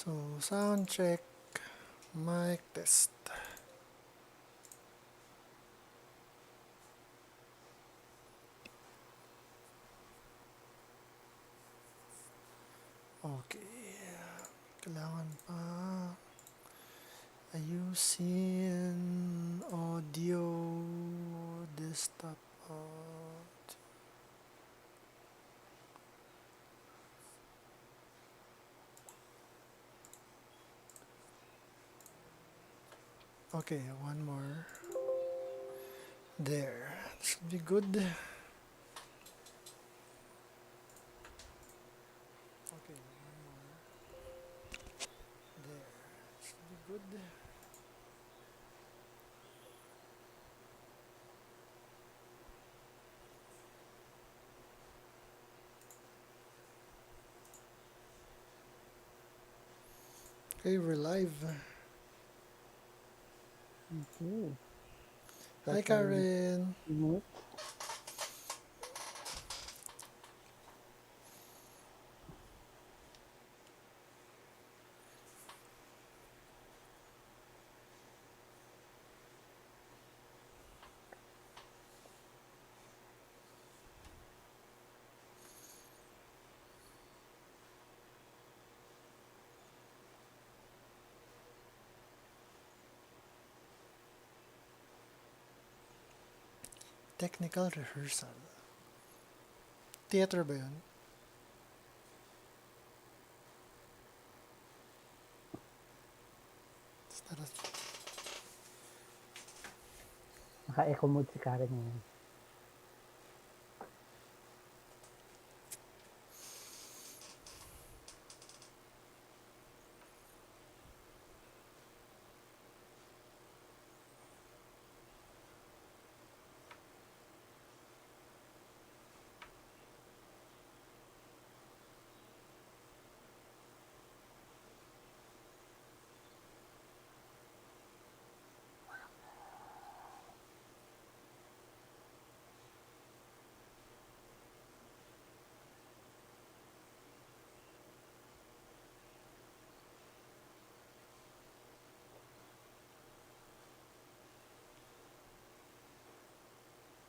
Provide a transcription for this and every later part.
So, sound check, mic test. Okay. Kailangan pa ayusin audio desktop out. Okay, one more. There. Should be good. Okay, one more. There. Should be good. Okay, we're live. Okay. Hi, Karen. Technical rehearsal. Theater ba yun? Naka-echo mode si Karen ngayon.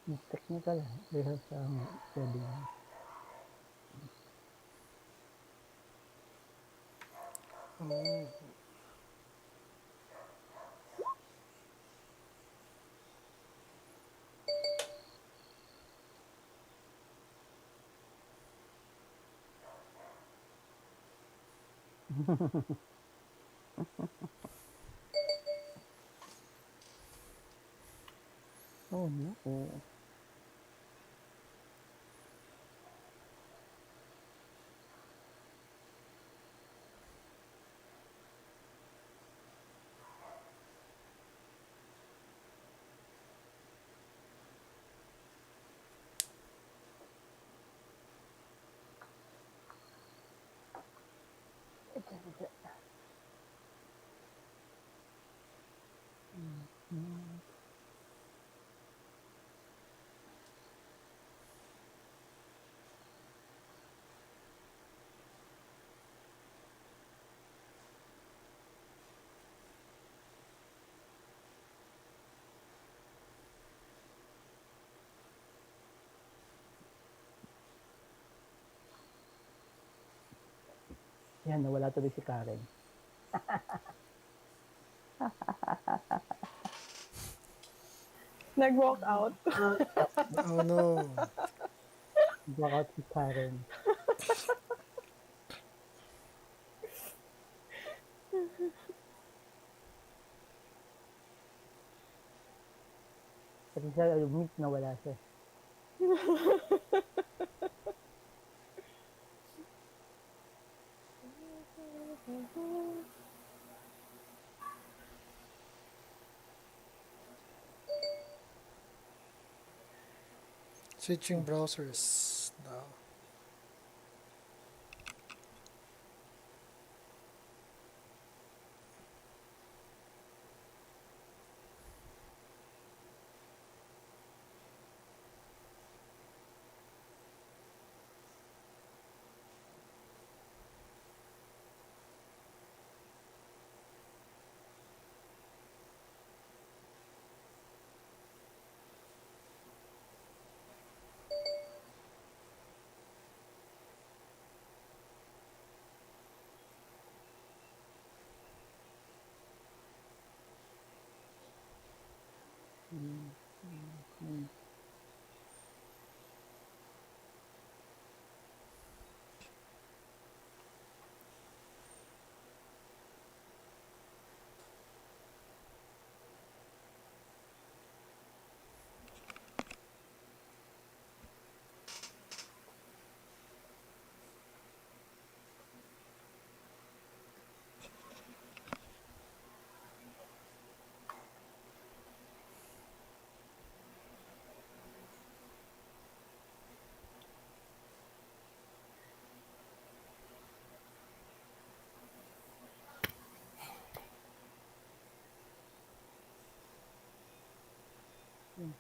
Mas technical rehearsal ang pwede yan. Oh. Oh, no. Yan, nawala tuloy si Karen. Nag-walk out. Oh no. Block out si Karen. Kasi siya, mute, nawala siya. Switching browsers now. Mm, mm, mm,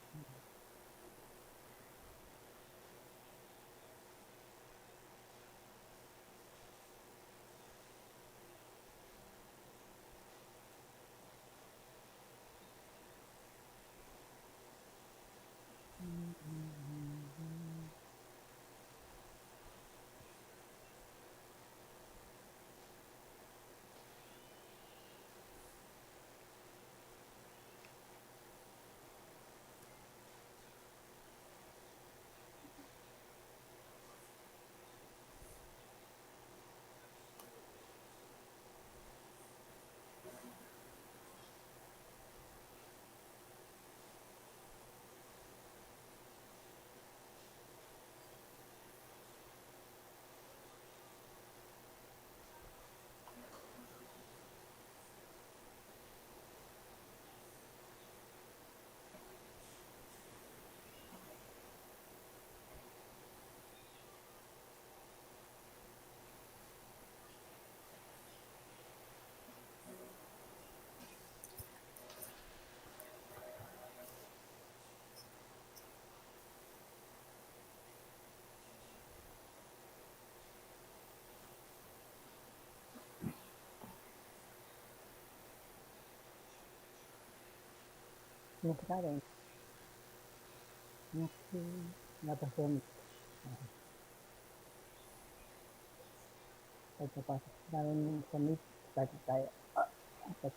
mm, mm, mm. Next natin, next napasumit. Pagkapasok namin sa meet, start na tayo. Tapos,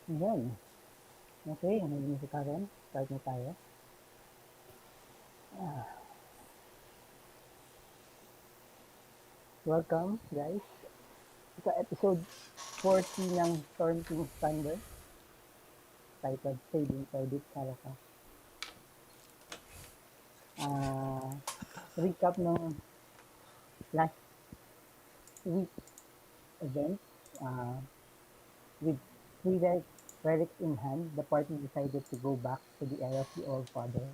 yun. Okay, naging si Karen. Start na tayo. Welcome, guys, sa episode 40 ng Storm King's Thunder, titled Fading Credit Karaka. Recap ng last week event. Uh, with three relics in hand, the party decided to go back to the era of the Old Father,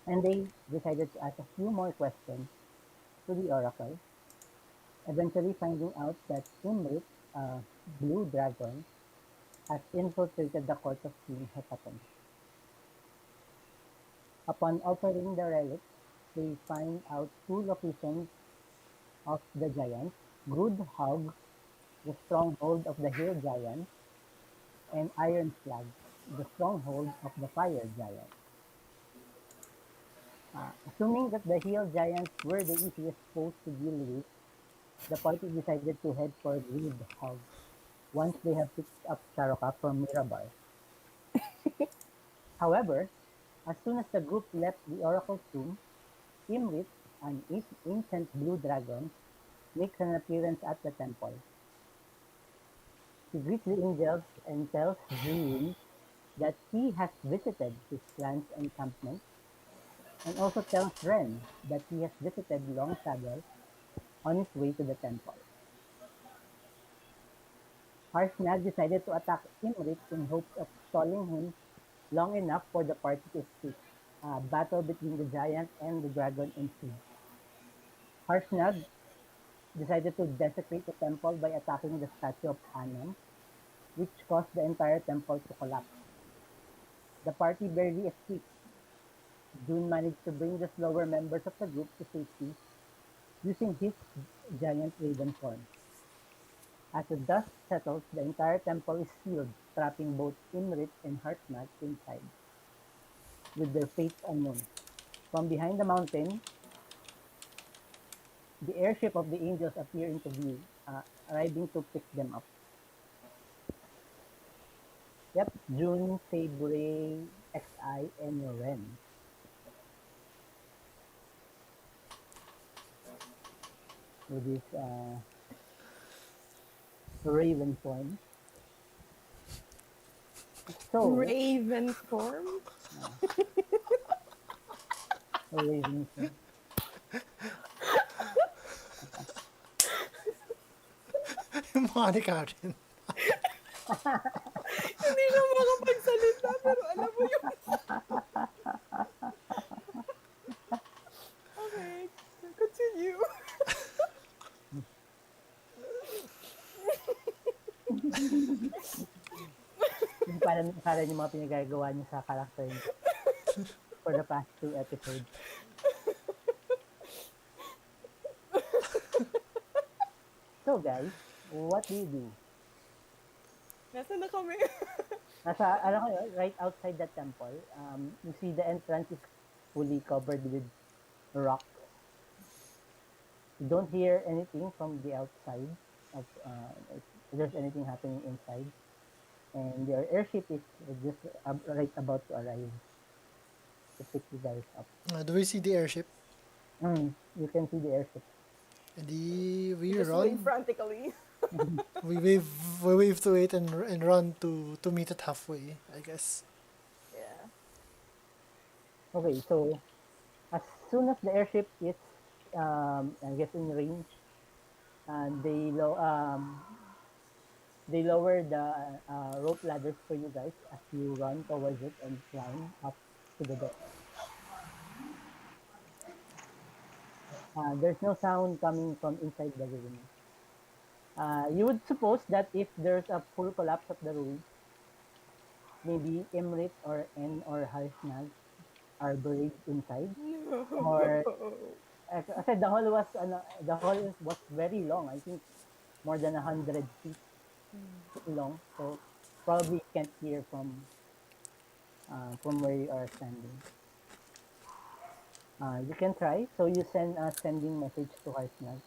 and they decided to ask a few more questions to the Oracle, eventually finding out that Imrit, a blue dragon, has infiltrated the court of King Hecaton. Upon altering the relics, they find out two locations of the giants, Groodhog, the stronghold of the hill giants, and Iron Flag, the stronghold of the fire giants. Assuming that the hill giants were the easiest foes to deal with, the party decided to head for Groodhog once they have picked up Charoka from Mirabar. However, as soon as the group left the Oracle's tomb, Imrit, an ancient blue dragon, makes an appearance at the temple. He greets the angels and tells Zrin that he has visited his clan's encampment, and also tells Ren that he has visited Long Saddle on his way to the temple. Harshnag decided to attack Imrit in hopes of stalling him long enough for the party to escape. A battle between the giant and the dragon ensued. Harshnag decided to desecrate the temple by attacking the statue of Anon, which caused the entire temple to collapse. The party barely escaped. June managed to bring the slower members of the group to safety using his giant raven form. As the dust settles, the entire temple is sealed, trapping both Imrit and Hartnag inside, with their fates unknown. From behind the mountain, the airship of the angels appear into view, arriving to pick them up. Yep, June, Sabre, XI, and Ren. With this raven form. So, Raven form? uh, raven form. Monica rin. Hindi siya makapagsalita, pero alam mo yung... Okay, continue. Yung parang yung mga pinagagawa niya sa character niya for the past 2 episodes. So guys, what do you do? Nasaan na kami? Ano kayo, right outside the temple, you see the entrance is fully covered with rocks. You don't hear anything from the outside of if there's anything happening inside. And your airship is just right about to arrive to pick you guys up. Do we see the airship? You can see the airship. Hindi we Just wave run. frantically. We wave to it and run to meet it halfway, I guess. Yeah. Okay, so as soon as the airship is, I guess, in range, they lower the rope ladders for you guys as you run towards it and climb up to the deck. There's no sound coming from inside the ruins. You would suppose that if there's a full collapse of the ruins, maybe Imrit or N or Harsnag are buried inside, or I said the hall was very long. I think more than 100 feet long. So probably you can't hear from where you are standing. You can try. So you send a sending message to Harsnag.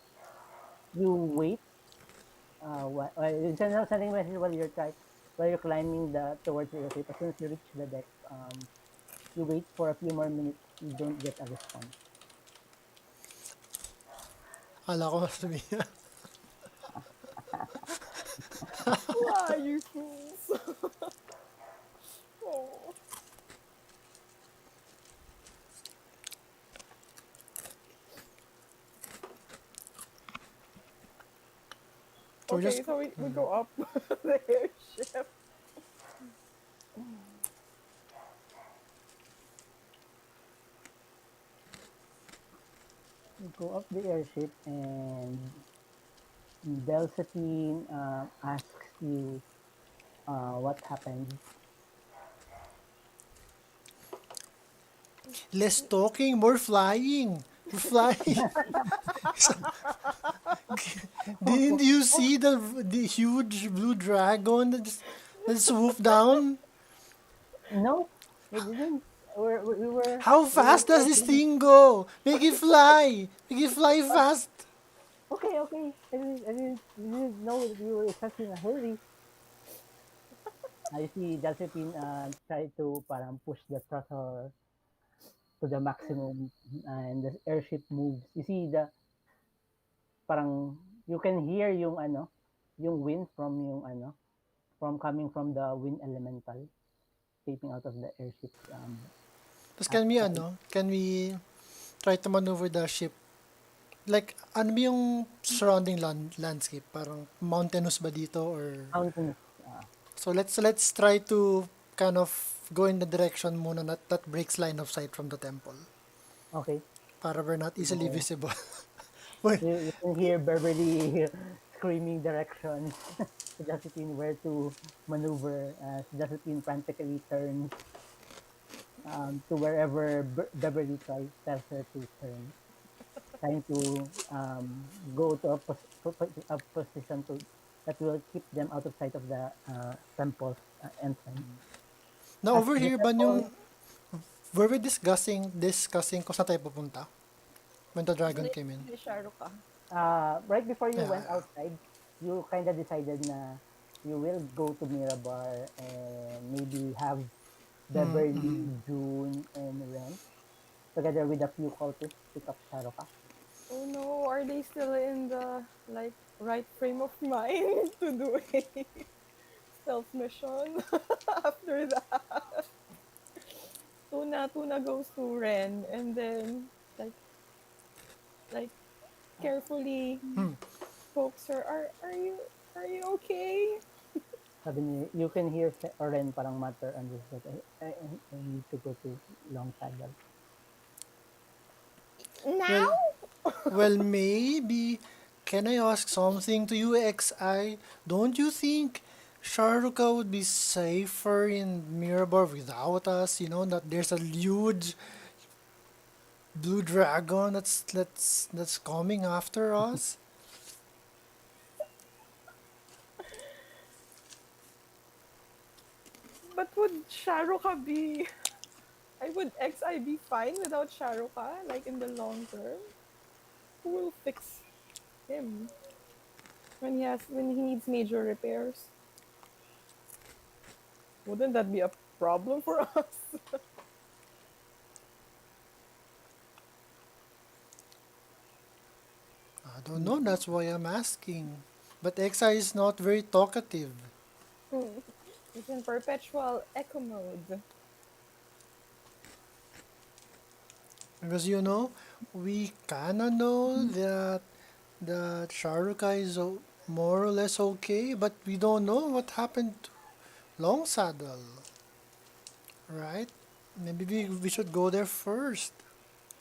You wait. You send a sending message while you're climbing towards the airship. As soon as you reach the deck, you wait for a few more minutes. You don't get a response. Kala ko sabihin. Why, you fools? Oh. So Okay, just so we go up the airship. You go up the airship and Delphine asks you what happened. less talking, more flying. We're flying. Didn't you see the huge blue dragon that swooped down? No, we didn't. How We were fast does this talking. thing go? Make it fly. Make it fly fast. Okay. I didn't know that you were such in a hurry. I see Delphine try to parang push the throttle to the maximum and the airship moves. You see parang you can hear yung wind from from coming from the wind elemental escaping out of the airship Tapos outside can we try to maneuver the ship? Like, ano ba yung surrounding landscape? Parang mountainous ba dito or... mountains. So let's try to kind of go in the direction muna that breaks line of sight from the temple. Okay. Para we're not easily So visible. Wait, you can hear Beverly screaming directions to Josephine where to maneuver as Josephine frantically turns to wherever Beverly tells her to turn, trying to go to a position to that will keep them out of sight of the temple's entrance. Na As over the here ba temple, yung, were we discussing kung saan tayo pupunta? When the dragon Slay came in? Sharuka. right before you Yeah, went yeah. outside, you kind of decided na you will go to Mirabar and maybe have Beverly, June, and Ren together with a few cultists pick up Sharoka. Oh no, are they still in the like right frame of mind to do a stealth mission after that? Tuna goes to Ren and then like like carefully pokes her. Are you okay? Sabi niya, you can hear Ren parang mutter and just like, I need to go to Long Saddle. Now? Well, well, maybe. Can I ask something to you, XI? Don't you think Sharuka would be safer in Mirabar without us? You know that there's a huge blue dragon that's coming after us. But would Sharuka be would XI be fine without Sharuka, like in the long term? Who will fix him when he needs major repairs? Wouldn't that be a problem for us? I don't know. That's why I'm asking. But XI is not very talkative He's in perpetual echo mode. because we kinda know that Sharuka is more or less okay, but we don't know what happened to Long Saddle, right? Maybe we should go there first.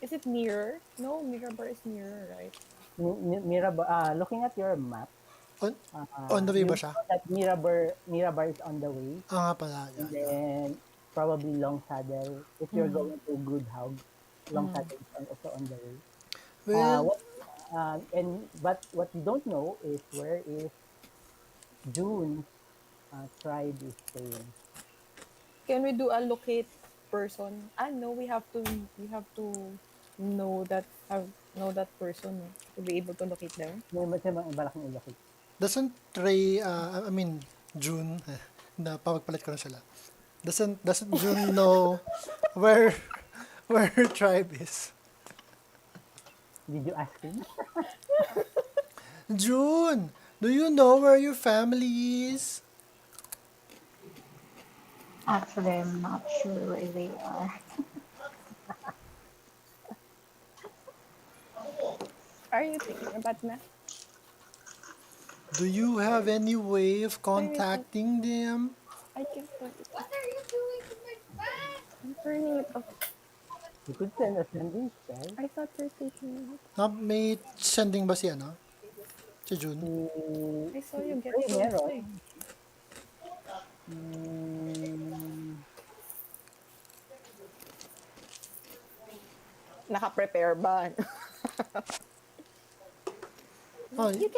Is it nearer? No, Mirabar is nearer, right? Mirabar, looking at your map, On, on the way you ba siya? know that Mirabar is on the way, Ah, nga pala. and Yeah, yeah. then probably Long Saddle. If you're going to Groodhog, Long Saddle is also on the way. Well, What and but what you don't know is where is June's tribe is staying. Can we do a locate person? No, we have to know that person, no, to be able to locate them. May mga malaking ilokit. doesn't Ray, I mean, June, na pawagpalit ko na sila. Doesn't June know where where her tribe is? Did you ask him? June, do you know where your family is? Actually, I'm not sure where they are. Are you thinking about na? Do you have any way of Ay, wait lang. contacting them? I can't turn it off. I'm turning it off. You could send a sending spell. I thought you're taking it. May sending ba si Si June? Si, I saw si you get Ray close meron. eh. Mm, Naka-prepare ba? Oh, You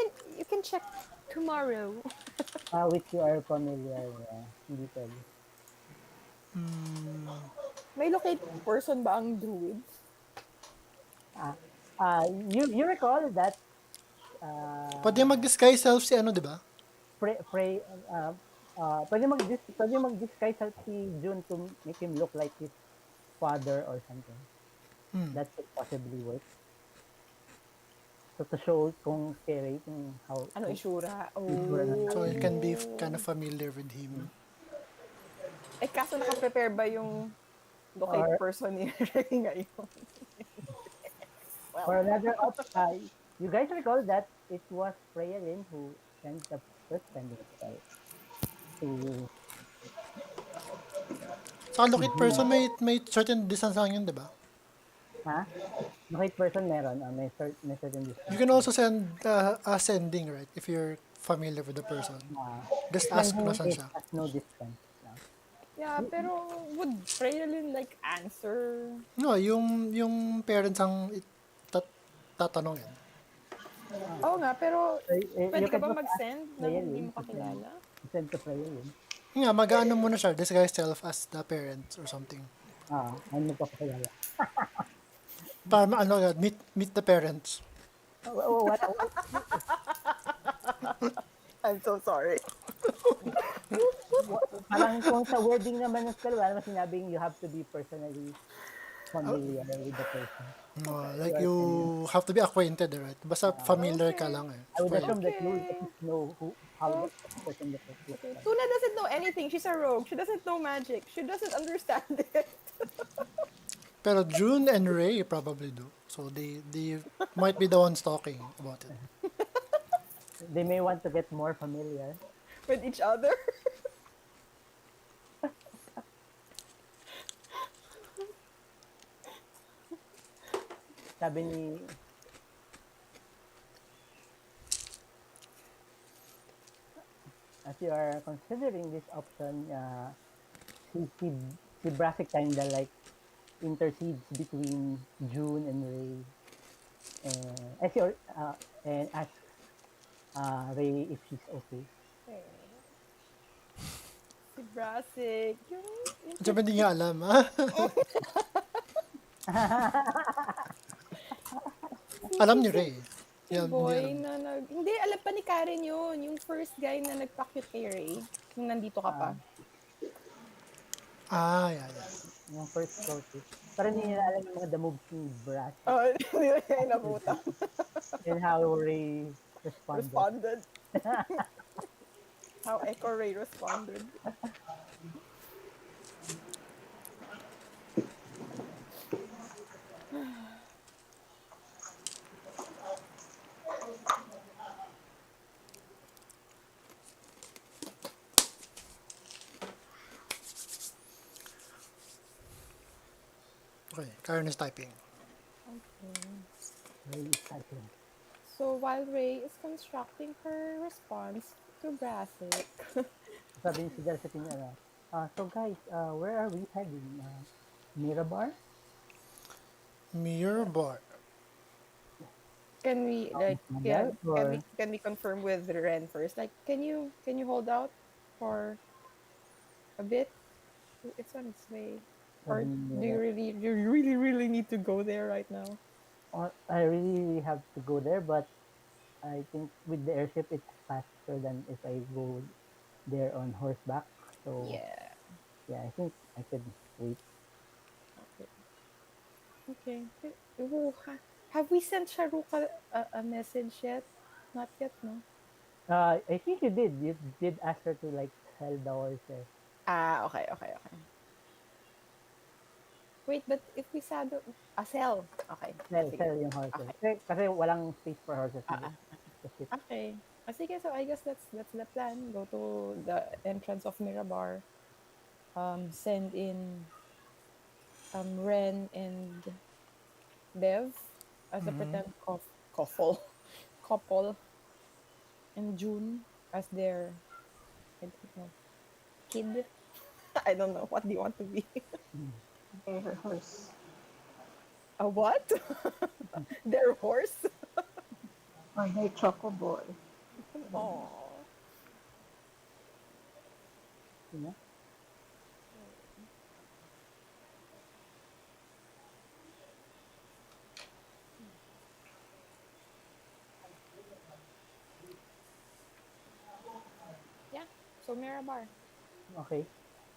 can check tomorrow. which you are familiar, hindi pwede. May locate person ba ang druids? You recall that pwede mag-disguise self si di ba? Frey, pwede mag-disguise si June to make him look like his father or something. That could possibly work. So to show kung scary, kung how Ano isura? itsura ng So you Oh. can be kind of familiar with him. Kaso naka-prepare ba yung locate or person ni Ray ngayon? or another you guys recall that it was Freya Lin who sent the first sending spell to Sa locate June. person, may certain distance lang yun, di ba? Ha? Locate person meron, may certain You distance. can also send a sending, right? If you're familiar with the person. Just ask kung Sending nasan is siya. at no distance. Yeah, pero would Freylin like answer? No, yung parents ang tatanungin. Oo nga, pero You pwede ka can ba also ask mag-send ng Freya hindi yun. mo kakilala? Send to Freya yun. Nga, mag-ano muna siya, disguise self as the parents or something. Ano magpapakilala. Para ano, meet the parents. Wala, I'm so sorry. parang kung sa wedding naman ng school, wala naman sinabing you have to be personally familiar with the person. Okay. Like You are sending. you have to be acquainted, right? Basta familiar ka Okay. lang eh. I would Pwede. assume that you will at Okay. least know how the Oh, person looks okay. like. Tuna doesn't know anything. She's a rogue. She doesn't know magic. She doesn't understand it. Pero June and Ray probably do. So they might be the ones talking about it. They may want to get more familiar. With each other. Sabi ni, as you are considering this option, si, si, si Brassic kinda like intercedes between June and Ray. And asks Ray if she's okay. Si Brassic. Yung Diyan hindi interesting. nga alam, ha? Si, Alam si, ni si, Ray. si Hindi Boy alam. na nag... Hindi, alam pa ni Karen yun. Yung first guy na nagpa-cute kay Ray. Nung nandito ka pa. Yeah, yeah. Yung first courses. Pero hindi nila alam yung mga the moves ni Brassic Oh, hindi na niya inabutan. and how Ray responded. Responded. How Echo Ray responded. Okay, Karen is typing. Okay. Ray is typing. So while Ray is constructing her response to Brassic, Sabi ni si Josephine, so guys, where are we heading? Mirabar? Mirror bar. can we like yeah, Mandal? Or can we confirm with Ren first? Like can you hold out for a bit? It's on its way. sabi Or ni do you really need to go there right now? I really have to go there, but I think with the airship, it's faster than if I go there on horseback. So Yeah. yeah, I think I could wait. Okay. Okay. Oh, have we sent Sharuka a message yet? Not yet, no? I think you did. You did ask her to like sell the horses. Ah, okay, okay, okay. Wait, but if we saddle... sell. Okay. Sige. Sell yung horses. Okay. Kasi walang space for horses Ah, sa ship. okay. Sige, so I guess that's the plan. Go to the entrance of Mirabar. Send in Ren and Dev as a pretend couple, and June as their, I don't know, kid. I don't know. What do you want to be? Their horse. A what? Their horse? Or their choco boy. Oh. You know? Yeah. So Mirabar. Okay.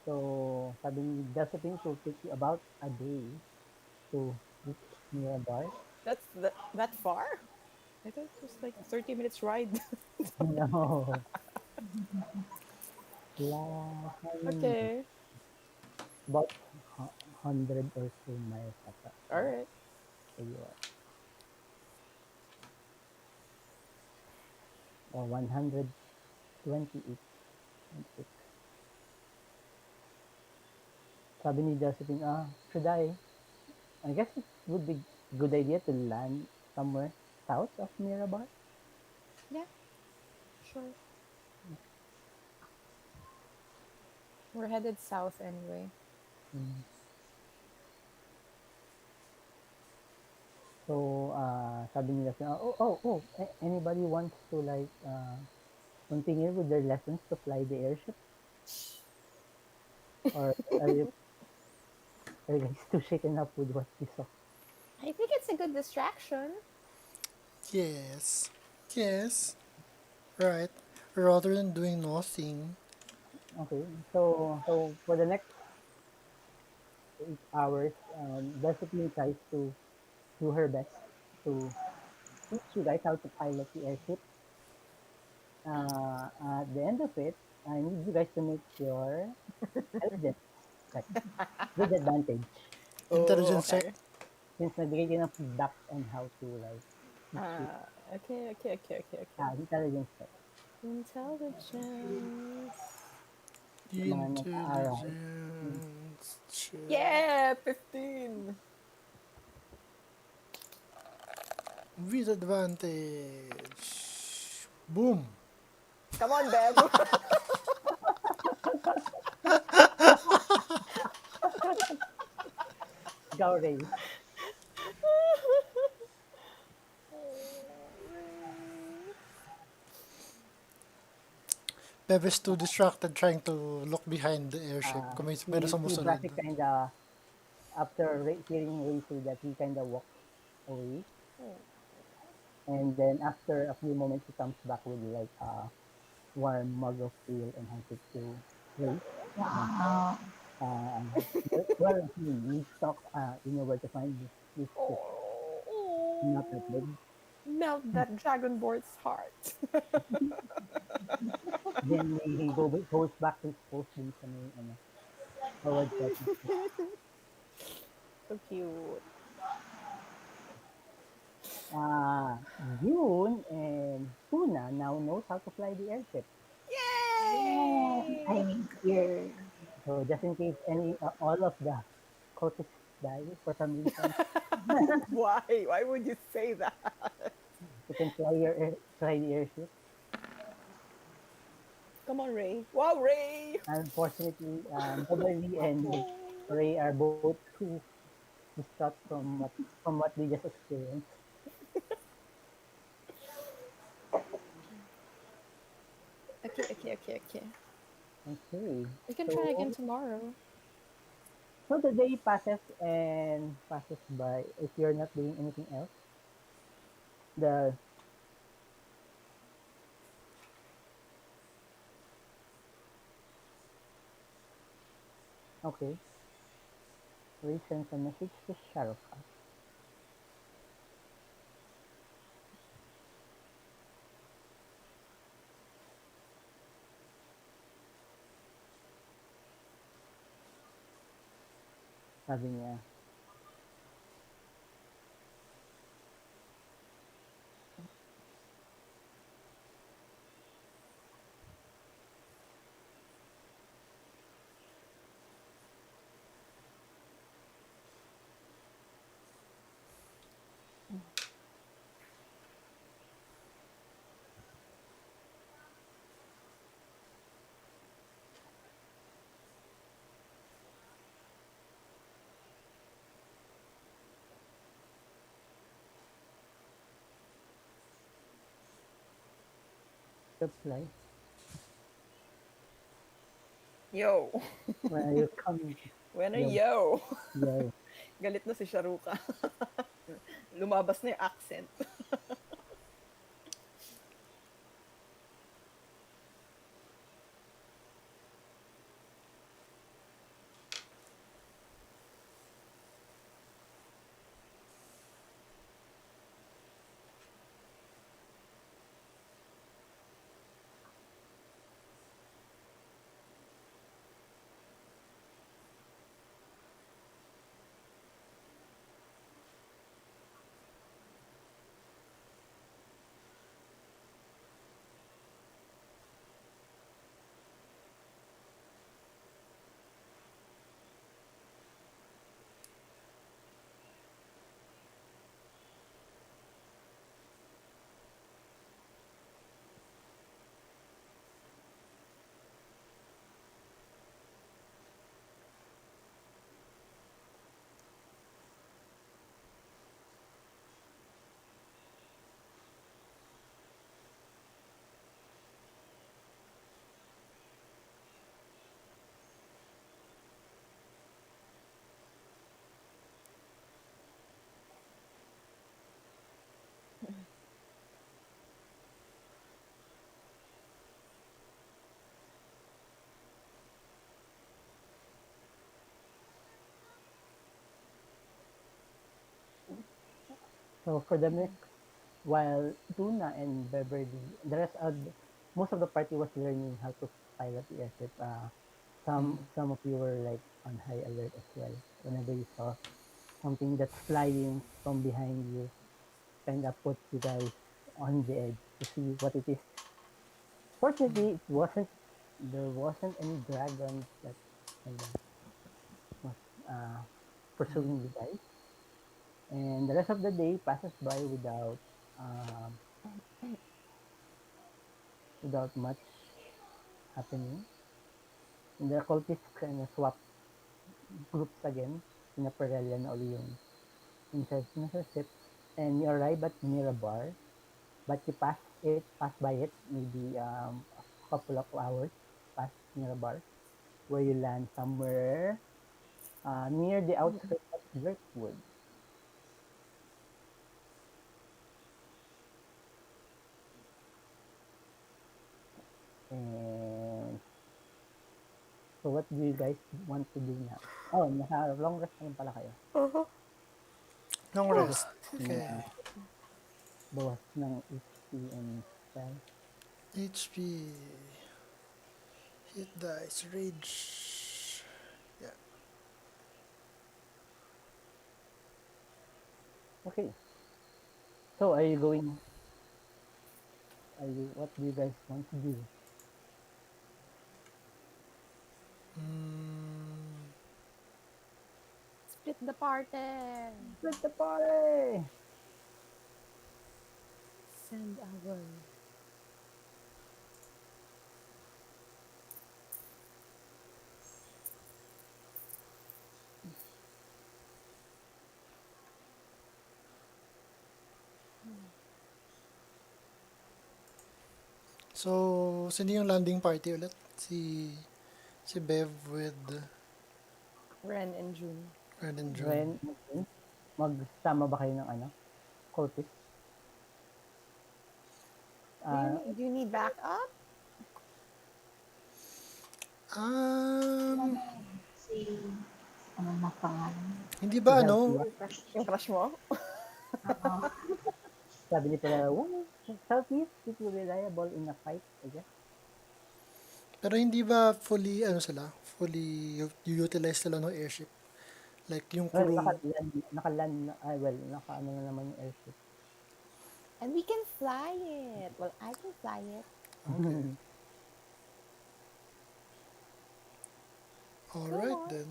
So, sabi ni Josephine, it will take you about a day to reach Mirabar. That far? I thought it was like 30 minutes ride. No. La, Okay. about 100 or so miles ata. All right. So you are, or 128. Sabi ni Josephine, should I guess it would be good idea to land somewhere south of Mirabar. Yeah. Sure. We're headed south anyway. So, sabi nila, anybody wants to like continue with their lessons to fly the airship? Or are you guys too shaken up with what you saw? I think it's a good distraction. Yes. Yes. Right. Rather than doing nothing. Okay, so for the next 8 hours, Destiny tries to do her best to teach you guys how to pilot the airship. At the end of it, I need you guys to make your intelligence check with advantage Oh, Intelligence check. okay. since nagbigay kayo ng feedback on how to like teach you Okay. intelligence check. Intelligence. Yung mga nag-aaral. Intelligence check. Yeah, 15. With advantage. Boom. Come on, Bev. Ikaw, Ray. Beb is too distracted trying to look behind the airship. Kung may Si, pwede si sumusunod. Bracket kinda, after hearing Ray say that, he kinda walks away. And then after a few moments, he comes back with like a warm mug of ale and hands it to Ray. And, Wow. uh, he talks, you know where to find this. This is not that big. Melt that dragonborn's heart. Then he goes back to his post dun sa may, forward setting. So cute. Uh, June and Tuna now knows how to fly the airship. Yeah, Yay! I'm here. So just in case all of the cultists die for some reason, Why? Why would you say that? you can fly the airship. Come on, Ray. Wow, Ray! Unfortunately, Beverly and Ray are both too distraught from what they just experienced. Okay. Okay, We can try again so tomorrow. so the day passes and passes by. If you're not doing anything else, the okay, Ray sends a message to Sharuka. Sabi niya, reply, Yo. when are you coming? When are Yo, yo? yo. Galit na si Sharuka. Lumabas na yung accent. So for the mix, while Tuna and Beverly, most of the party was learning how to pilot the airship. Some of you were like on high alert as well. Whenever you saw something that's flying from behind you, kind of puts you guys on the edge to see what it is. Fortunately, there wasn't any dragons that kind of was pursuing you guys. And the rest of the day passes by um, without much happening. And the cultists kind of swap groups again. Pinaparelya na uli yung nasa ship. And you arrive at near a bar, but you pass by it, maybe a couple of hours past near a bar, where you land somewhere near the outskirts of Lurkwood. And so what do you guys want to do now? Oh, nasa long rest naman pala kayo. Uh-huh. Long Bawas rest. ng, Okay. bawas ng HP and spell. HP. Hit dice. Rage. Yeah. Okay. So what do you guys want to do? Mm, Split the party. Split the party! Send our. so, sino yung landing party ulit? Si Bev with Ren and June. Red and June. Ren, magsama ba kayo ng cultist? Do you need backup? Um, Si, ano na pangalan? hindi Si ba ano? Zeltia. Crush Yung crush mo? Oo. Sabi ni pala, well, Southeast is reliable in a fight, I guess. Pero hindi ba fully, fully utilize nila ng airship? Like yung Well, crew. naka-ano na naman yung airship. And we can fly it. Well, I can fly it. Okay. Come Alright on. then.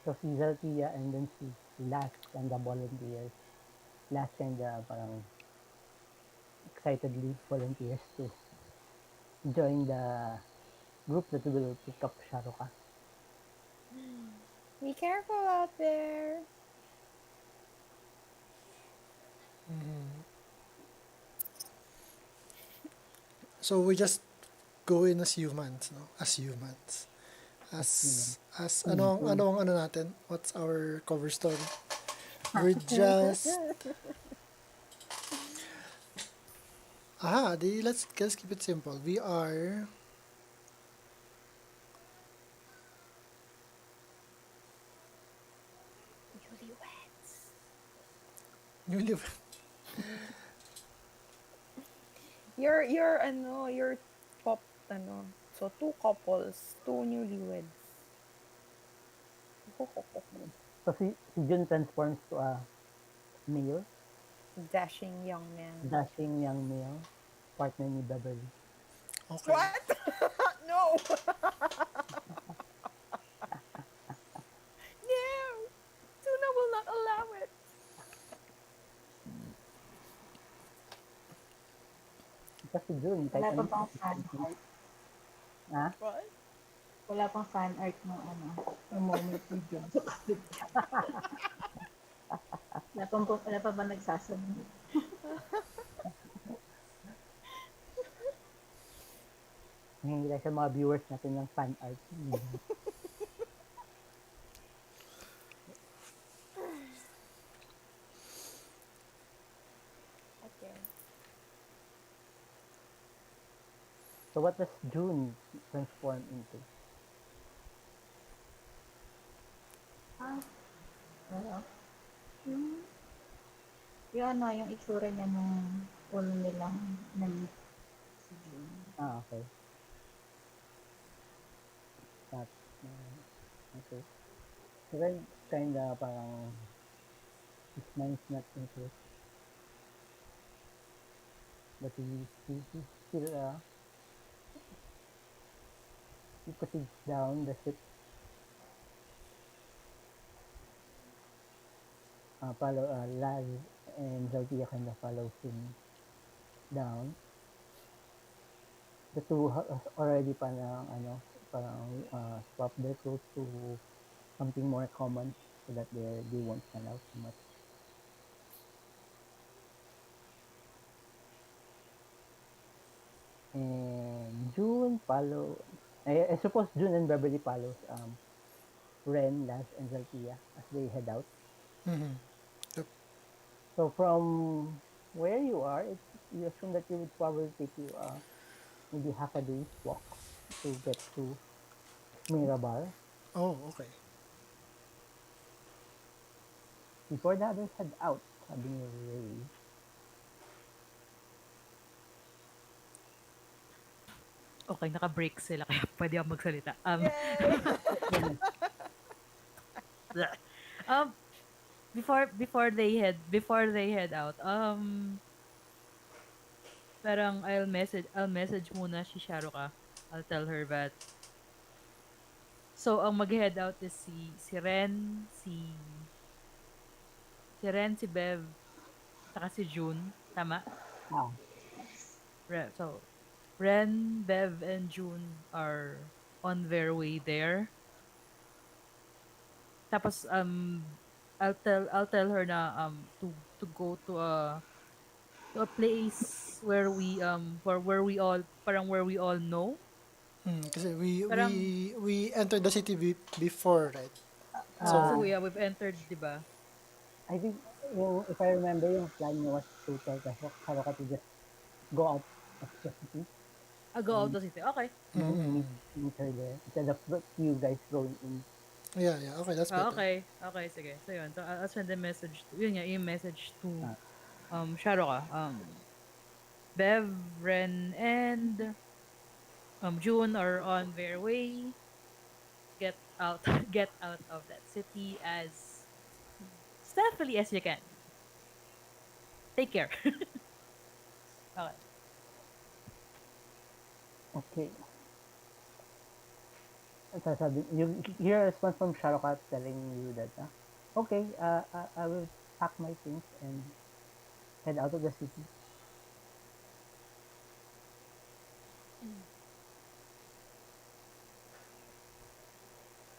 So si Zeltia and then si Last and the volunteers. Last kind of parang excitedly volunteers to join the group that will pick up Sharuka. Be careful out there. So we just go in as humans, no? As humans. Ano natin? What's our cover story? We're just let's keep it simple. We are Newlyweds. newly You're pop So two couples, two newlyweds. So si Jun transforms to a male, Dashing young man. dashing young male, partner ni Beverly. Okay. What? No. No. Tuna will not allow it. Kasi Jun, Wala kahit pa ano, bang fan art? ha? What? Wala pang fan art ng ng moment ni John sa kapit. Wala pa ba nagsasabi? Hingi lang sa mga viewers natin ng fan art. Okay. So what does June transform into? Well, Yung, yung ano, yung itsura niya nung full nilang na-meet si June. Ah, okay. That, okay. So, well, kinda parang his mind's not into it. But he still, he proceeds down the ship, Laz and Zaltia kind of follows him down. The two already parang, ano, parang, swap their clothes to something more common so that they won't stand out too much. And June follow, I suppose June and Beverly follows Ren, Laz, and Zaltia as they head out. Yep. So from where you are, you assume that it would probably take you maybe half a day's walk to get to Mirabar Oh, okay. before the others head out, sabi ni Ray. Okay, naka-break sila kaya pwede ako magsalita. Yay! Um, before they head out, parang I'll message muna si Sharuka. I'll tell her that so ang mag-head out is si Bev, saka si June, tama? Ah, So Ren, Bev, and June are on their way there. Tapos I'll tell her na to go to a place where we all know. Kasi we we Parang we entered the city before, right? so uh, So, yeah, we've entered, 'di ba? I think if I remember, yung plan niya was to tell Haruka to just go out of the city I'll go out and the city. Okay. then meet her there instead of you guys going in. yeah, yeah. Okay, that's better. Okay. Okay, sige. So yun. So I'll send a message to, yun nga, yung message to Uh, Sharoka. Bev, Ren, and June are on their way. Get out get out of that city as stealthily as you can. Take care. Okay. okay. You hear a response from Sharuka telling you that, okay, I will pack my things and head out of the city.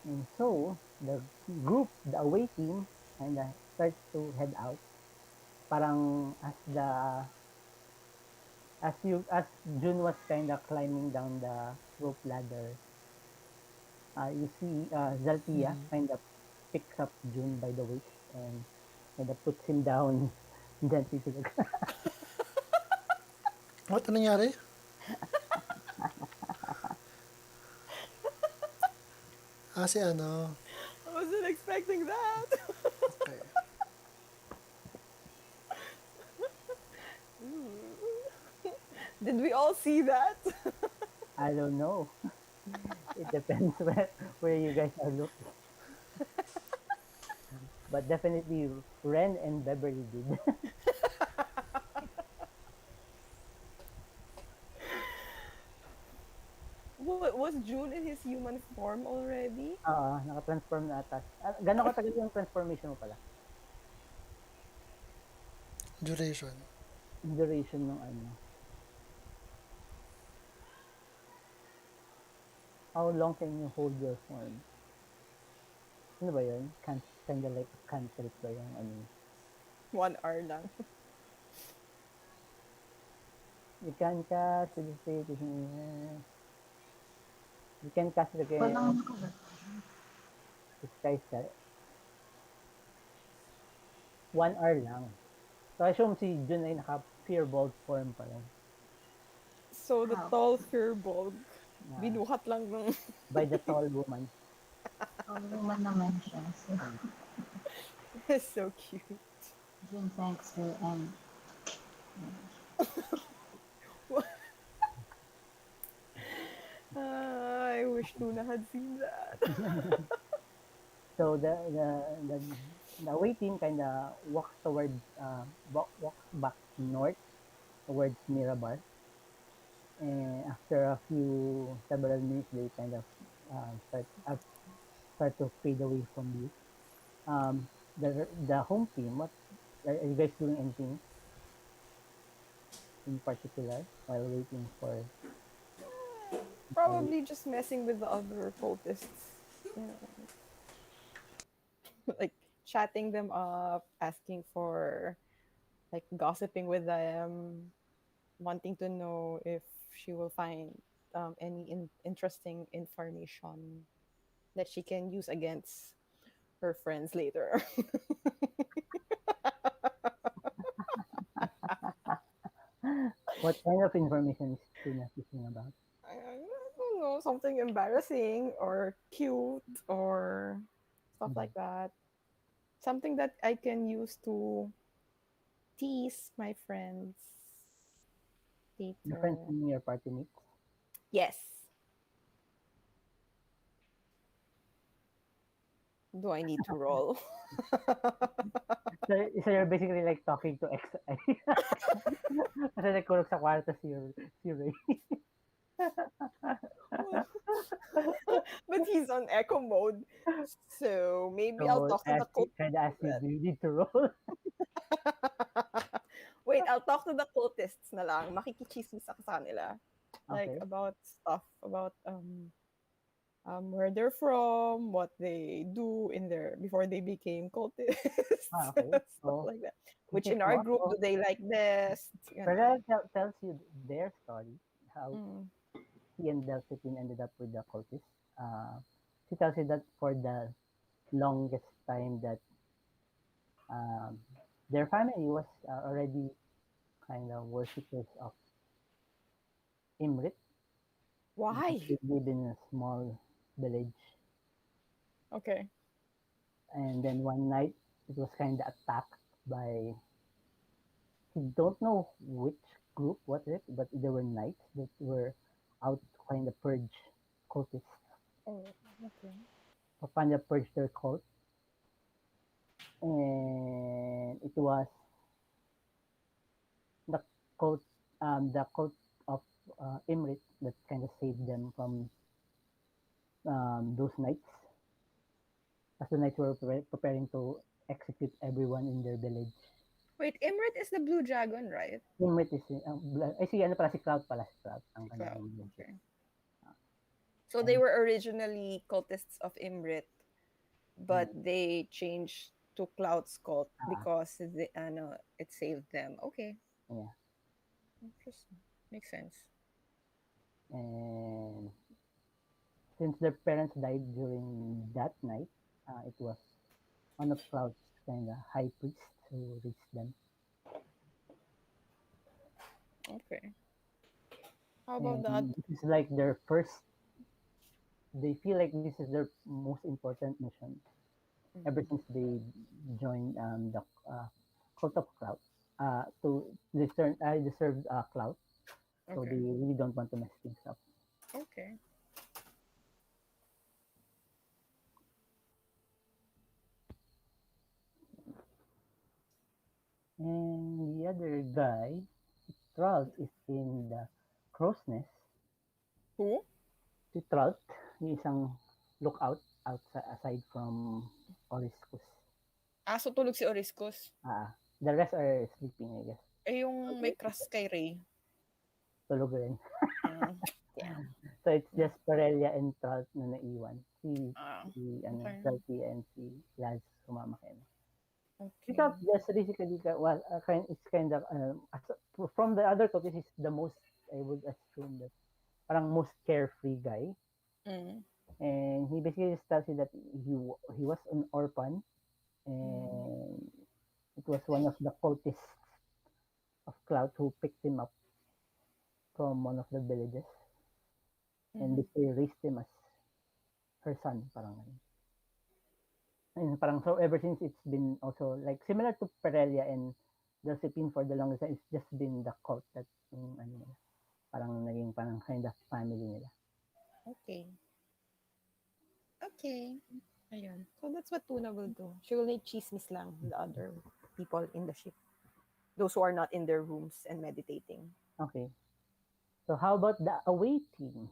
And so the group, the away team, kind of starts to head out. Parang as June was kind of climbing down the rope ladder, you see Zaltia kind of picks up June by the waist and kind of puts him down gently to the ground. What? Ano nangyari? Si ano. I wasn't expecting that. Okay. Did we all see that? I don't know. It depends where you guys are looking. But definitely Ren and Beverly did. Was June in his human form already? Naka-transform na ata. Gano'n katagal yung transformation mo pala? Duration. Duration ng ano. How long can you hold your form? Ano ba yun? Kind of like a cantrip ba yung ano? 1 hour lang. You can cast to the state. You can cast it again. Walang nakalat. Disguise ka. 1 hour lang. So I assume si Jun ay naka-fearbolt form pa rin. So the Wow. tall firbolg, Na binuhat lang ng... by the tall woman. All woman naman siya. So, It's so cute. June thanks her and I wish Tuna had seen that. So the away team kind of walks towards walks back north towards Mirabar, and after a few several minutes, they kind of start to fade away from you. The home team, what are you guys doing anything in particular while waiting for while Probably just messing with the other cultists. You know, like chatting them up, asking for, like, gossiping with them, wanting to know if she will find any interesting information that she can use against her friends later. what kind of information is Tuna speaking about? I don't know, something embarrassing or cute or stuff Mm. like that. Something that I can use to tease my friends Your friends later. in your party mates. Yes. Do I need to roll? So you're basically like talking to XI. Kasi nagkulog sa kwarto si Ray. But he's on echo mode. So maybe I'll So talk to the try to ask you, cultists. do you need to roll? Wait, I'll talk to the cultists na lang. Makikichismis ako sa kanila. Like, Okay. about stuff, about where they're from, what they do in their before they became cultists, Okay. stuff So like that. Which this is in our what? group do So they like best? Perel tells you their story, how Mm. he and Delphine ended up with the cultists. Uh, she tells you that for the longest time that um, their family was already kind of worshippers of Imrit. Why? They live in a small village, Okay. and then one night it was kind of attacked by, he don't know which group, what it, but there were knights that were out to kind of purge cultists, Oh, okay. to kind of purge their cult, and it was the cult of Imrit that kind of saved them from those knights, as the knights were preparing to execute everyone in their village. Wait, Imrit is the blue dragon, right? Imrit is, ay si ano pala, si Cloud pala, si Cloud, ang kanyang Cloud. village. Okay. So they And were originally cultists of Imrit, yeah, but they changed to Cloud's cult ah, because it saved them. Okay. yeah. Interesting. Makes sense. And since their parents died during that night, it was one of Cloud's kind of high priests who raised them. Okay. How about that? And this is like their first, they feel like this is their most important mission ever since they joined the cult of Cloud. To discern, I deserve Cloud, so they Okay. really don't want to mess things up. Okay. And the other guy, Tralt, is in the crow's nest. Who? Si Tralt, yung isang lookout aside from Oriscus. Ah, so tulog si Oriscus. The rest are sleeping, I guess. Eh, yung may crush kay Ray. Tulog rin. Mm, yeah. So it's just Parelia and Tralt na naiwan. Ah, okay. Tralty and si Laz sumama kayo. Si Okay. Tralt just basically, well, it's kind of, from the other copies, he's the most, I would assume that, parang most carefree guy. Mm, And he basically just tells you that he was an orphan, mm, and it was one of the cultists of Cloud who picked him up from one of the villages and mm. basically raised him as her son, parang ganun. And parang so ever since it's been also like similar to Perelia and Josephine for the longest time, it's just been the cult that yung ano nila, parang naging parang kind of family nila. Okay. Okay. Ayun. So that's what Tuna will do. She will make chismis lang with the other people in the ship. Those who are not in their rooms and meditating. Okay. So how about the away team?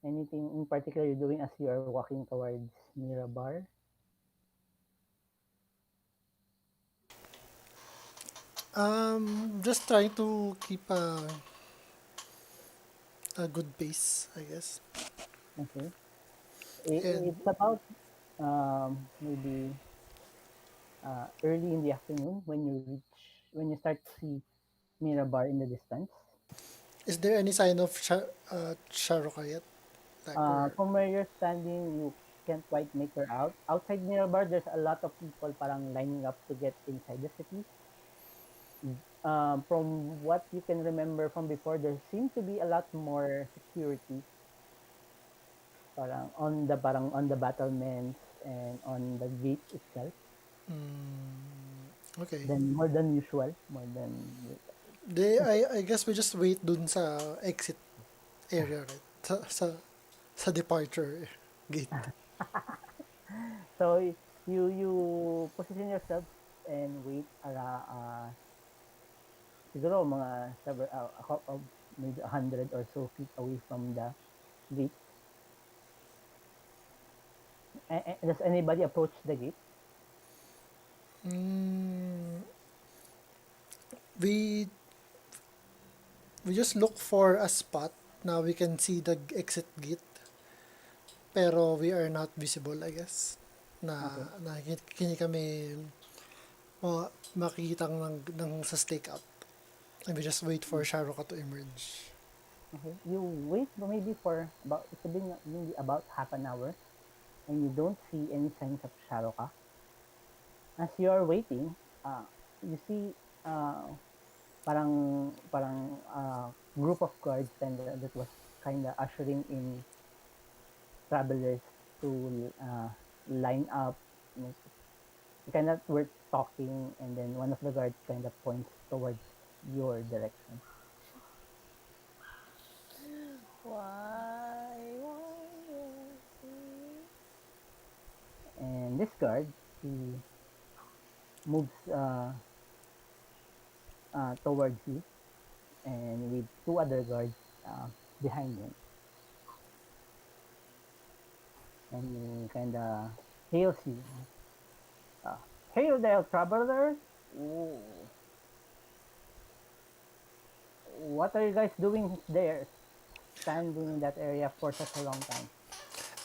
Anything in particular you're doing as you are walking towards Mirabar? Just trying to keep a good pace, I guess. Okay. And It's about maybe early in the afternoon when you start to see Mirabar in the distance. is there any sign of Sharuka yet? Like, or From where you're standing, you can't quite make her out. Outside Mirabar, there's a lot of people parang lining up to get inside the city. From what you can remember from before, there seemed to be a lot more security parang on the battlements and on the gate itself okay. than more than usual, more than I guess we just wait dun sa exit area, right? Sa departure gate. so you position yourself and wait siguro mga several maybe 100 or so feet away from the gate. Does anybody approach the gate? Mm, we we just look for a spot now we can see the exit gate pero we are not visible, I guess. Okay. Na kini kami makikita ng sa stake out. And we just wait for Sharuka to emerge. Okay. You wait maybe for about it's been maybe about half an hour and you don't see any signs of Sharoka. As you are waiting, you see group of guards that was kind of ushering in travelers to line up. Kind of were talking, and then one of the guards kind of points towards your direction. Why was And this guard, he moves towards you, and with two other guards behind him, and he kind of hails you. Uh, Hail there, travelers! Ooh, what are you guys doing there, standing in that area for such a long time?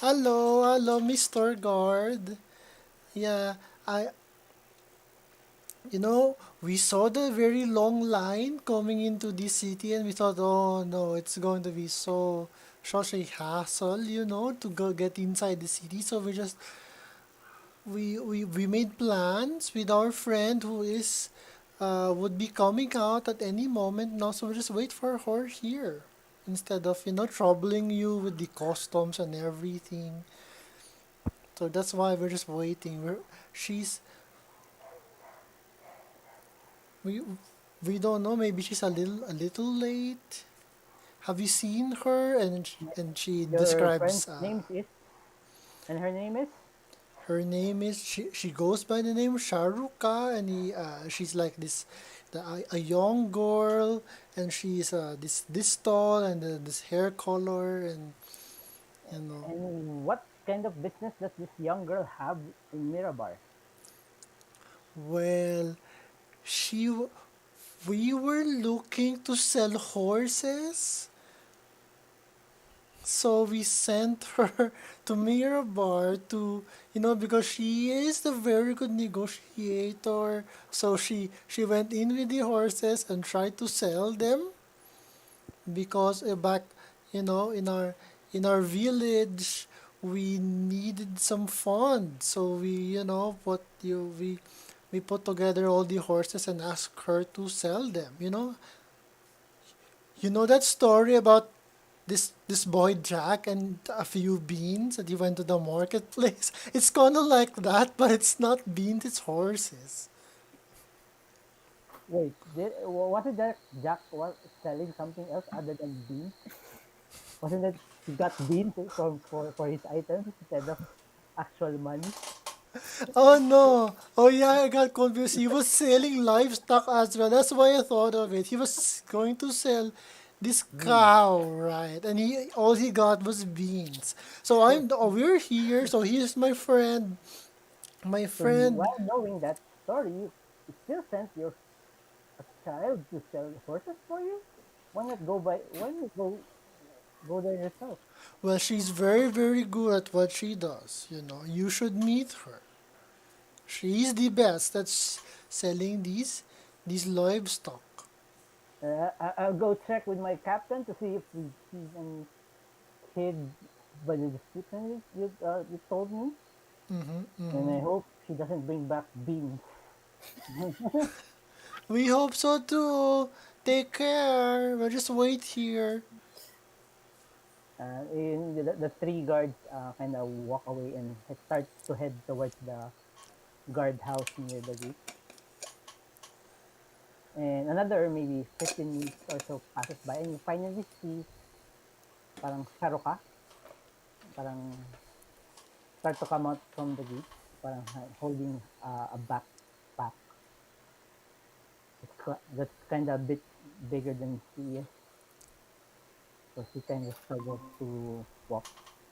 Hello, Mr. Guard. Yeah, I we saw the very long line coming into this city and we thought, oh no, it's going to be such a hassle, to go get inside the city. So we made plans with our friend who is would be coming out at any moment now, so we just wait for her here. Instead of, troubling you with the customs and everything. So that's why we're just waiting. She's we we don't know. Maybe she's a little late. Have you seen her? And she Your friend's describes and her name is? her name is she goes by the name Sharuka, and she's like a young girl, and she's this tall and this hair color, and you know And what kind of business does this young girl have in Mirabar? well she w- we were looking to sell horses. So we sent her to Mirabar because she is a very good negotiator. So she went in with the horses and tried to sell them because back, in our village, we needed some funds. So we put together all the horses and asked her to sell them. You know that story about this boy Jack and a few beans that he went to the marketplace. It's kind of like that, but it's not beans, it's horses. Wait, wasn't Jack was selling something else other than beans? Wasn't it he got beans for his items instead of actual money? Oh no! Oh yeah, I got confused. He was selling livestock as well. That's why I thought of it. He was going to sell this Hmm. cow, right? And he all he got was beans. So So, we're here. So here's my friend. My so you, friend. while knowing that story, you still sent your a child to sell horses for you? Why not go there yourself? Well, she's very good at what she does. You should meet her. She's the best at selling these livestock. I'll go check with my captain to see if we see any kid by the description you told me, and I hope she doesn't bring back beans. We hope so too. Take care. We'll just wait here. The three guards kind of walk away and start to head towards the guard house near the gate. And another maybe 15 minutes or so passes by, and you finally see parang Sharuka, parang start to come out from the gate, parang holding a backpack that's kind of a bit bigger than she is, so she kind of struggles to walk.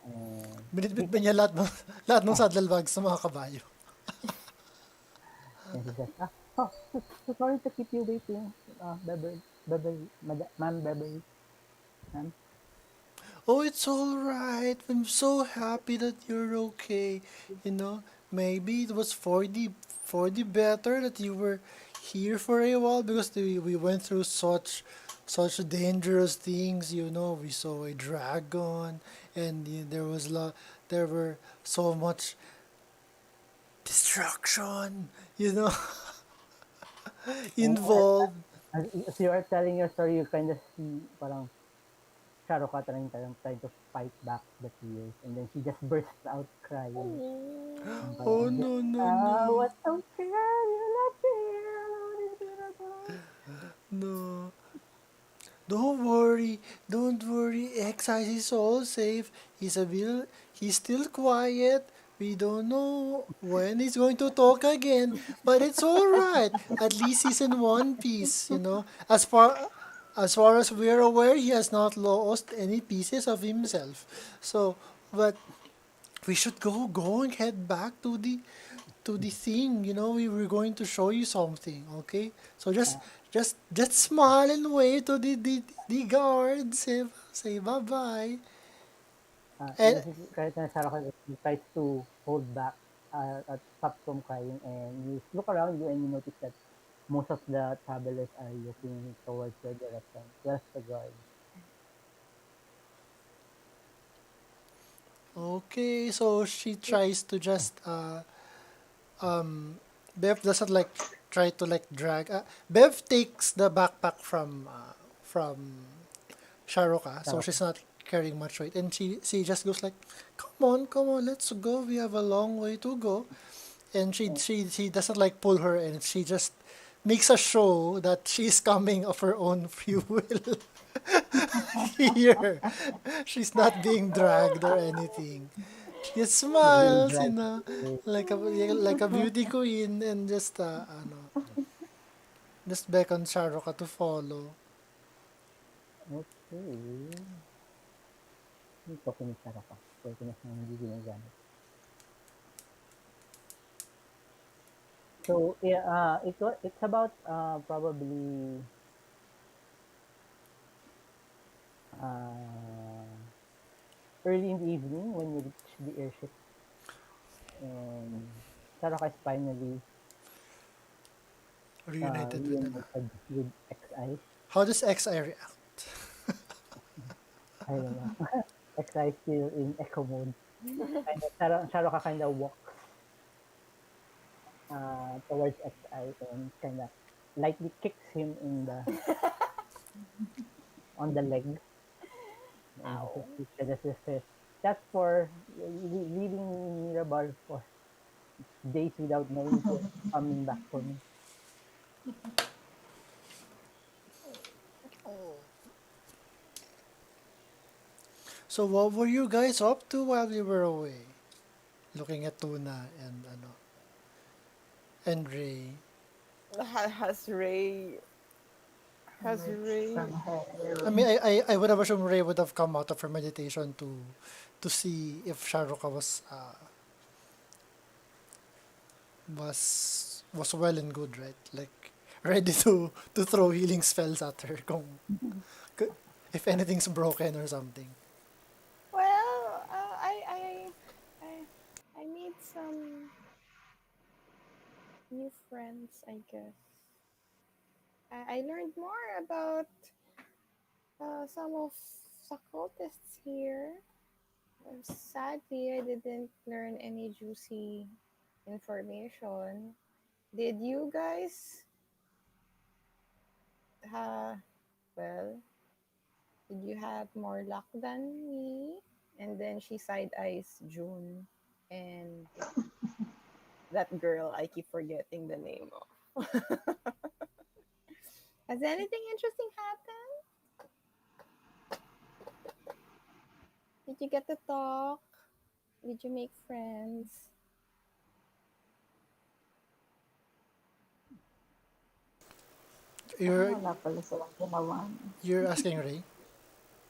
And Binitbit he ba says, niya lahat ng ah, saddlebags sa mga kabayo? and he says, oh, so sorry to keep you waiting, Ma'am Beverly, ma'am. Oh, it's all right. I'm so happy that you're okay. You know, maybe it was for the better that you were here for a while because we went through such dangerous things. We saw a dragon, and there were so much destruction. You know, And involved. as you are telling your story, you kind of see parang Sharuka trying to fight back the tears, and then she just bursts out crying. Oh. And Oh parang, no no no what's okay? You let me here. no! Don't worry. Exercise is all safe. He's still quiet. We don't know when he's going to talk again, but it's all right. At least he's in one piece. As far as we're aware, he has not lost any pieces of himself. So, but we should go and head back to the thing. We were going to show you something. Okay, so just smile and wave to the guard. Say bye bye. And And then kahit na Sharuka tries to hold back, stop from crying, and you look around you and you notice that most of the travelers are looking towards your direction, plus the guard. okay, so she tries to just Bev doesn't like try to like drag. Bev takes the backpack from Sharuka, so Sharuka. she's not carrying much weight, and she just goes like, come on, let's go. We have a long way to go." And she doesn't like pull her, and she just makes a show that she's coming of her own free will here. She's not being dragged or anything. She just You're being smiles, dragged. like a beauty queen, and just beckon Sharuka to follow. Okay. Ito kinisara pa. Pwede na siyang hindi ginagamit. So, yeah, it's about probably uh, early in the evening when you reach the airship, and Saraka is finally Reunited with reunited with XI. How does XI react? I don't know. XI is still in echo mode. Saraka kind of walks towards XI and kind of lightly kicks him on the leg, and he Wow. suspicious as this is just for leaving Mirabar for days without knowing if you're coming back for me. So what were you guys up to while we were away? Looking at Tuna and Ray. Has Ray has Emerged from Ray her I mean, room. I would have assumed Ray would have come out of her meditation to see if Sharuka was well and good, right? Like ready to throw healing spells at her if anything's broken or something. well, I I made some new friends, I guess. I learned more about some of the cultists here. Sadly, I didn't learn any juicy information. Did you guys? Uh, well, did you have more luck than me? And then she side eyes June and that girl I keep forgetting the name of. Has anything interesting happened? Did you get to talk? Did you make friends? Parang You're wala pala silang ginawa. you're asking Ray.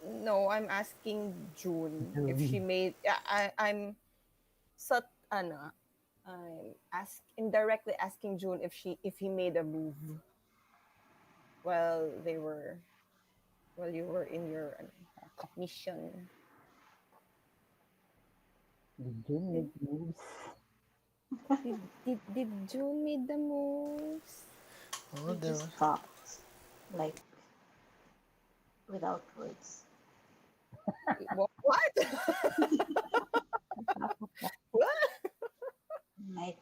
No, I'm asking June if she June. made. I'm sat ano. I'm indirectly asking June if he made a move while they were while you were in your mission. Did June Did make moves? did June made the moves? Oh, We there. just talked, like, without words. What? What? Like,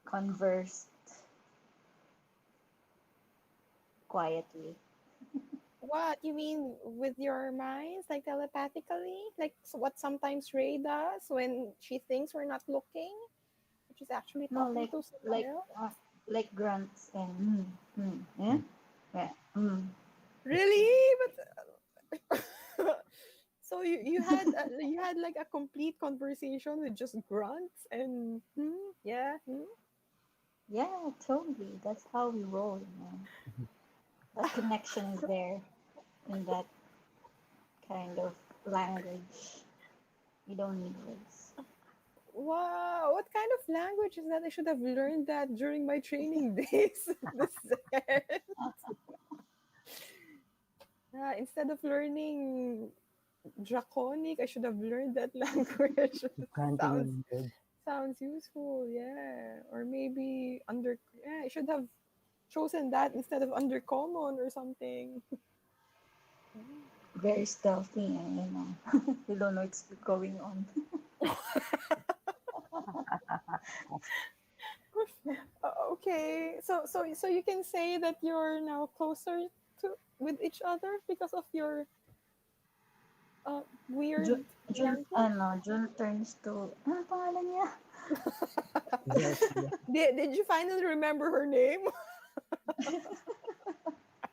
conversed quietly. What you mean with your minds, like telepathically, like what sometimes Ray does when she thinks we're not looking, but she's actually No, talking to someone like, else. like grunts and yeah, yeah, Really? But so you had like a complete conversation with just grunts and yeah, yeah, totally. That's how we roll, man. That connection is there in that kind of language. You don't need words. Wow, what kind of language is that? I should have learned that during my training days. Instead of learning Draconic, I should have learned that language. Granting sounds language. sounds useful, yeah. Or maybe I should have chosen that instead of undercommon or something. Very stealthy, and you don't know what's going on. Okay, so you can say that you're now closer to with each other because of your weird language. June turns to, ano pangalan niya? Zelfia. Did you finally remember her name?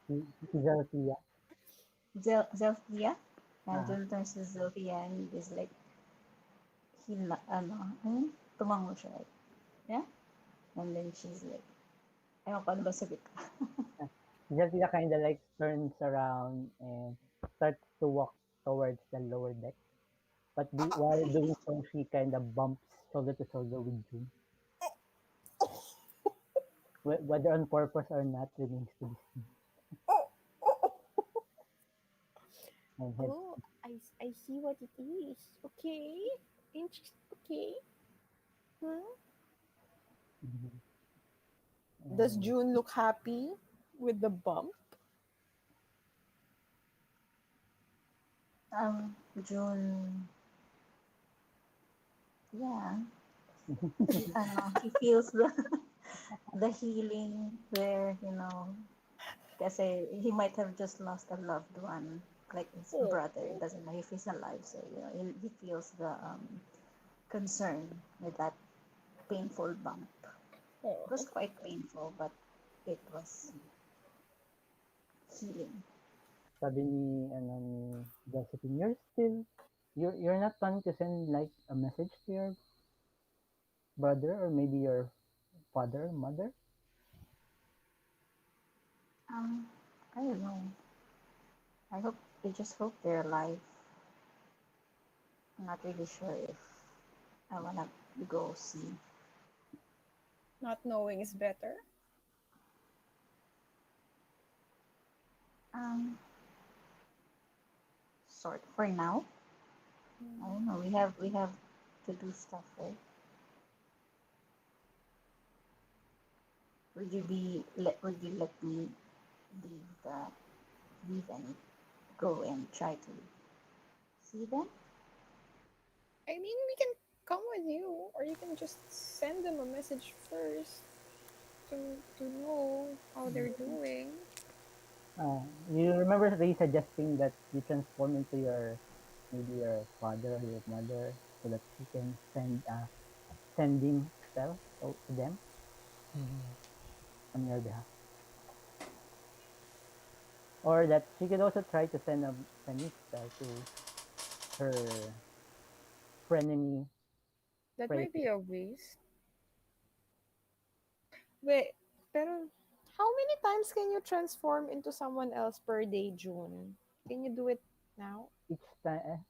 Si Zelfia. Zelfia? Ah, June turns to Zelfia and is like, tumango siya, like, yeah? And then she's like, ayaw ko, ano ba sabi ko? Zelfia kind of like turns around and starts to walk towards the lower deck. But while doing so, she kind of bumps shoulder to shoulder with June. Whether on purpose or not remains to be seen. Oh, oh, And hence, oh, I see what it is. Okay. Okay. Hmm? Does and June look happy with the bump? June, yeah, he feels the healing there, kasi he might have just lost a loved one. like his Oh, brother. It doesn't know if he's alive, so he feels the concern with that painful bump. It was oh. quite painful, but it was healing. Sabi ni, ano, ni Josephine, you're not planning to send like a message to your brother or maybe your father, mother? Um, I don't know. I just hope they're alive. I'm not really sure if I wanna go see. Not knowing is better. Um, sort for now. I Mm. don't know. We have to do stuff, right? Would you let me leave the leave and go and try to see them? I mean, we can come with you, or you can just send them a message first to know how they're doing. You remember Ray suggesting that you transform into your maybe your father or your mother so that you can send a sending spell to them on your behalf, or that she could also try to send a sending spell to her frenemy That Prey. might be a waste. Wait, pero how many times can you transform into someone else per day, June? Can you do it now? Each time,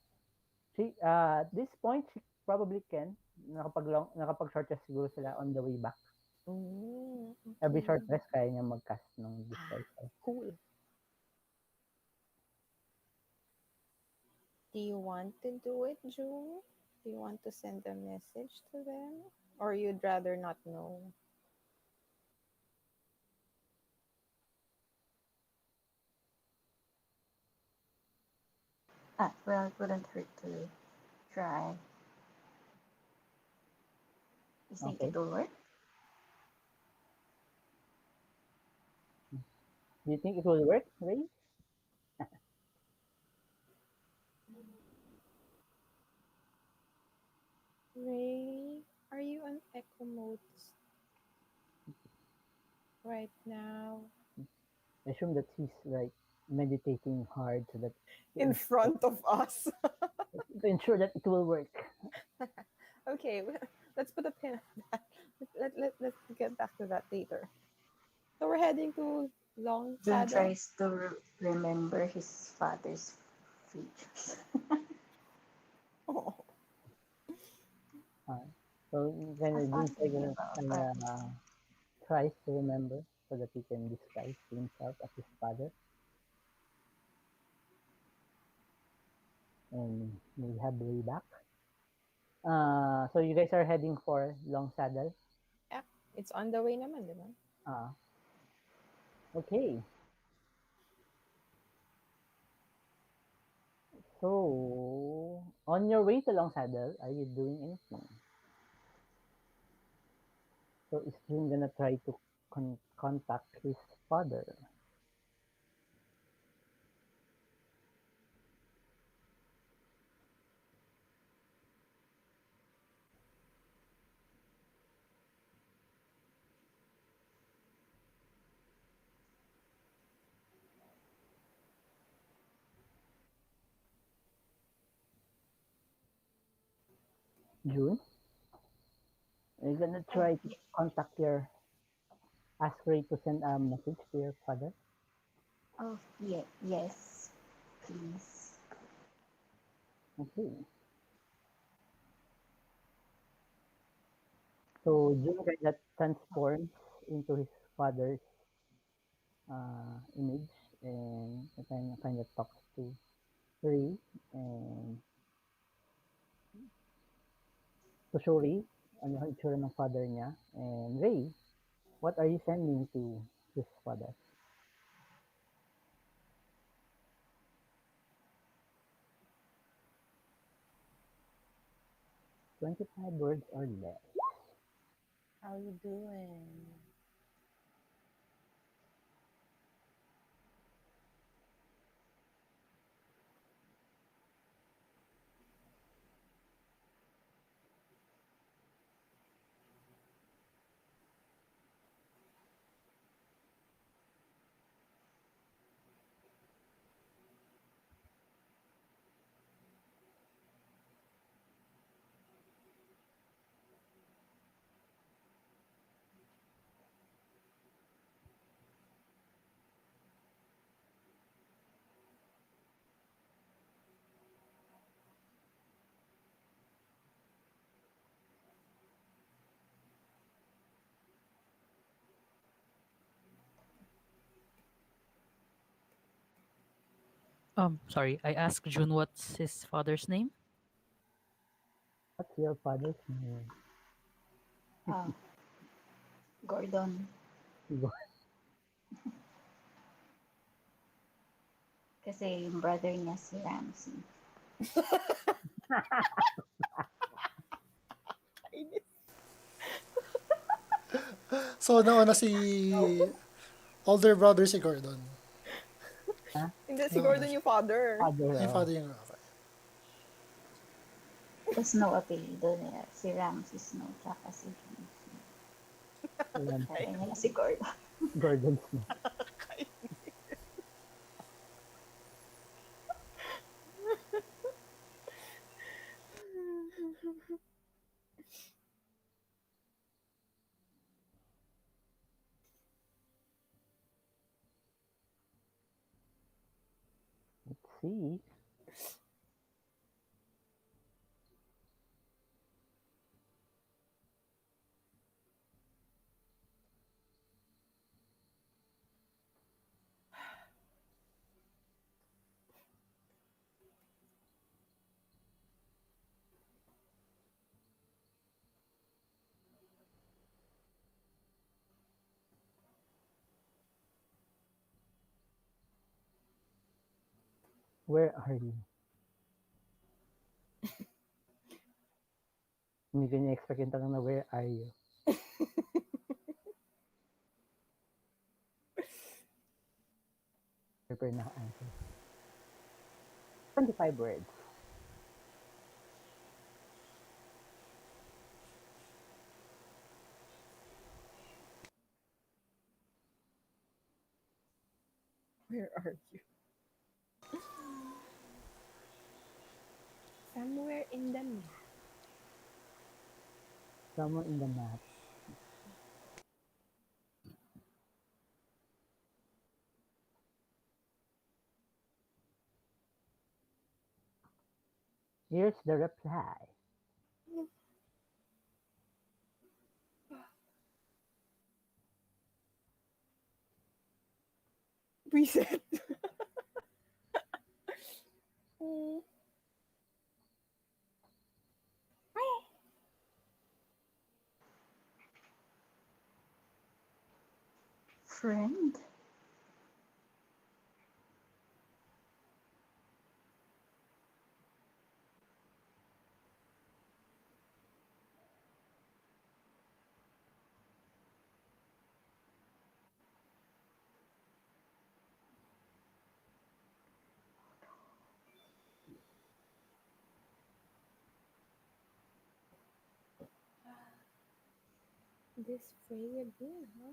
she at this point she probably can nakapag short rest siguro sila on the way back. Oh, Every okay. short rest kaya niya mag-cast ng Ah, disguise. cool. Do you want to do it, June? Do you want to send a message to them? Or you'd rather not know? Well, it wouldn't hurt to try. You think Okay. it will work? Do you think it will work, Ray? Ray, are you on echo mode right now? I assume that he's like meditating hard so that to In ensure, front of us. that it will work. Okay, let's put a pin on that. Let's get back to that later. So we're heading to Long June Saddle. tries to remember his father's features. Oh, Uh, so kind I of thought June he gave up, kind but of tries to remember so that he can disguise himself as his father, and we have Ray back. So you guys are heading for Long Saddle. yeah. It's on the way naman, di ba? Uh, okay. So on your way to Long Saddle, are you doing anything? So is June gonna try to contact his father? June, are you gonna oh, try to contact your ask Ray to send a message to your father? oh yeah, yes, please. Okay. So June kind of transforms into his father's image and kind of talks to Ray and to show Ray ano ang itsura ng father niya. And Ray, what are you sending to his father? 25 words or less. How you doing? Sorry, I asked June what's his father's name. What's your father's name? Ah, Gordon. Go- Kasi yung brother niya si Ramsey. So, nauna si older brother si Gordon. Ah, Hindi, si Nauna Gordon siya. yung father. father. Ay, father yung okay. Tapos Snow apelido nila. Si Ramsey Snow, tsaka si Jon Snow. Ayan, Tatay nila si Gordon. Gordon Snow. Let's see. Where are you? Hindi ko expect yung tanong na where are you? Prepare na ako answer. 25 words. Where are you? Somewhere in the map. Somewhere in the map. Here's the reply. Reset. Hmm. Friend? This Frey again, huh?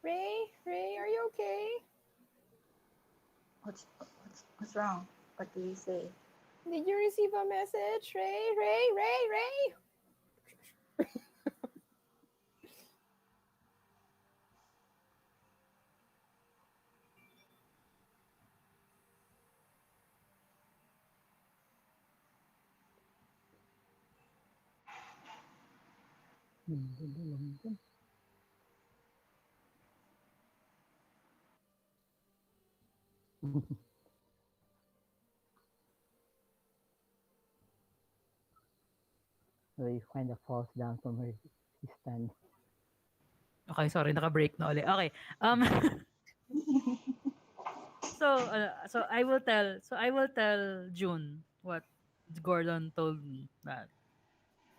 Ray, are you okay? What's wrong? What do you say? Did you receive a message? Ray. So he kind of falls down from where he stands. Okay, sorry, naka-break na ulit. Okay. Um so I will tell June what Gordon told me, that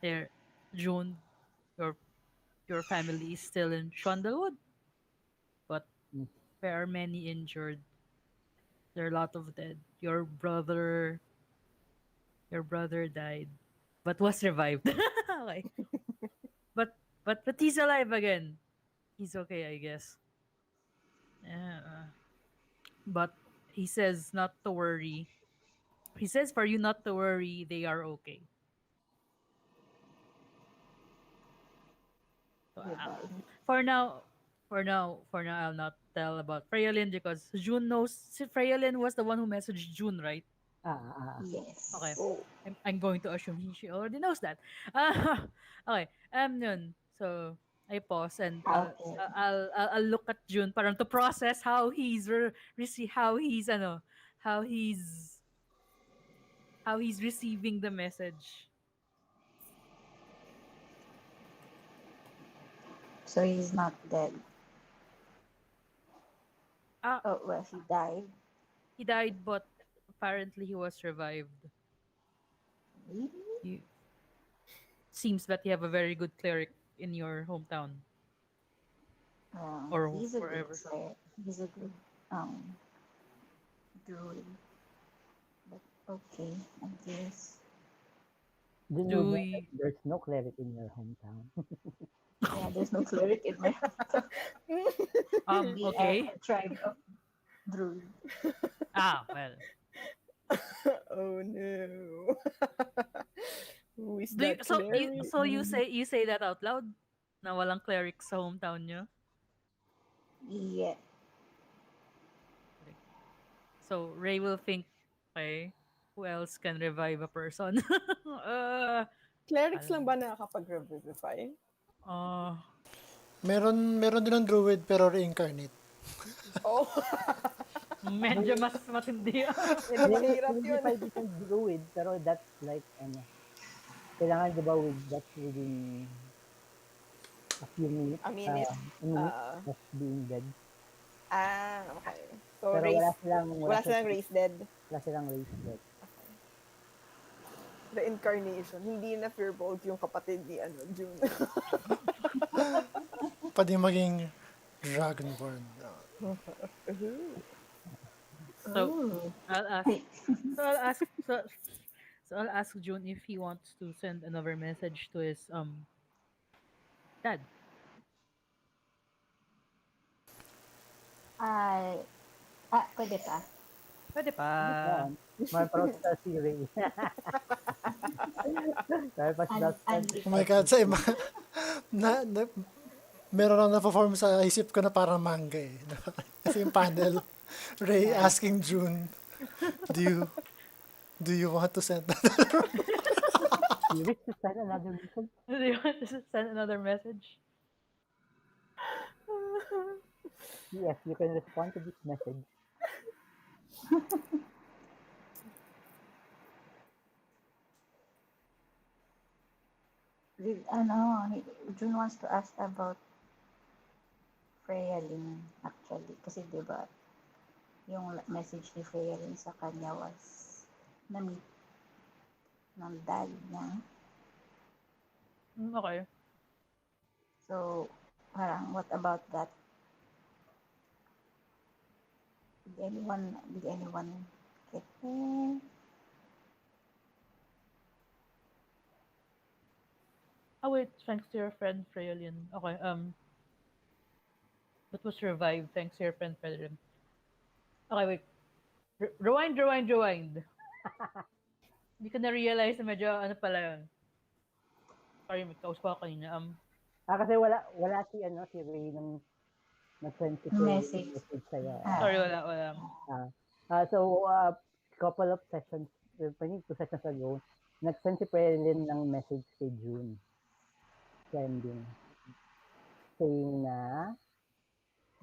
there, June, your your family is still in Shondalwood, but Mm. there are many injured. There are a lot of dead. Your brother died, but was revived. Okay. But he's alive again. He's okay, I guess. Yeah. But he says not to worry. He says for you not to worry, they are okay. So, Revive. for now, I'll not tell about Freyalyn because June knows. Si Freyalyn was the one who messaged June, right? Okay. Yes. Oh, I'm going to assume she already knows that. Okay. Yun. So I pause and Okay. I'll look at June parang to process how he's how he's how he's how he's receiving the message. So he's not dead. Ah, Oh, well, he died. he died, but apparently he was revived. Really? You seems that you have a very good cleric in your hometown or He's a good wherever. player. He's a good um druid. But okay, I guess. Did you Do know that you, there's no cleric in your hometown? Yeah, there's no cleric in my hometown. We are okay. a tribe of druid. Ah, well. Oh no. Who is Do you, that cleric? so you say that out loud na walang cleric sa hometown nyo? Yeah. Okay. So Ray will think, okay, who else can revive a person? Clerics lang Alam. ba nakakapag-revivify? Uh, Meron din ng druid pero reincarnate. Oh, medyo mas matindi. medyo May mahirap yun. solidify din yung druid, pero that's like, ano, kailangan di ba with that within a few minutes, A minute. a minute Ah, of being dead. okay. So, Pero wala silang race dead. wala silang race dead. Reincarnation. Hindi na Firbolg yung kapatid ni June. Pwede maging dragonborn. So Ooh. I'll ask so I'll ask so I'll ask June if he wants to send another message to his dad. Ay, pwede pa. Pwede pa. Ma-approach na si Ray. Tapos Oh my God, sa iba, na meron lang na-perform sa isip ko na parang manga eh. Kasi yung panel, Ray asking June, do you do you want to send that? you wish to send another message? Do you want to send another message? Yes, you can respond to this message. June wants to ask about Freya Lynn, actually. Kasi di ba yung message ni Freya Lynn sa kanya was na-meet ng dad niya. Okay. So, parang, what about that? Did anyone get there? Oh wait, thanks to your friend Freylin. Okay, that was revived thanks to your friend Freylin. Okay, wait. Rewind. Hindi ko na-realize na medyo ano pala yun. Sorry, may kausap ako kanina. Kasi wala si Ray nung nag-send si Ray yung Message. message sa'yo. Sorry, wala. So, couple of sessions, I think 2 sessions ago, nag-send si Prelin ng message kay June. Sending. Saying na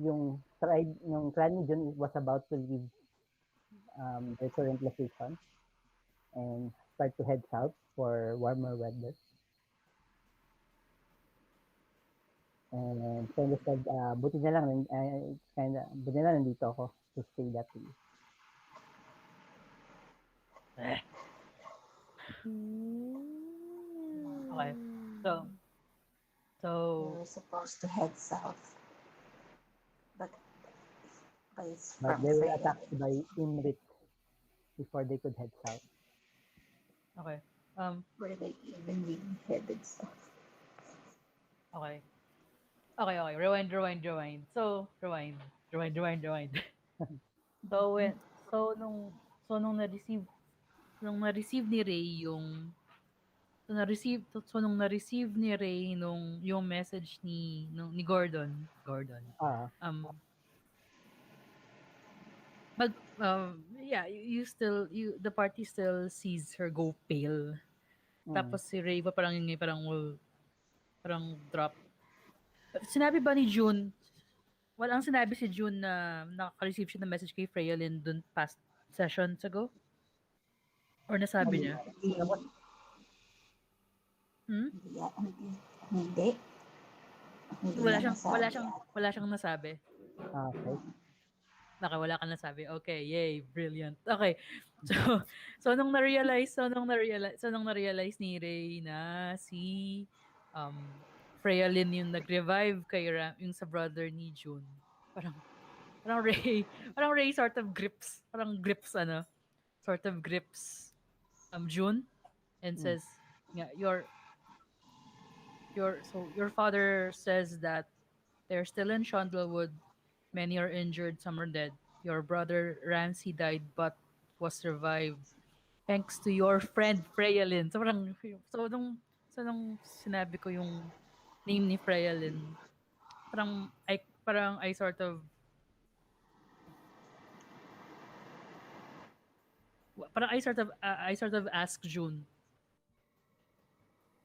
yung clan ni June was about to leave their current location and start to head south for warmer weather. And kind of said, buti na lang nandito ako to say that to you. Okay. So, We were supposed to head south. But it's But from they were Freya. attacked by Imrit before they could head south. okay. Where they even really headed south. Okay. Rewind. So, rewind. So, nung na-receive ni Ray yung nung na-receive ni Ray yung message ni Gordon. Ah, But yeah, the party still sees her go pale. mm, Tapos si Ray parang drop Sinabi ba ni June, walang sinabi si June na nakaka-receive siya ng message kay Freya-Lynn dun past sessions ago? Or nasabi Hindi, niya? Tapos, hindi, Hmm? hindi, hindi Wala niya siyang, wala nasabi siyang, yan. wala siyang nasabi. okay. Baka wala kang nasabi. Okay, yay, brilliant. Okay. So, so nung na-realize ni Ray na si Freya Lynn yung nag-revive kay yung sa brother ni June. Parang parang Ray, parang Ray sort of grips, sort of grips June and Mm. says, yeah, your father says that they're still in Chandlewood. Many are injured, some are dead. Your brother Ramsey died but was revived thanks to your friend Freya-Lynn. So parang so nung sinabi ko yung name ni Freya-Lynn, parang I sort of I sort of asked June,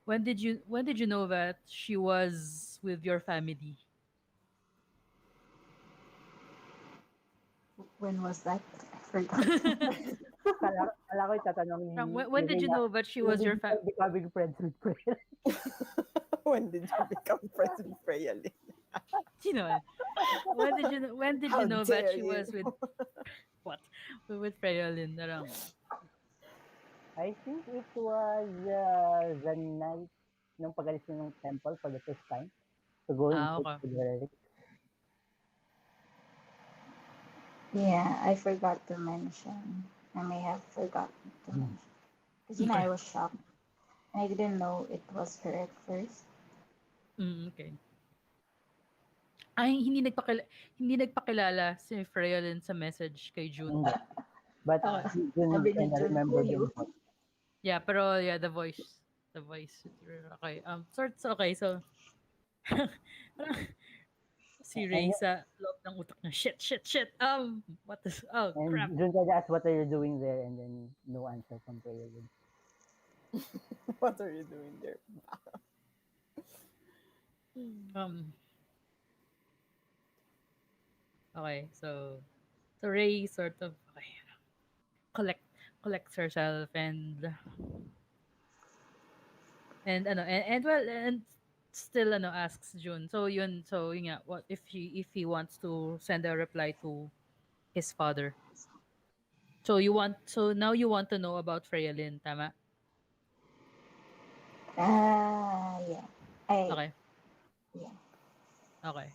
when did you know that she was with your family? When was that? I forgot. Kala ko tatanungin Parang, ni when did you Rhea, know that she when was did your you start becoming friends with Freya? When did you become friends with Freya Lee? you know when did you How know that dare she you? was with what with Freya-Lynn? Parang, I think it was the night nung pag-alis niya ng temple for the first time to go and take okay. the relic. Yeah, I forgot to mention. I may have forgotten to mention. Because, Okay. I was shocked. I didn't know it was her at first. Okay. Ay, hindi nagpakilala si Freya-Lynn sa message kay June. Hindi. But Uh, Okay. yun sabi ni kinda Jun, who remembered you? yung voice. Yeah, pero yeah, the voice. Okay. Sorts okay, so parang si And, Ray sa loob ng utak niya, shit, shit, shit. What is, oh, crap. and Jun kinda asked, what are you doing there? And then no answer from Freya. What are you doing there? Um, okay, so Ray sort of okay, collect collects herself and well and still asks June. So yun nga, what if he wants to send a reply to his father. So now you want to know about Freya Lynn, tama? Yeah. I, Okay. yeah. Okay.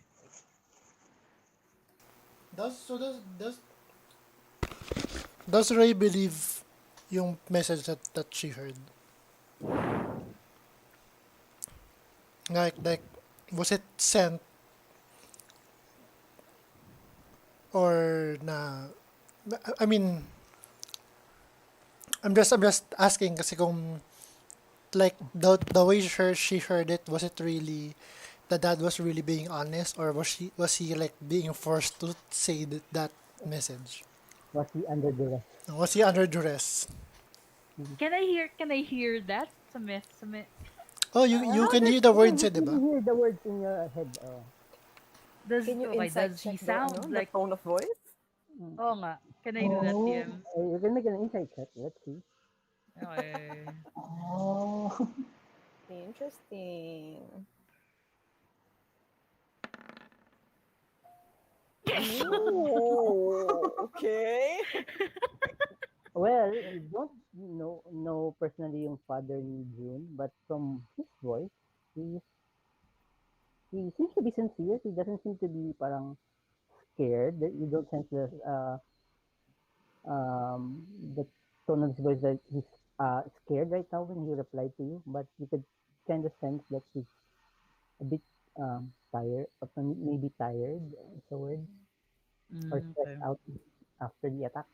Does Ray believe yung message that she heard? Like, was it sent or na? I mean, I'm just asking kasi kung like the way she heard it, was it really the dad was really being honest, or was he like being forced to say that message? Was he under duress? Was he under duress? Can I hear that? Oh, you How can does hear the words, You eh, di can ba? hear the words in your head. Oh. Can you insight does check he the sound the like, tone of voice? oh nga, can I do that, Oh, TM? You can make an insight check. Let's see. Okay. oh. Interesting. Yes. Ooh, okay. Well, I don't know personally yung father ni June, but from his voice, he he seems to be sincere. He doesn't seem to be parang scared. You don't sense the tone of his voice that he's scared right now when he replied to you, but you could kind of sense that he's a bit tired, or maybe tired is the word, or stressed Okay. out after the attack.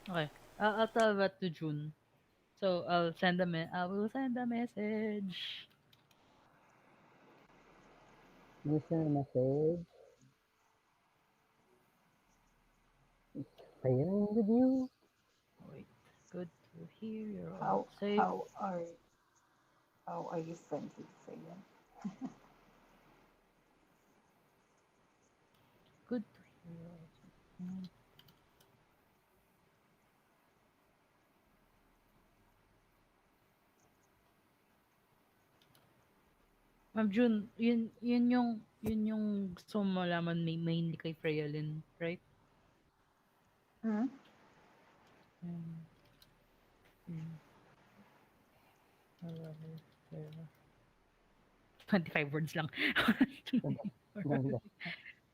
Okay. I'll tell that to June. So I will send a message. Listen a message, sharing with you. to hear you're all How safe. how are how are you friends with Freya? Good to hear you're all safe. Ma'am June, yun yung gusto mo malaman mainly kay Freya-Lyn, right? Hmm? Um, yun. I love her, Freya. 25 words lang. Ganda.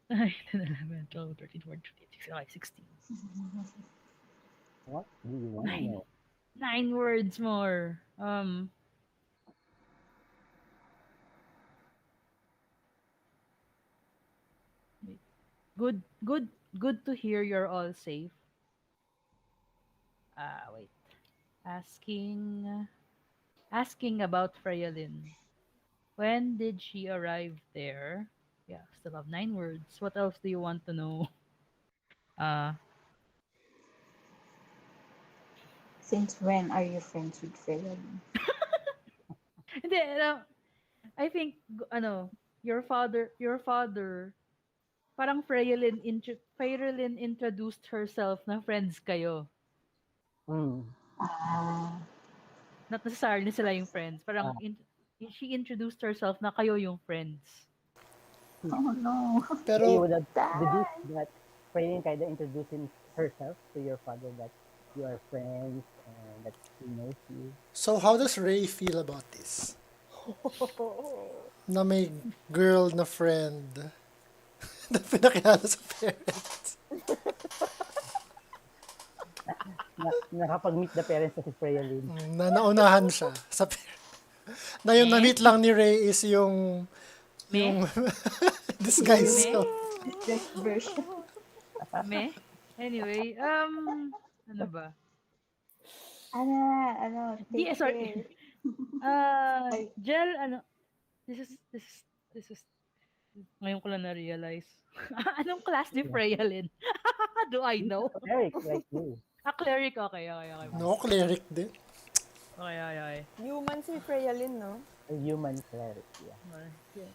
9, 10, 11, 12, 13, 14, 15, 16. What do you want to 9. know? 9 words more. Wait. Good, good, good to hear you're all safe. Wait. Asking, asking about Freya-Lyn. When did she arrive there? Yeah, still have 9 words. What else do you want to know? Uh, Since when are you friends with Freya? hindi, I think, your father, parang Freya-Lyn introduced herself na friends kayo. Mm. Ah, Not necessarily sila yung friends. Uh, She introduced herself na kayo yung friends. oh no. you Pero, would have deduced Dad. that Fraying kind of introducing herself to your father that you are friends and that he knows you. so how does Ray feel about this? Na may girl na friend na pinakilala sa parents. Nakapag-meet the parents na si Freya Lynn. Na naunahan siya sa parents. Na yung Meh? na-meet lang ni Ray is Meh? yung disguise Meh? self. This next version. Meh? Anyway, ano ba? Ano, Di, take sorry. care. Ay, Jel, this is, ngayon ko lang na-realize. Anong class ni Yeah. Freya-Lyn? Do I He's know? a cleric like you. A cleric, okay. Uh, No, cleric din. Okay. Human si Freya Lynn, no? a human cleric, yeah. Okay.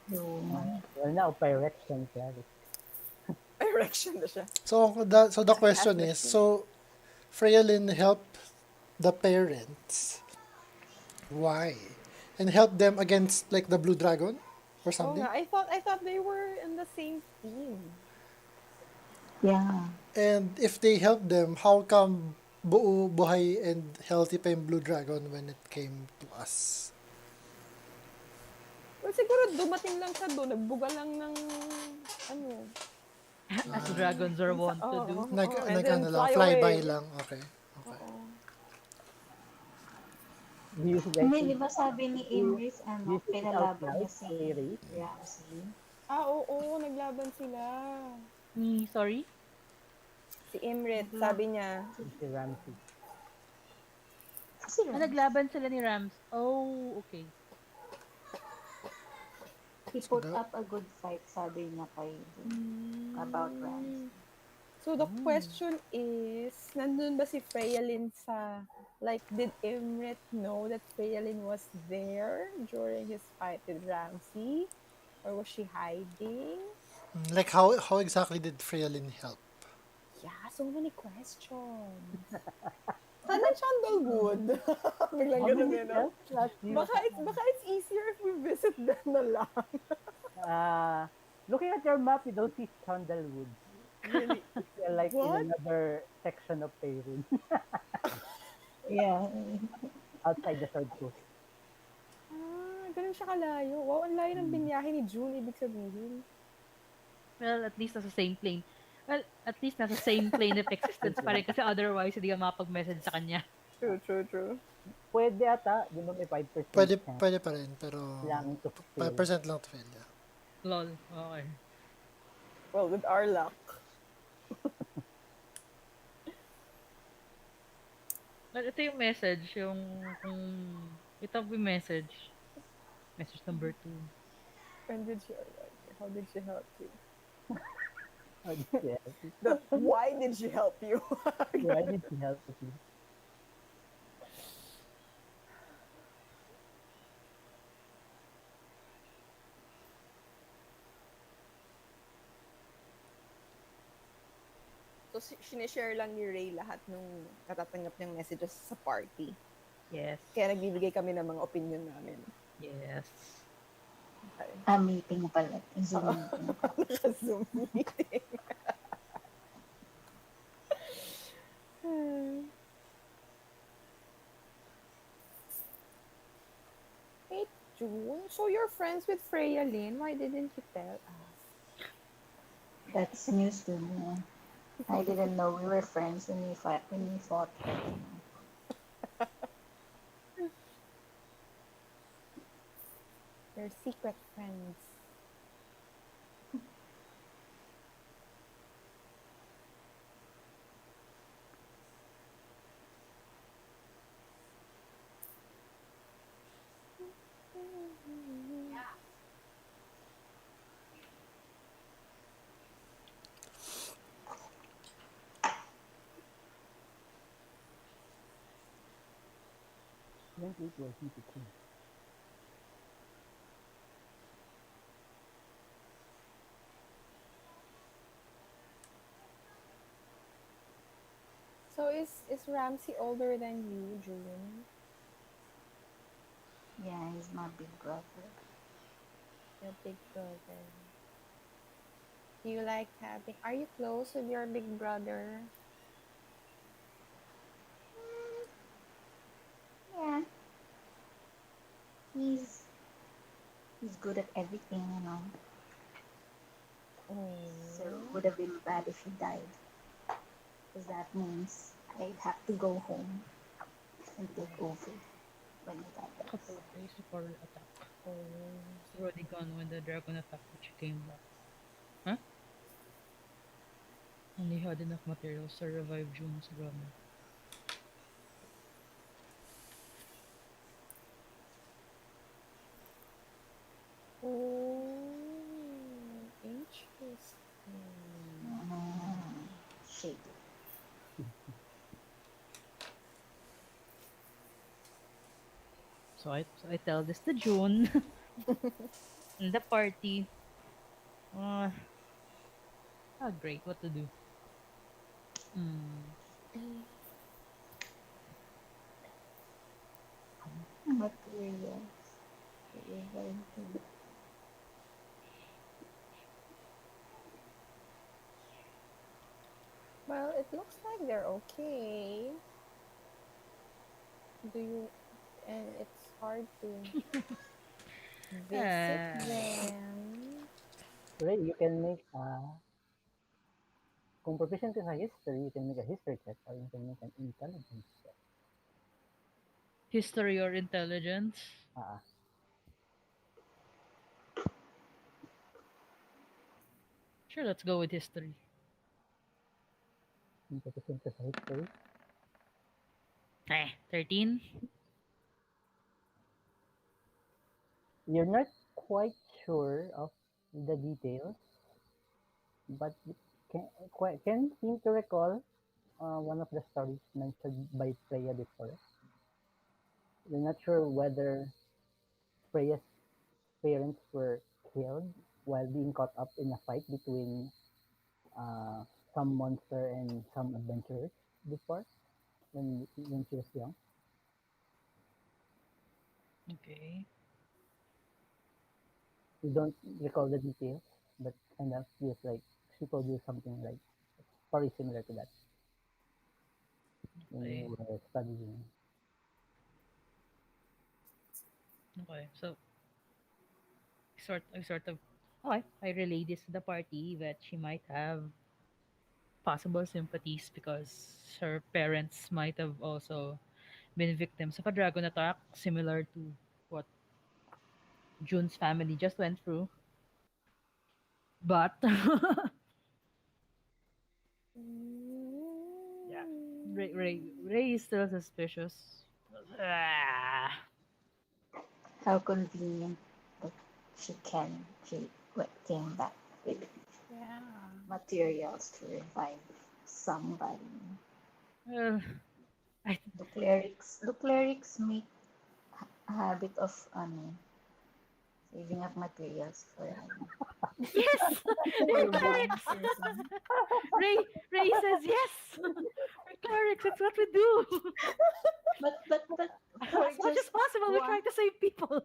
human. Well, now, Pyrexian cleric. Erection na siya. So the question is, Atlas so Freya-Lyn helped the parents. Why? And help them against like the blue dragon or Oh something? nga, I thought they were in the same team. Yeah. And if they help them, how come buo, buhay, and healthy pa yung blue dragon when it came to us? Well, siguro dumating lang siya doon, nagbuga lang ng, ano, As dragons are wont to do. and then Ano lang, fly flyby away. lang. Okay. Oo. Do you guys Hindi, think di ba sabi ni you, Imris, do you think it out pinalaban loud niya si kay Ray? Ramsey? Oo, naglaban sila. Sorry? Si Imrit, Naglab- sabi niya, Si Ramsey. Si Ramsey. Naglaban sila ni Rams. Oh, okay. He So put up a good fight, sabi niya kay about Ramsey. so the question is, nandun ba si Freya-Lyn sa, like, did Imrit know that Freya-Lyn was there during his fight with Ramsey? Or was she hiding? Like how exactly did Freya-Lyn help? Yeah, so many questions. Sana Chandlewood. Biglang ganun yun, no? Baka it's easier if we visit them na lang. Looking at your map, you don't see Candlewood. Really? You're like What? in another section of Faerun, Yeah. outside the third coast. Ganun siya kalayo. Wow, ang layo ng binyahe ni June, ibig sabihin. Well, at least nasa same plane. Well, at least nasa same plane of existence pa rin kasi otherwise hindi ka makapag-message sa kanya. True. Pwede ata, di ba may 5% Pwede, chance pwede pa rin, pero lang to fail. 5% lang to fail. Yeah. Lol. Okay. Well, with our luck. Well, ito yung message, kung ito yung message. Message number 2. When did she arrive? How did she help you? How did she help you? Why did she help you? Why did she help you? So, sinishare lang ni Ray lahat nung natatanggap niyang messages sa party. Yes. Kaya nagbibigay kami ng mga opinion namin. Yes. Okay. Meeting pala. Zoom Oo. meeting pala. Naka-Zoom meeting. Wait, June? So you're friends with Freya Lynn? Why didn't you tell us? That's news to me. I didn't know we were friends when we fought her. Your secret friends. Don't eat your heated tea. So is Ramsey older than you, June? Yeah, he's my big brother. Your big brother. Do you like having? Are you close with your big brother? Yeah, he's he's good at everything, you know. So it Oh. would have been bad if he died, because that means I'd have to go home and take over when he dies. Nakapatay sa coral attack. Oh. It's already gone when the dragon attacked but she came back. Huh? Only had enough materials to revive June's brother. Oh. Interesting. Shit. So I tell this to June in the party. Uh, great. What to do? Hmm. Materials. Revive him. Well, it looks like they're okay. Do you? And it's hard to visit Ah. them. Ray, you can make kung proficient ka sa history, you can make a history check or you can make an intelligence check. History or intelligence? Ah, Sure, let's go with history. kung proficient ka sa history. 13? You're not quite sure of the details, but you can seem to recall one of the stories mentioned by Freya before. You're not sure whether Freya's parents were killed while being caught up in a fight between uh, some monster and some adventurers before when she was young. Okay. You don't recall the details, but kind of feels like she told you something like story similar to that when Okay. you were studying. Okay. So I sort of okay. I relay this to the party that she might have possible sympathies because her parents might have also been victims of a dragon attack similar to what June's family just went through. But yeah, Ray is still suspicious. Ah, How convenient that she came back. Yeah. materials to revive somebody. Well, I Do clerics make a habit of saving up materials for yes, we're for one clerics. person? Ray says yes. We're clerics. It's what we do. But for As much as just possible, we one. try to save people.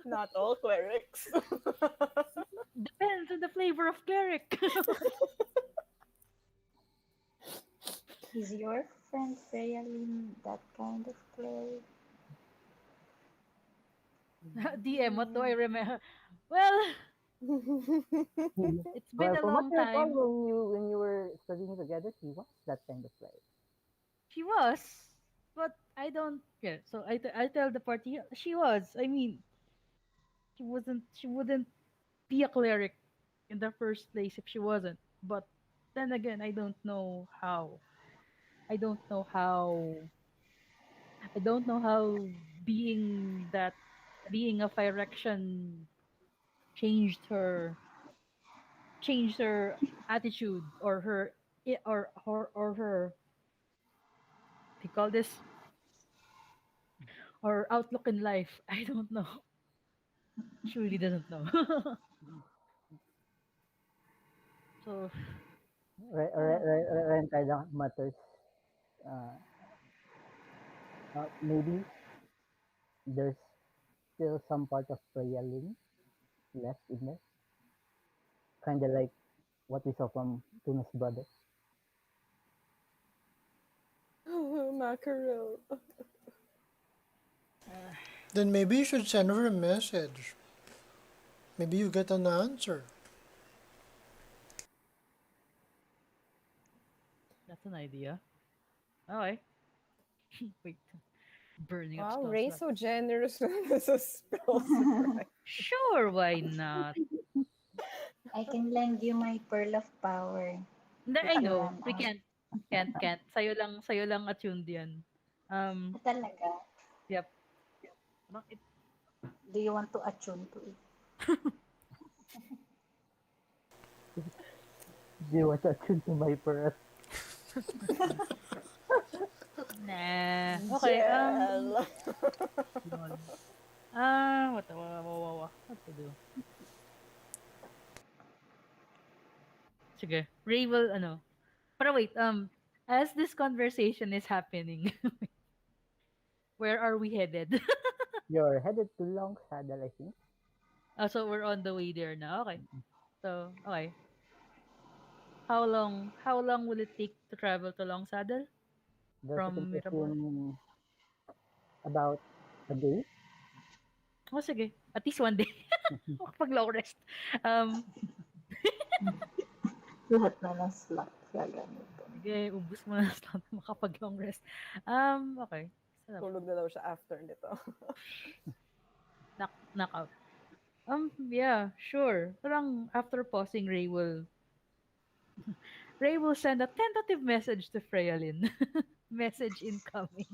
Not all clerics. Depends on the flavor of cleric. Is your friend Freyaline that kind of cleric? DM, what do I remember? Well, it's been Well, a from what long I recall, time. when you were studying together, he was that kind of player. She was, but I don't care. So I tell the party she was. I mean, she wasn't. She wouldn't be a cleric in the first place if she wasn't. But then again, I don't know how. I don't know how. I don't know how being a Phyrexian changed her attitude or or her, they call this, or outlook in life. I don't know. She really doesn't know. So Rentida matters. Uh, maybe there's still some part of Freyalin left in there, kind of like what we saw from Tuna's brother. Mackerel. Then maybe you should send her a message. Maybe you get an answer. that's an idea. Okay. Wait, burning of Wow, spell Ray's slots. so generous with his spells, right? Sure, why not? I can lend you my pearl of power Hindi, if I you know. run We out. can't. Sa'yo lang attuned yan. Ah, Um, talaga? yep. Bakit? Do you want to attune to it? Do you want to attune to my pearl? Nah. Okay, Gel. lol. What to do? Sige. Ray will, ano. Pero wait, as this conversation is happening, where are we headed? You're headed to Long Saddle, I think. So we're on the way there now. Okay. So, okay. How long will it take to travel to Long Saddle There's a from Miramar? assume about a day. Oh, sige. At least one day. Makapag long rest. Um, Lahat na ng slot gagamitin. sige, ubus mo na slot makapag long rest. Okay. Sarap. Tulog na daw siya after nito. Knock out. Yeah, sure. Parang after pausing, Ray will send a tentative message to Freylin. Message incoming.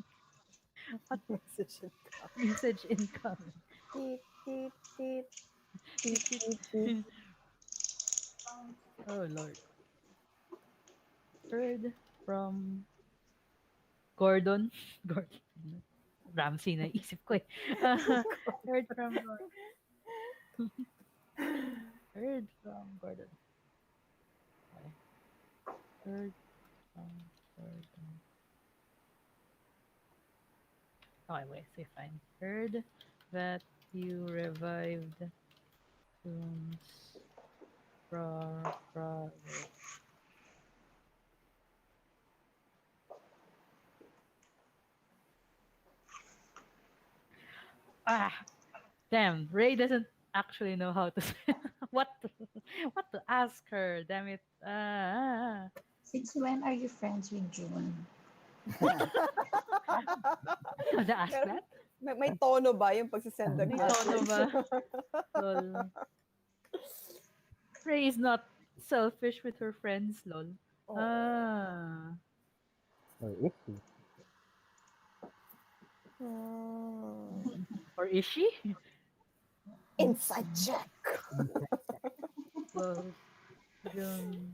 What Message in ka. message incoming? Teet, teet, teet, Tit, teet, tit. teet, teet. Oh Lord. Heard from Gordon. Gordon. Ramsey na isip ko eh. Heard from Gordon. Heard from Gordon. Okay. Heard from Gordon. Okay, wait. Say fine. Heard that you revived Toon's brother. Ah, damn. Ray doesn't actually know how to say what to, what to ask her. Damn it. Since when are you friends with June? Gonna ask Pero that? may tono ba yung pagsisend ng May tono message? ba? Lol. Ray is not selfish with her friends, lol. Oh. Ah. Or is he? Hmm. Or is she? Inside check. Well, June.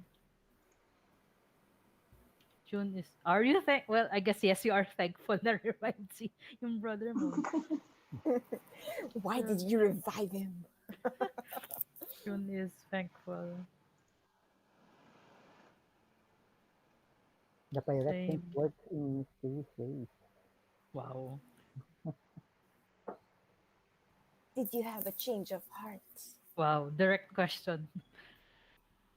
June is. Are you thank? Well, I guess yes, you are thankful na revived si yung brother mo. Why did June, you revive him? June is thankful. The pirate think Same. works in mysterious ways. Wow. Did you have a change of heart? Wow. Direct question.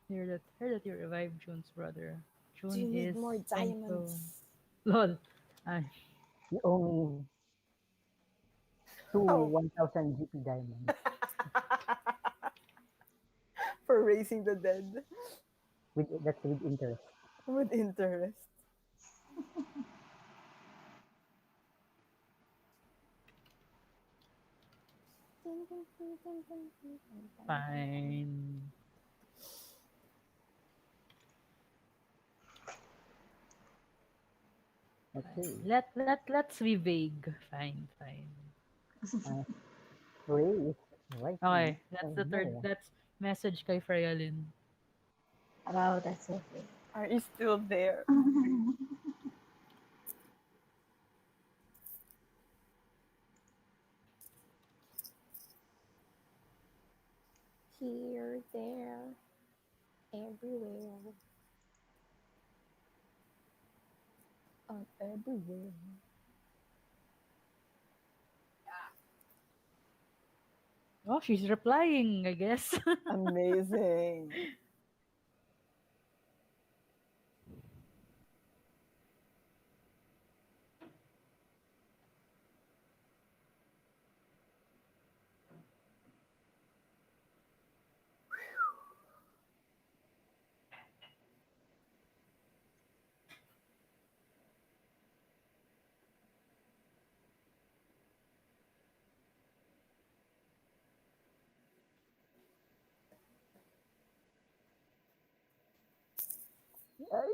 Hear that you revived June's brother. Do June you need is more thankful. diamonds? Lol. Ay, You owe me two Oh, 1,000 GP diamonds. for raising the dead That's with interest. with interest. fine. Okay. Fine. Let's be vague. Fine, fine. Uh, Ray is right Okay, that's the third. there. That's message kay Freya-Lin. Wow, that's okay. Are you still there? Here, there, everywhere, everywhere. Oh, she's replying, I guess. Amazing.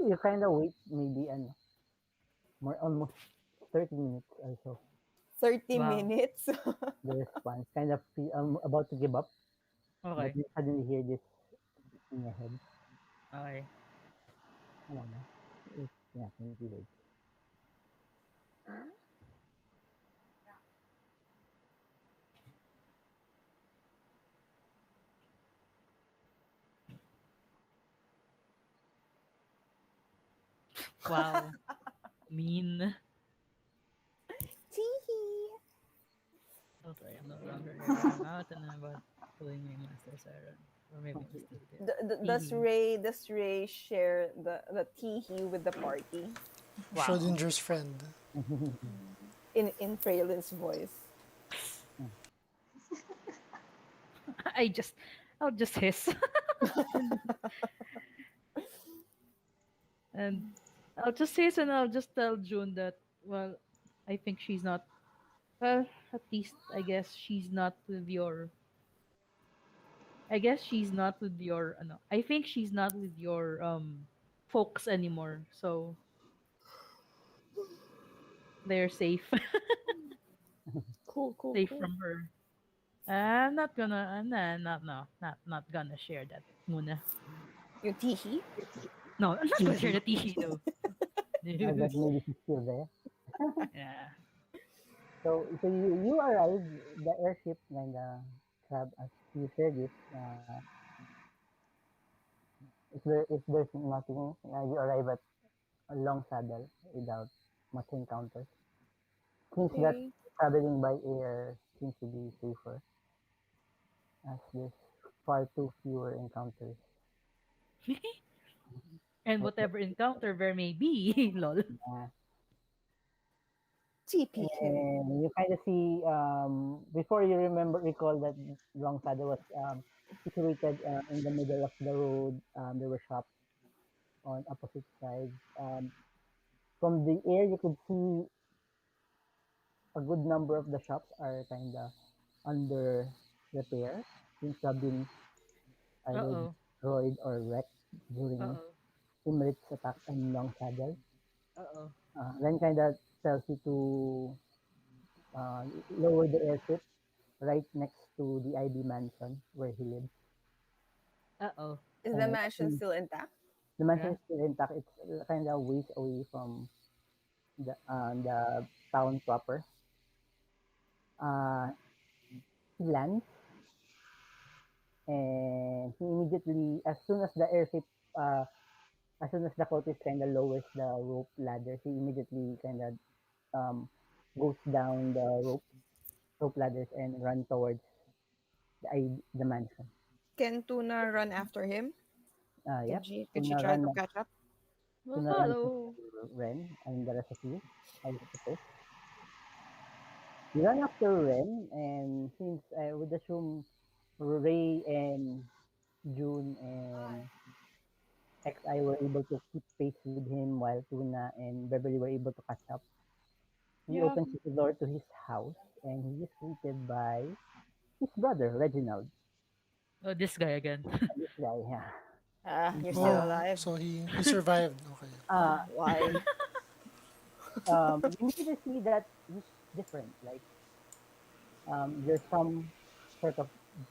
You kind of wait maybe more almost 30 minutes or so. 30 Wow. minutes. The response kind of feel, about to give up, but Okay. you suddenly hear this in your head. Okay. I don't know. Yeah, maybe wait. Wow. Mean. Teehee. Don't worry, I'm no longer here. I'm out and about pulling my master's iron. Or maybe I'm still there. Teehee. Does Ray share the teehee with the party Wow. Schrodinger's friend. in Freylin's voice? I just, I'll just hiss. and, and I'll just hiss and I'll just tell June that, well, I think she's not, well, at least I guess she's not with your, I guess she's not with your, ano, I think she's not with your, folks anymore. So they're safe. Cool, cool, Safe cool. from her. I'm not gonna, not gonna share that muna. Yung teehee? No, I'm not gonna share the tea, no. That maybe she's still there. Yeah. So you arrive, the airship kind of crab as you said it. If there's nothing, you arrive at a long saddle without much encounters. Seems that Okay. traveling by air seems to be safer as there's far too fewer encounters. And Like, whatever encounter there may be, lol. uh, TPK. and you kind of see before you recall that long saddle was situated in the middle of the road. There were shops on opposite sides. From the air, you could see a good number of the shops are kind of under repair. Seems to have been either Uh-oh. destroyed or wrecked during Uh-oh. Imrit's attack on Long Saddle. Uh-oh. Then kind of tells you to lower the airship right next to the IB mansion where he lives. Uh-oh. Is the And mansion still intact? the mansion Yeah. is still intact. It's kind of ways away from the town proper. Uh, he lands, and he immediately, as soon as the airship, uh, as soon as the cultist kind of lowers the rope ladder, he immediately kind of um, goes down the rope ladders and run towards the mansion. Can Tuna run after him? Yep. Can she Tuna try run, to catch up? We'll Tuna run follow. after Ren and the rest of you, I suppose. You run after Ren, and since I would assume Ray and June and XI were able to keep pace with him while Tuna and Beverly were able to catch up, he Yeah. opens the door to his house and he is greeted by his brother, Reginald. Oh, this guy again. This guy, yeah. Ah, you're still Oh, Uh, alive. so he survived. Okay. uh, Why? you immediately see that he's different. Like, there's some sort of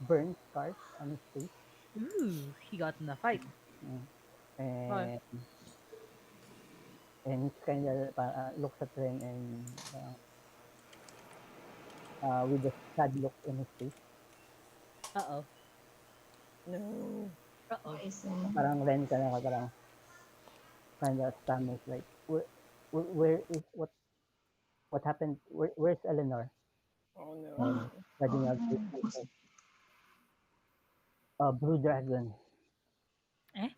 burn scars on his face. Ooh, he got in a fight. Mm. Okay. And he's kind of looks at Ren and with a sad look in his face. Uh-oh. No. Uh-oh. Poison. Parang Ren ka na parang kind of stammers like, where is what happened? Where's Eleanor? Oh And no. Oh Reginald says, no. Blue Dragon. Eh?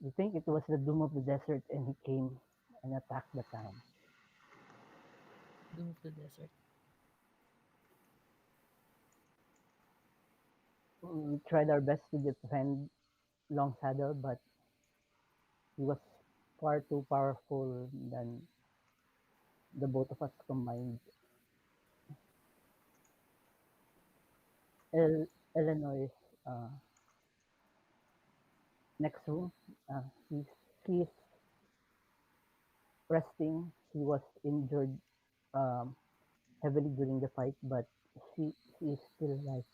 You think it was the doom of the desert, and he came and attacked the town. Doom of the desert. We tried our best to defend Long Saddle, but he was far too powerful than the both of us combined. Eleanor is uh, next room. He's resting. He was injured um, heavily during the fight, but she is still alive.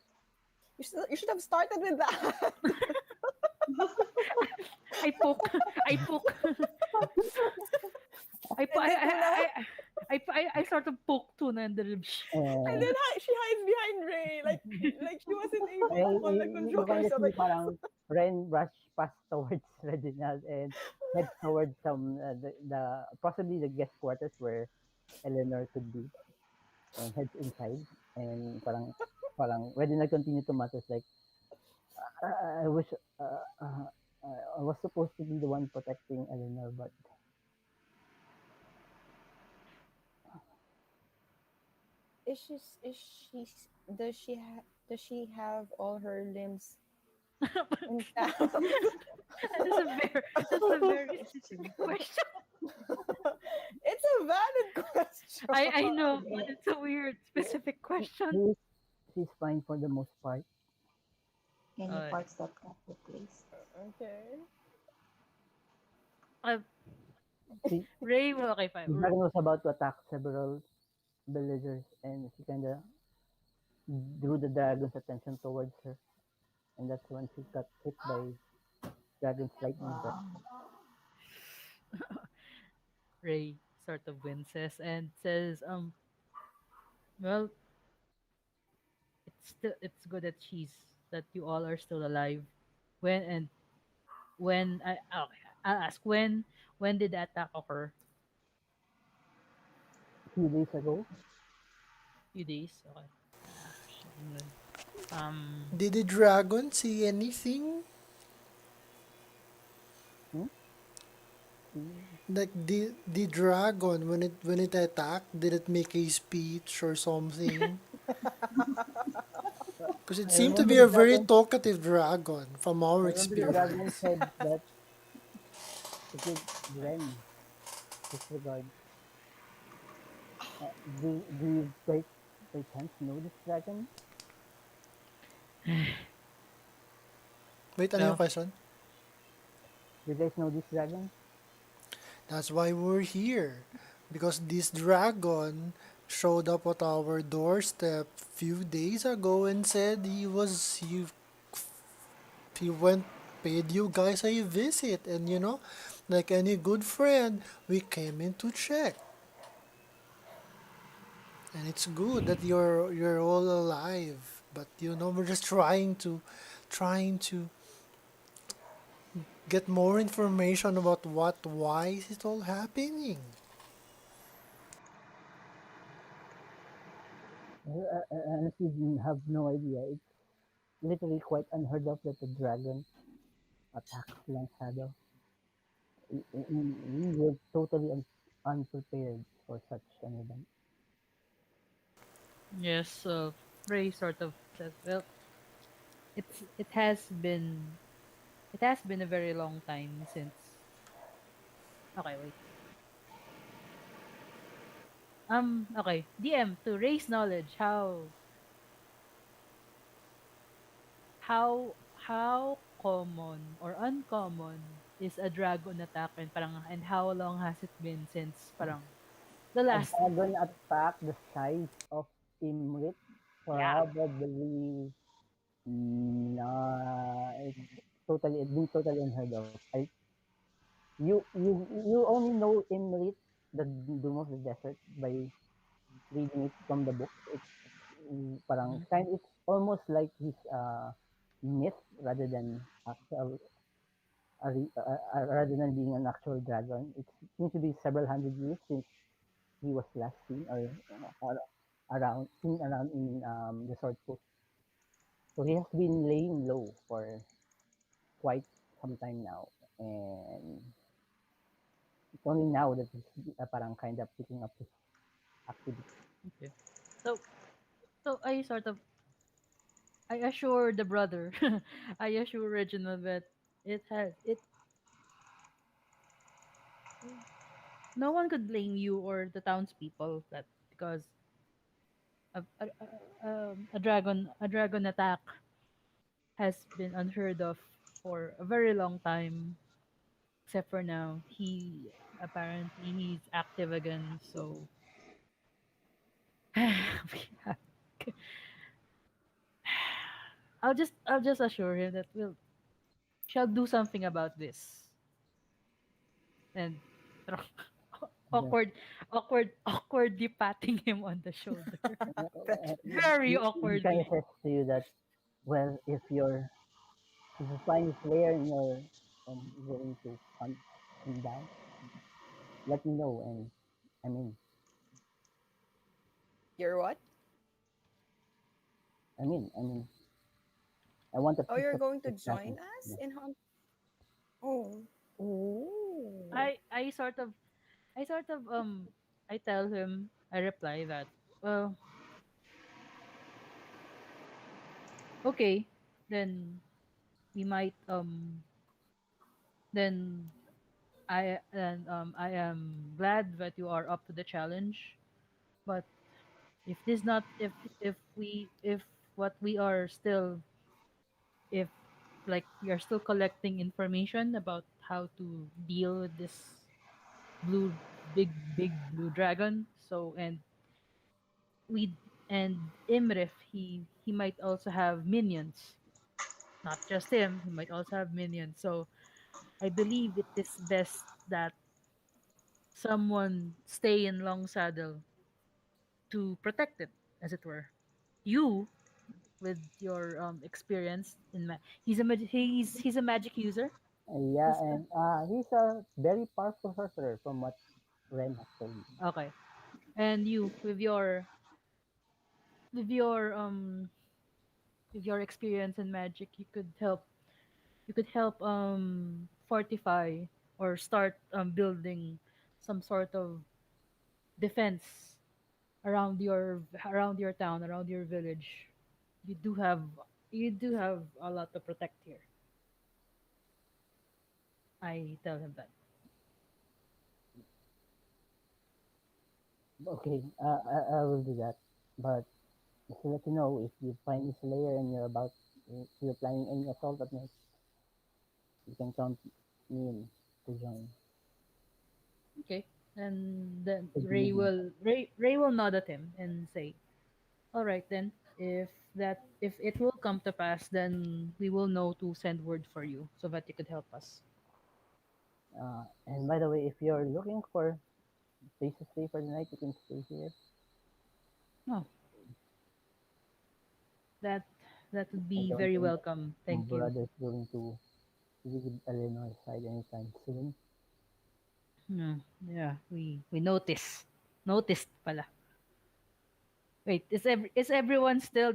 You should have started with that. I poke. I poke. I, po- And then Tuna, I sort of poke Tuna in the ribs. and And then she hides behind Ray, like she wasn't able to you control kind of herself. see Like, parang Ren rush past towards Reginald and heads towards the possibly the guest quarters where Eleanor could be, and heads inside, and parang Reginald continued to mutter like, I wish I was supposed to be the one protecting Eleanor, but does does she have all her limbs intact? That is a very that's a very specific question. It's a valid question. I know, but it's a weird specific question. he's he's fine for the most part. Any Uh, parts that got replaced. Okay. uh, She, Ray, well, okay, fine. the dragon was about to attack several villagers, and she kind of drew the dragon's attention towards her, and that's when she got hit by dragon's lightning breath. Wow. Ray sort of winces and says, well, it's good that that you all are still alive. When and when I okay, I'll ask when did the attack occur? A few days ago, Few days. Okay. Good. Did the dragon see anything? hmm? Like the dragon when it attacked, did it make a speech or something? Because it I seemed to remember be the a very dragon. talkative dragon from I our remember the dragon experience. said that it is Ren disregard. Do you guys by chance know this dragon? Wait, ano yung No. question? Do you guys know this dragon? That's why we're here. Because this dragon showed up at our doorstep few days ago and said he went paid you guys a visit, and like any good friend, we came in to check. And it's good that you're all alive, but we're just trying to get more information about why is it all happening. Honestly, have no idea. It's literally quite unheard of that a dragon attacks Long Shadow. We were totally unprepared for such an event. Yes, Ray sort of says, well, it has been a very long time since. Okay, wait. Okay. DM to raise knowledge. How common or uncommon is a dragon attack, and how long has it been since parang the A last. dragon attack the size of Imrit, Yeah. probably it's it's been totally unheard of. You only know Imrit, the Doom of the Desert, by reading it from the books. Mhm. It's almost like his myth rather than actual rather than being an actual dragon. It seems to be several hundred years since he was last seen around in the Sword Coast. So he has been laying low for quite some time now, and it's only now that he's parang kind of picking up his activity. Okay. So I assure the brother, I assure Reginald that it has it. No one could blame you or the townspeople that because a dragon attack has been unheard of for a very long time, except for now. He's active again, so we have- I'll just assure him that we'll shall do something about this. And Yeah. awkward awkwardly patting him on the shoulder. That's Very He kind of awkwardly. says to you that, well, if you find his lair and you're willing to hunt him down, let me know. And I mean, you're what? I mean, I want a Oh, piece you're of going to this join dragon. us Yeah. in hunt. Oh, oh. I sort of I tell him, I reply that, well, okay, then we might then I am glad that you are up to the challenge, but if this not if what we are still if like we are still collecting information about how to deal with this blue big blue dragon, so we and Imrif, he might also have minions. Not just him, he might also have minions. So I believe it is best that someone stay in Long Saddle to protect it, as it were. You, with your experience in he's a magic user. Yeah, Who's and he's a very powerful sorcerer from what Ren has told me. okay, and you with your with your experience in magic, you could help fortify or start building some sort of defense around your town, around your village. You do have you do have a lot to protect here. I tell him that. Okay, I will do that. But just to let you know, if you find his lair and if you're planning any assault at night, you can count me in to join. Okay. And then So the Ray will nod at him and say, "All right then. If it will come to pass, then we will know to send word for you so that you could help us." and by the way, if you're looking for place to stay for the night, you can stay here. Oh, that that would I be don't very think that welcome. Thank you. brother's going to leave Eleanor's side anytime soon. Hmm. Yeah, we noticed pala. Wait, is everyone still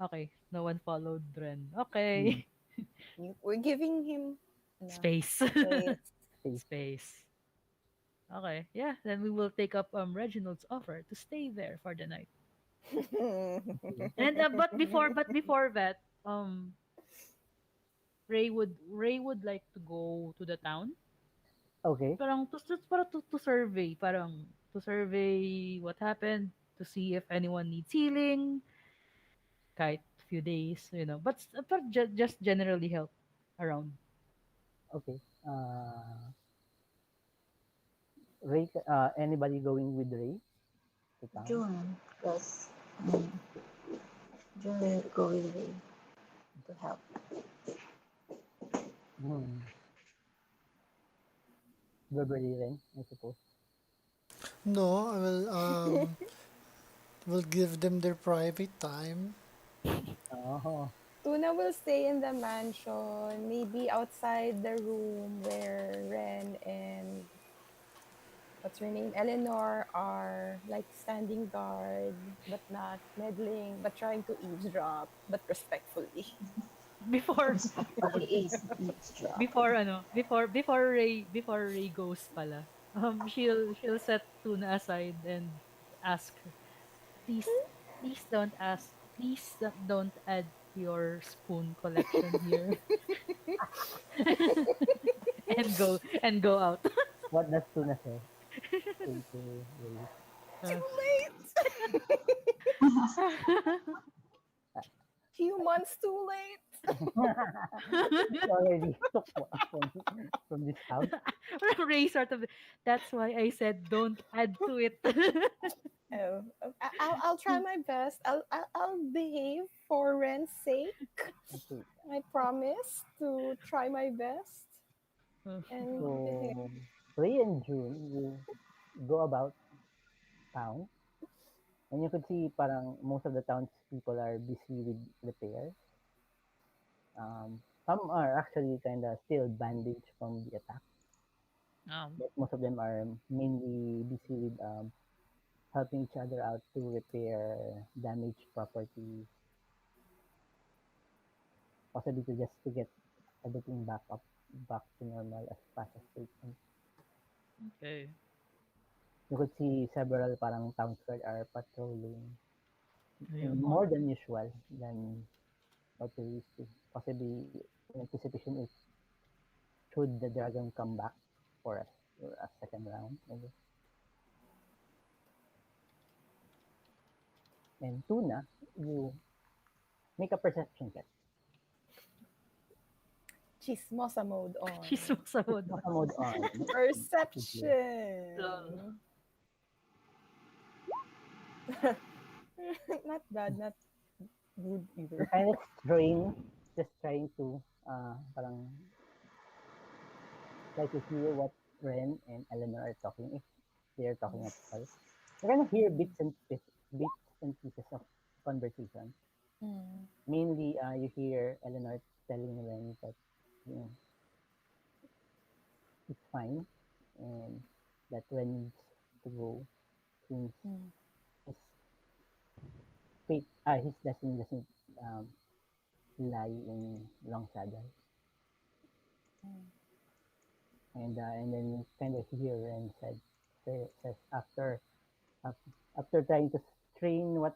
okay? No one followed Dren. Hmm, Okay. We're giving him enough Space. space. space. Space. Okay. Yeah, then we will take up Reginald's offer to stay there for the night. Okay. And but before that, Ray would like to go to the town. Okay. Parang to survey what happened, to see if anyone needs healing, kahit few days, but just generally help around. Okay. Ray, anybody going with Ray to town? June, because June will go with Ray to help. Hmm. Beverly Ren, I suppose. No, will give them their private time. Oh, Tuna will stay in the mansion, maybe outside the room where Ren and what's her name, Eleanor, are like standing guard, but not meddling, but trying to eavesdrop, but respectfully. Before Respectfully is eavesdrop. before Ray goes pala. She'll set Tuna aside and ask her, please don't add your spoon collection here. And go out. what does Tuna say to Ray? Uh, Too late! Humans too late! He already took from this house. Ray sort of, that's why I said don't add to it. Oh, I'll try my best. I'll behave for Ren's sake. Okay. I promise to try my best and behave. So Ray and June will go about town, and you could see parang most of the town's people are busy with repairs. Some are actually kind of still bandaged from the attack, um, but most of them are mainly busy with helping each other out to repair damaged property, possibly to just to get everything back to normal as fast as they can. okay. You could see several parang town squad are patrolling Ayun. more than usual than what they used to. Possibly in anticipation if should the dragon come back for a second round, I guess. And Tuna, you make a perception check. Chismosa mode She's on. sumasahod. It's not a mode on. Let's see. Lol. Perception. Not bad, not good You either. kind of strain, just trying to parang try to hear what Ren and Eleanor are talking, if they are talking at all. You kind of hear bits and pieces of conversation. Mm, Mainly, you hear Eleanor telling Ren that you know it's fine and that Ren needs to go since mm, his his destiny doesn't um, lie in long shadow. mm, And then you kind of hear Ren says after trying to train what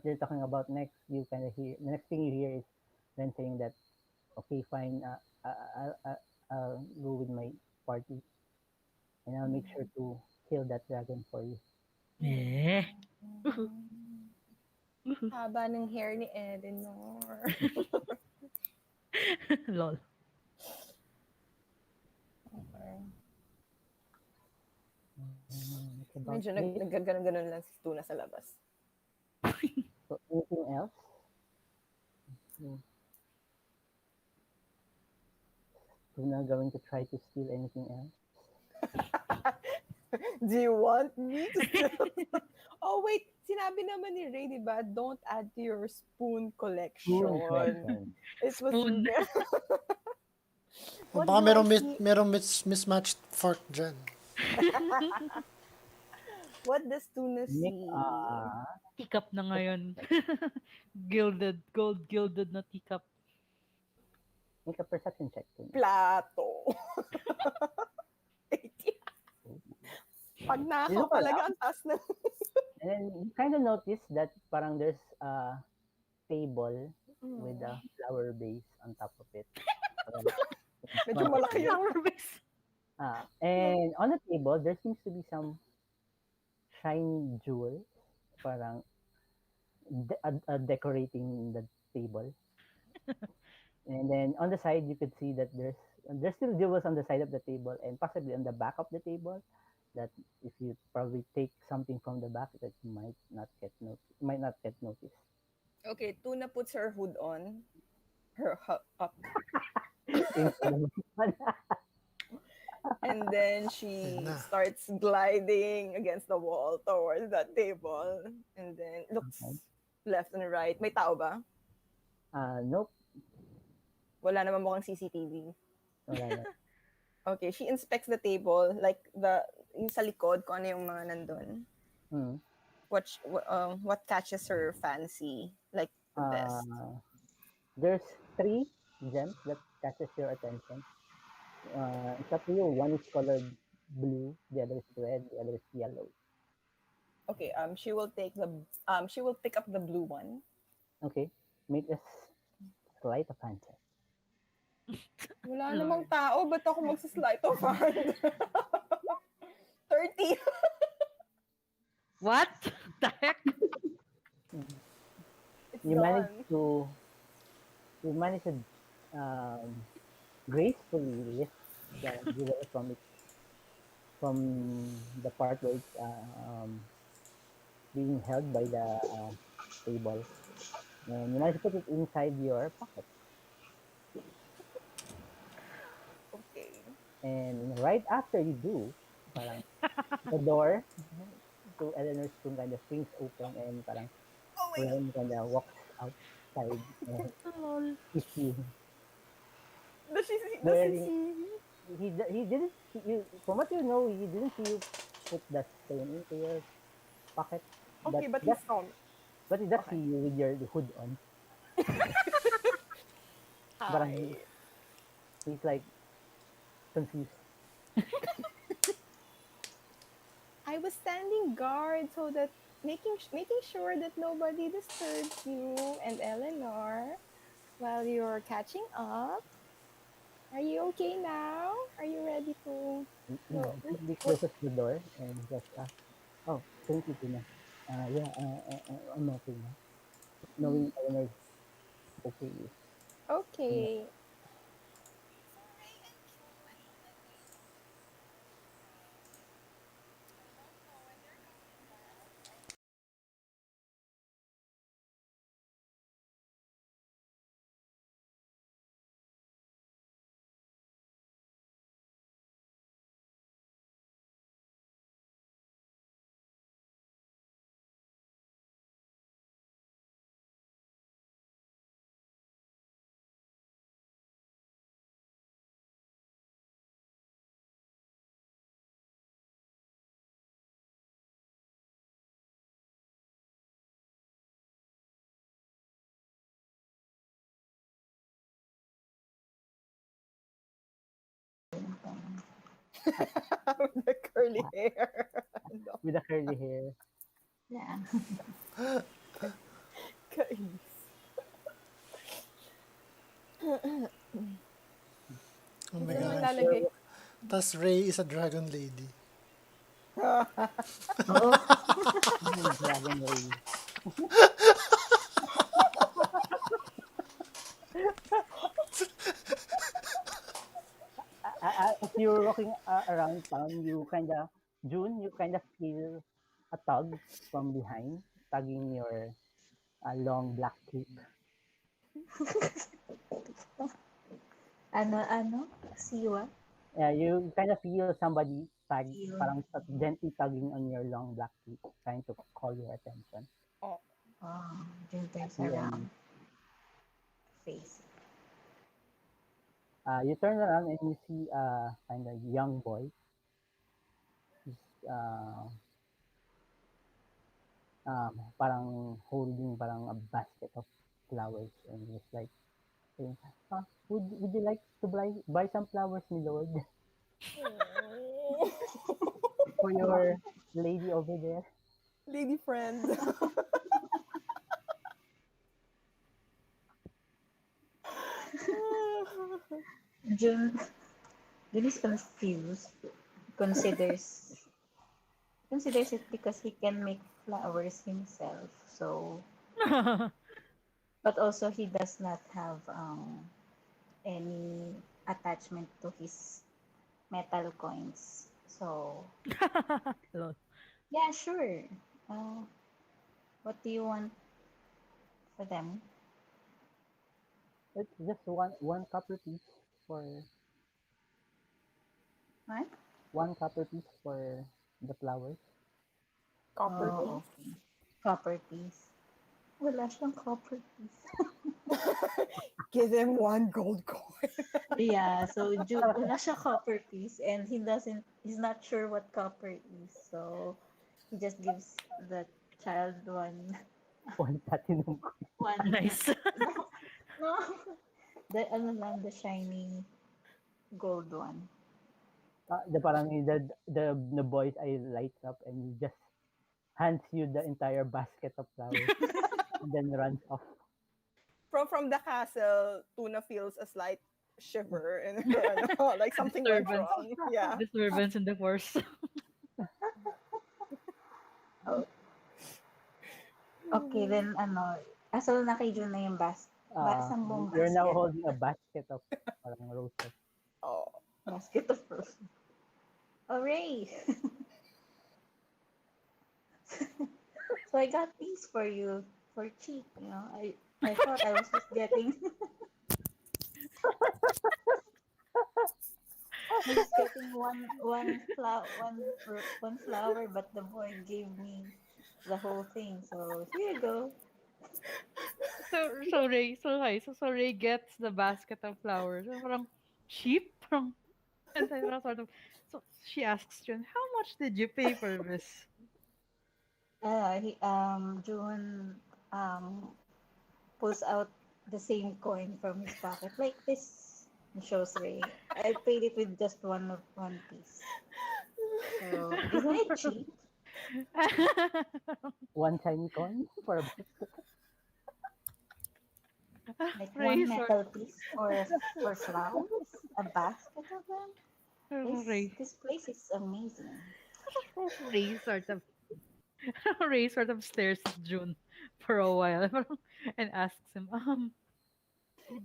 they're talking about next, you kind of hear the next thing you hear is Ren saying that okay, fine, I'll go with my party and I'll make sure mm. to kill that dragon for you. Eh. Haba ng hair ni Eleanor. Lol. Okay. That's about Medyo it. naggaganon-ganon lang si Tuna sa labas. So anything else? Hmm. Tuna going to try to steal anything else? Do you want me to still? Oh, wait. Sinabi naman ni Ray, di ba? Don't add to your spoon Spoon collection. collection. It was Spoon. O What baka do I see? merong mismatched fork dyan. What does Tuna Make see? Teacup na ngayon. Gilded. Gold gilded na teacup. make a perception check, Tuna. Plato. 80. Pag You nakaw look talaga, around, ang taas na. and then you kind of notice that parang there's a table with a flower vase on top of it. Parang in Medyo front of malaki you. yun. Flower base. And on the table, there seems to be some shiny jewels, parang decorating the table. And then on the side, you could see that there's still jewels on the side of the table and possibly on the back of the table. That if you probably take something from the back, that you might not get noticed. Okay, Tuna puts her hood on. Her up. Instead of And then Ayun she na. starts gliding against the wall towards that table. And then looks left and right. May tao ba? nope, Wala naman mukhang CCTV. wala na. Okay, she inspects the table, like yung sa likod, kung ano yung mga nandun. Hmm. What catches her fancy, like the best? There's three gems that catches your attention. It's up to you. One is colored blue, the other is red, the other is yellow. Okay, she will pick up the blue one. Okay, make a sleight of hand check. Wala Lord. namang tao, ba't ako magsasleight of hand? 30. What? The heck? It's You manage done. to you manage to gracefully lift the jewel from the part where it's being held by the table, and you manage to put it inside your pocket. Okay. And right after you do, parang the door to Eleanor's room kind of swings open, and parang Oh my god. Ren kind of walks outside and Lol. sees you Does he wearing. see me? He didn't see you. From what you know, he didn't see you put the stone into your pocket, but Okay, but he that saw me. but he does see Okay. you with your hood on. Parang Hi. he's like confused. I was standing guard so that making sure that nobody disturbs you and Eleanor while you're catching up. Are you okay now? Are you ready to go? He closes the door and just oh, thank you, Tina. Yeah, I'm okay now. Knowing Eleanor's okay. Yeah. Okay. With the curly hair. No, With the curly hair. Yeah. kainis. Oh my Ito naman gosh. lalagay. Tas Ray is a dragon lady. Oo. Dragon Ray. As you were walking around town, you kind of June, you kind of feel a tug from behind, tugging your long black cape. Ano? Siwa? Yeah, you kind of feel somebody Feel. parang gently tugging on your long black cape, trying to call your attention. Oh, Oh, June turns You and around. Face. you turn around and you see a kind of young boy. He's parang holding parang a basket of flowers, and he's like saying, would you like to buy some flowers, my lord, for your lady over there? lady friend. June, June is confused. Considers considers it because he can make flowers himself. So, but also he does not have any attachment to his metal coins. So, Lol. yeah, sure. Uh, what do you want for them? It's just one copper piece for What? one copper piece for the flowers. Copper Oh, piece. okay. Copper piece. Wala siyang copper piece. Give him one gold coin. Yeah, so wala siya copper piece and he's not sure what copper is. So he just gives the child One platinum coin. one Nice. no, no. The ano lang, the shiny gold one. The parang the boy's eye lights up and he just hands you the entire basket of flowers and then runs off. From the castle, Tuna feels a slight shiver and like something went Disturbance. wrong. Yeah. Disturbance in the course. Oh, okay, then ano, so na kay Jun na yung sambong You're now basket. holding a basket of parang roses. Oh. Basket of fruit. Hooray! So I got these for you for cheap, I thought I was just getting I was getting one flower, but the boy gave me the whole thing. So here you go. So Ray gets the basket of flowers. So parang cheap, parang and then sort of. So she asks Jun, "How much did you pay for this?" June pulls out the same coin from his pocket like this. And shows Ray. I paid it with just one piece. So isn't it cheap? One shiny coin for a basket. Like Ray one sort metal piece for flowers, a basket of them. This Ray this place is amazing. Ray sort of Ray sort of stares at June for a while and asks him, you,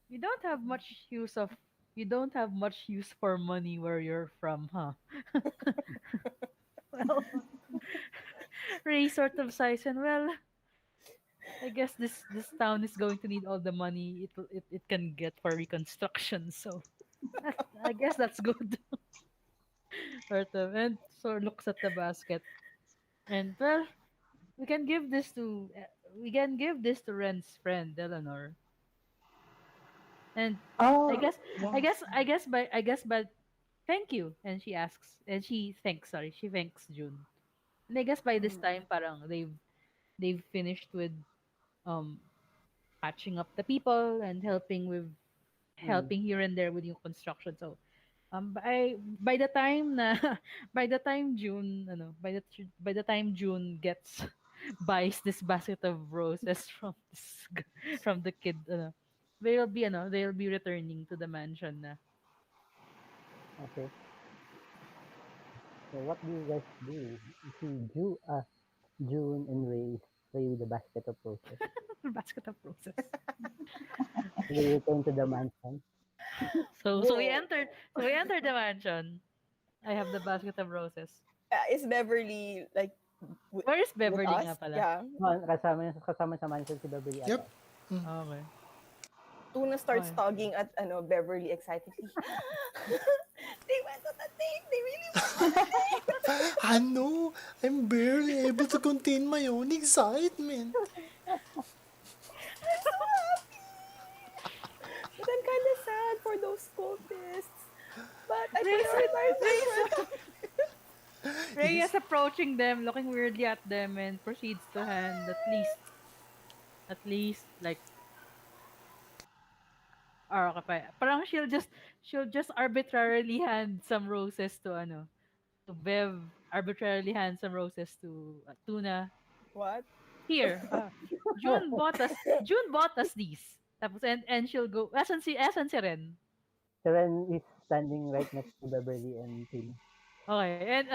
you don't have much use of you don't have much use for money where you're from, huh? Well, Ray sort of sighs and well, I guess this town is going to need all the money it can get for reconstruction. So I guess that's good. Sort of, and so looks at the basket and well, we can give this to Ren's friend Eleanor. And I Oh, guess yes. I guess but thank you. And she asks and she thanks sorry she thanks June. And I guess by this Mm, time parang they've finished with um patching up the people and Mm. helping here and there with yung construction. So by the time na by the time June by the time June gets buys this basket of roses from from the kid they'll be returning to the mansion na. Okay. So what do you guys do? You see June and Ray play with the basket of roses. Basket of roses. They return to the mansion. So Whoa. we entered the mansion. I have the basket of roses. Is Beverly like Where is with Beverly nga us? pala? Yeah. Kasama sa mansion si Beverly at Yep. Okay. Tuna starts Okay. tugging at Beverly excitedly. They went to the thing. They really went to the thing. Ano? I'm barely able to contain my own excitement. I'm so happy. But I'm kind of sad for those cultists. But I Ray's, prioritize their Ray's, welfare. Ray is approaching them, looking weirdly at them, and proceeds to hand at least, like, or okay, parang she'll just arbitrarily hand some roses to to Bev, arbitrarily hand some roses to Tuna. What? Here, June bought us these. Tapos, and she'll go, asan si Ren? Ren is standing right next to Beverly and Tina. Okay, and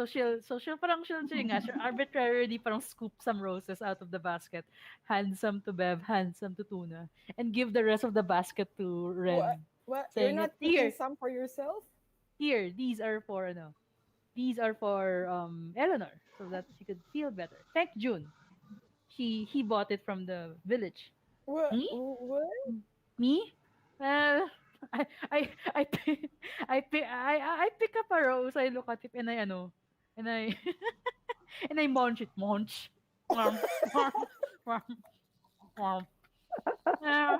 she'll nga, she'll arbitrarily parang scoop some roses out of the basket, hand some to Bev, hand some to Tuna, and give the rest of the basket to What? Ren, What? You're saying that, not keeping some for yourself? here, these are for Eleanor, so that she could feel better. Thank June. He bought it from the village. What? Me? What? Me? Well, I I pick, I pick up a rose. I look at it and and I and I munch it, munch. Um, um, um, um. Uh,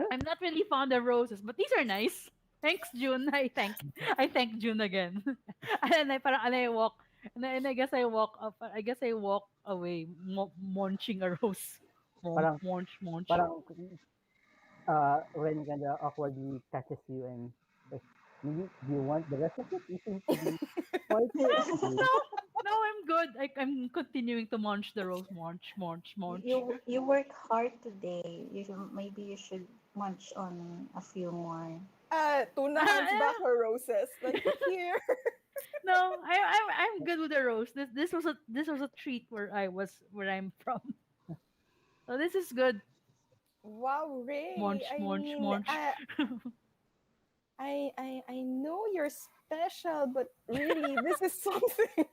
I'm not really fond of roses, but these are nice. Thanks, June. I thank June again. And I walk, and I guess I walk up. I guess I walk away, munching a rose. Parang, Munch. parang Ren kind of awkwardly catches you and like, maybe do you want the rest of it? You seem to be quite No, thirsty. no, I'm good. I'm continuing to munch the rose. Munch, munch, munch. You work hard today. Maybe you should munch on a few more. Tuna hands back her roses. Like, here. No, I'm good with the rose. This was a treat where I'm from. So this is good. Wow, Ray. Munch, munch, munch. I know you're special, but really, this is something.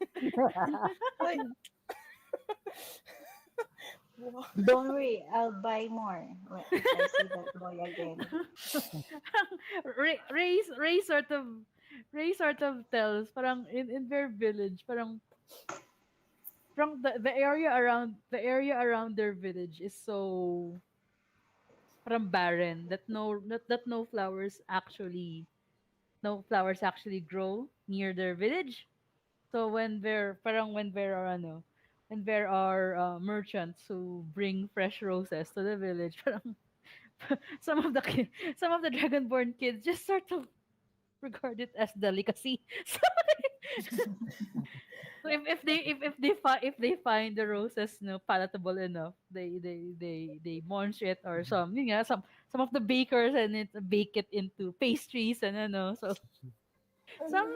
Like, wow. Don't worry, I'll buy more if I see that boy again. Ray sort of tells parang in their village parang from the area around their village is so parang barren that no flowers actually grow near their village. So when there are merchants who bring fresh roses to the village, parang some of the dragonborn kids just sort of regard it as delicacy. So if they find the roses palatable enough, they munch it, or some of the bakers and it bake it into pastries, and so some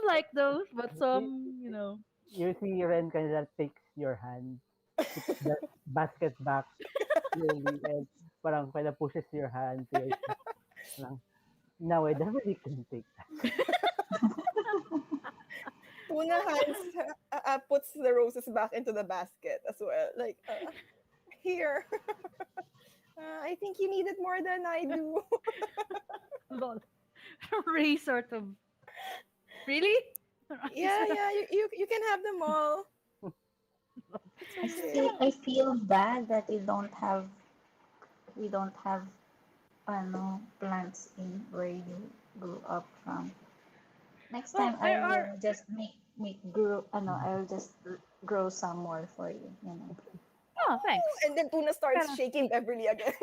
like those, but you, some you see Ren kind of takes your hand, puts the basket back slowly, and parang kind of pushes your hand to your chest. Parang, now I definitely can take that. Tuna hands puts the roses back into the basket as well. Like, here. I think you need it more than I do. lol. Ray sort of really. Yeah, yeah. You can have them all. It's okay. I feel bad that we don't have plants in where you grew up from. Next Well, time I there are. will just make grow I'll just grow some more for you, you know. Oh, thanks. And then Tuna starts shaking Beverly again.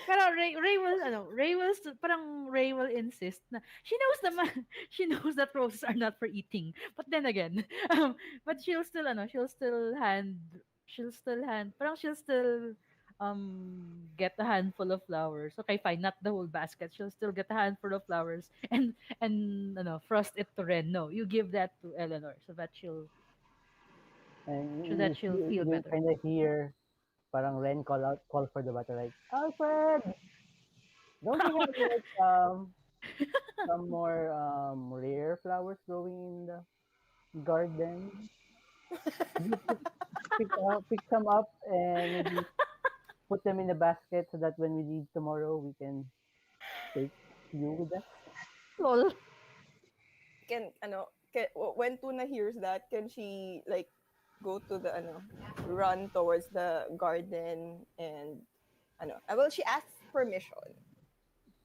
Pero Ray will insist na she knows that roses are not for eating. But then again, but she'll still get a handful of flowers. Okay, fine, not the whole basket. She'll still get a handful of flowers and frost it to Ren. No, you give that to Eleanor so that And she'll feel you better. kind of hear parang Ren call for the battle like, Alfred, don't you have like some more rare flowers growing in the garden. You pick some up and maybe put them in a basket so that when we leave tomorrow, we can take you with us. Lol. When Tuna hears that, can she like go to the run towards the garden and well, she asks permission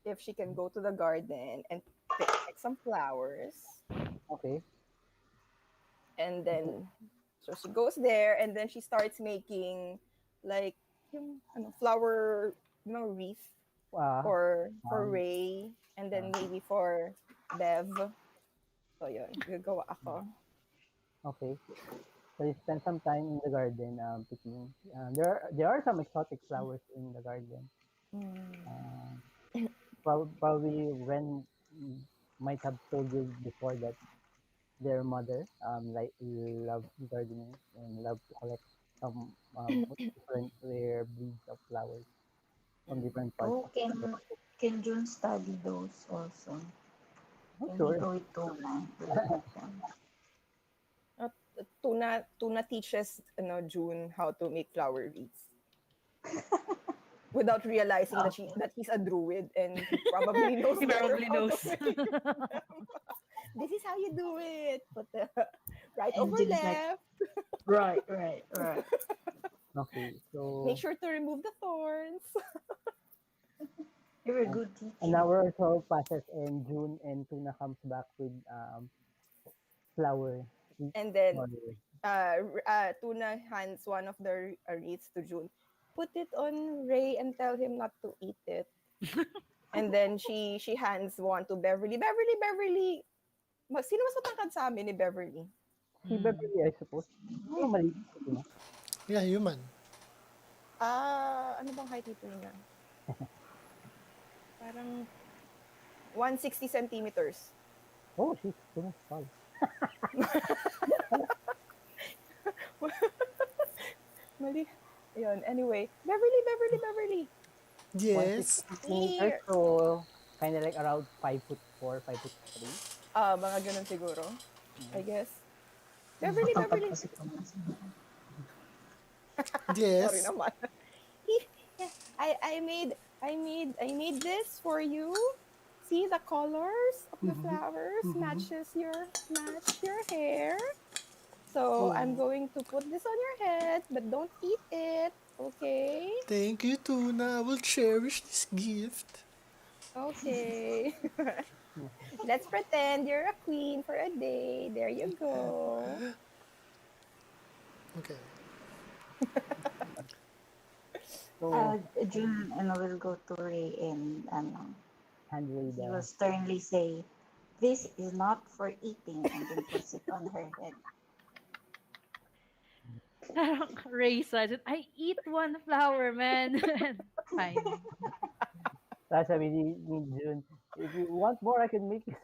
if she can go to the garden and pick some flowers, Okay. and then so she goes there and then she starts making like yung flower wreath Ah, for um, Ray, and then uh, maybe for Bev. So yun, gagawa ako. okay. So you spend some time in the garden picking. There are some exotic flowers in the garden. Uh, Probably Ren might have told you before that their mother like love gardening and love to collect some different rare breeds of flowers from different parts Oh, of the world. can June study those also? Not Can we sure. go with Tuna to look at them? Uh, Tuna teaches June how to make flower wreaths without realizing Okay. that he's a druid and he probably knows He better probably how to knows. make. This is how you do it. Put the right And over June is like, left. right, right, right. Okay, Make so sure to remove the thorns. You're a an, good an teacher. hour or so passes and June and Tuna comes back with flower sweets And then or Tuna hands one of the wreaths to June. Put it on Ray and tell him not to eat it. And then she hands one to Beverly. Beverly. Sino mas matangkad sa amin ni Beverly? si Hmm. Beverly, I suppose. Pero maliit si Tuna. Yeah, human. Ano bang height ni Tuna? Parang 160 centimeters. Oh, Tuna's tall. Mali. Ayun. Anyway, Beverly. 160 Yes. centimeters, Here. so kind of like around 5'4", 5'3". Mga ganun siguro. I guess. Matangkad pa Beverly. si Tuna. Sorry Yes. naman. Yeah, I made this for you. See the colors of the flowers match your hair. So I'm Oh, going to put this on your head, but don't eat it. Okay? thank you, Tuna. I will cherish this gift. Okay. Let's pretend you're a queen for a day. There you go. Okay. So June and will go to Ray and handle he will the sternly say, "This is not for eating," and then puts it on her head. Ray says, I eat one flower, man. Fine. sasabi ni June, if you want more, I can make it.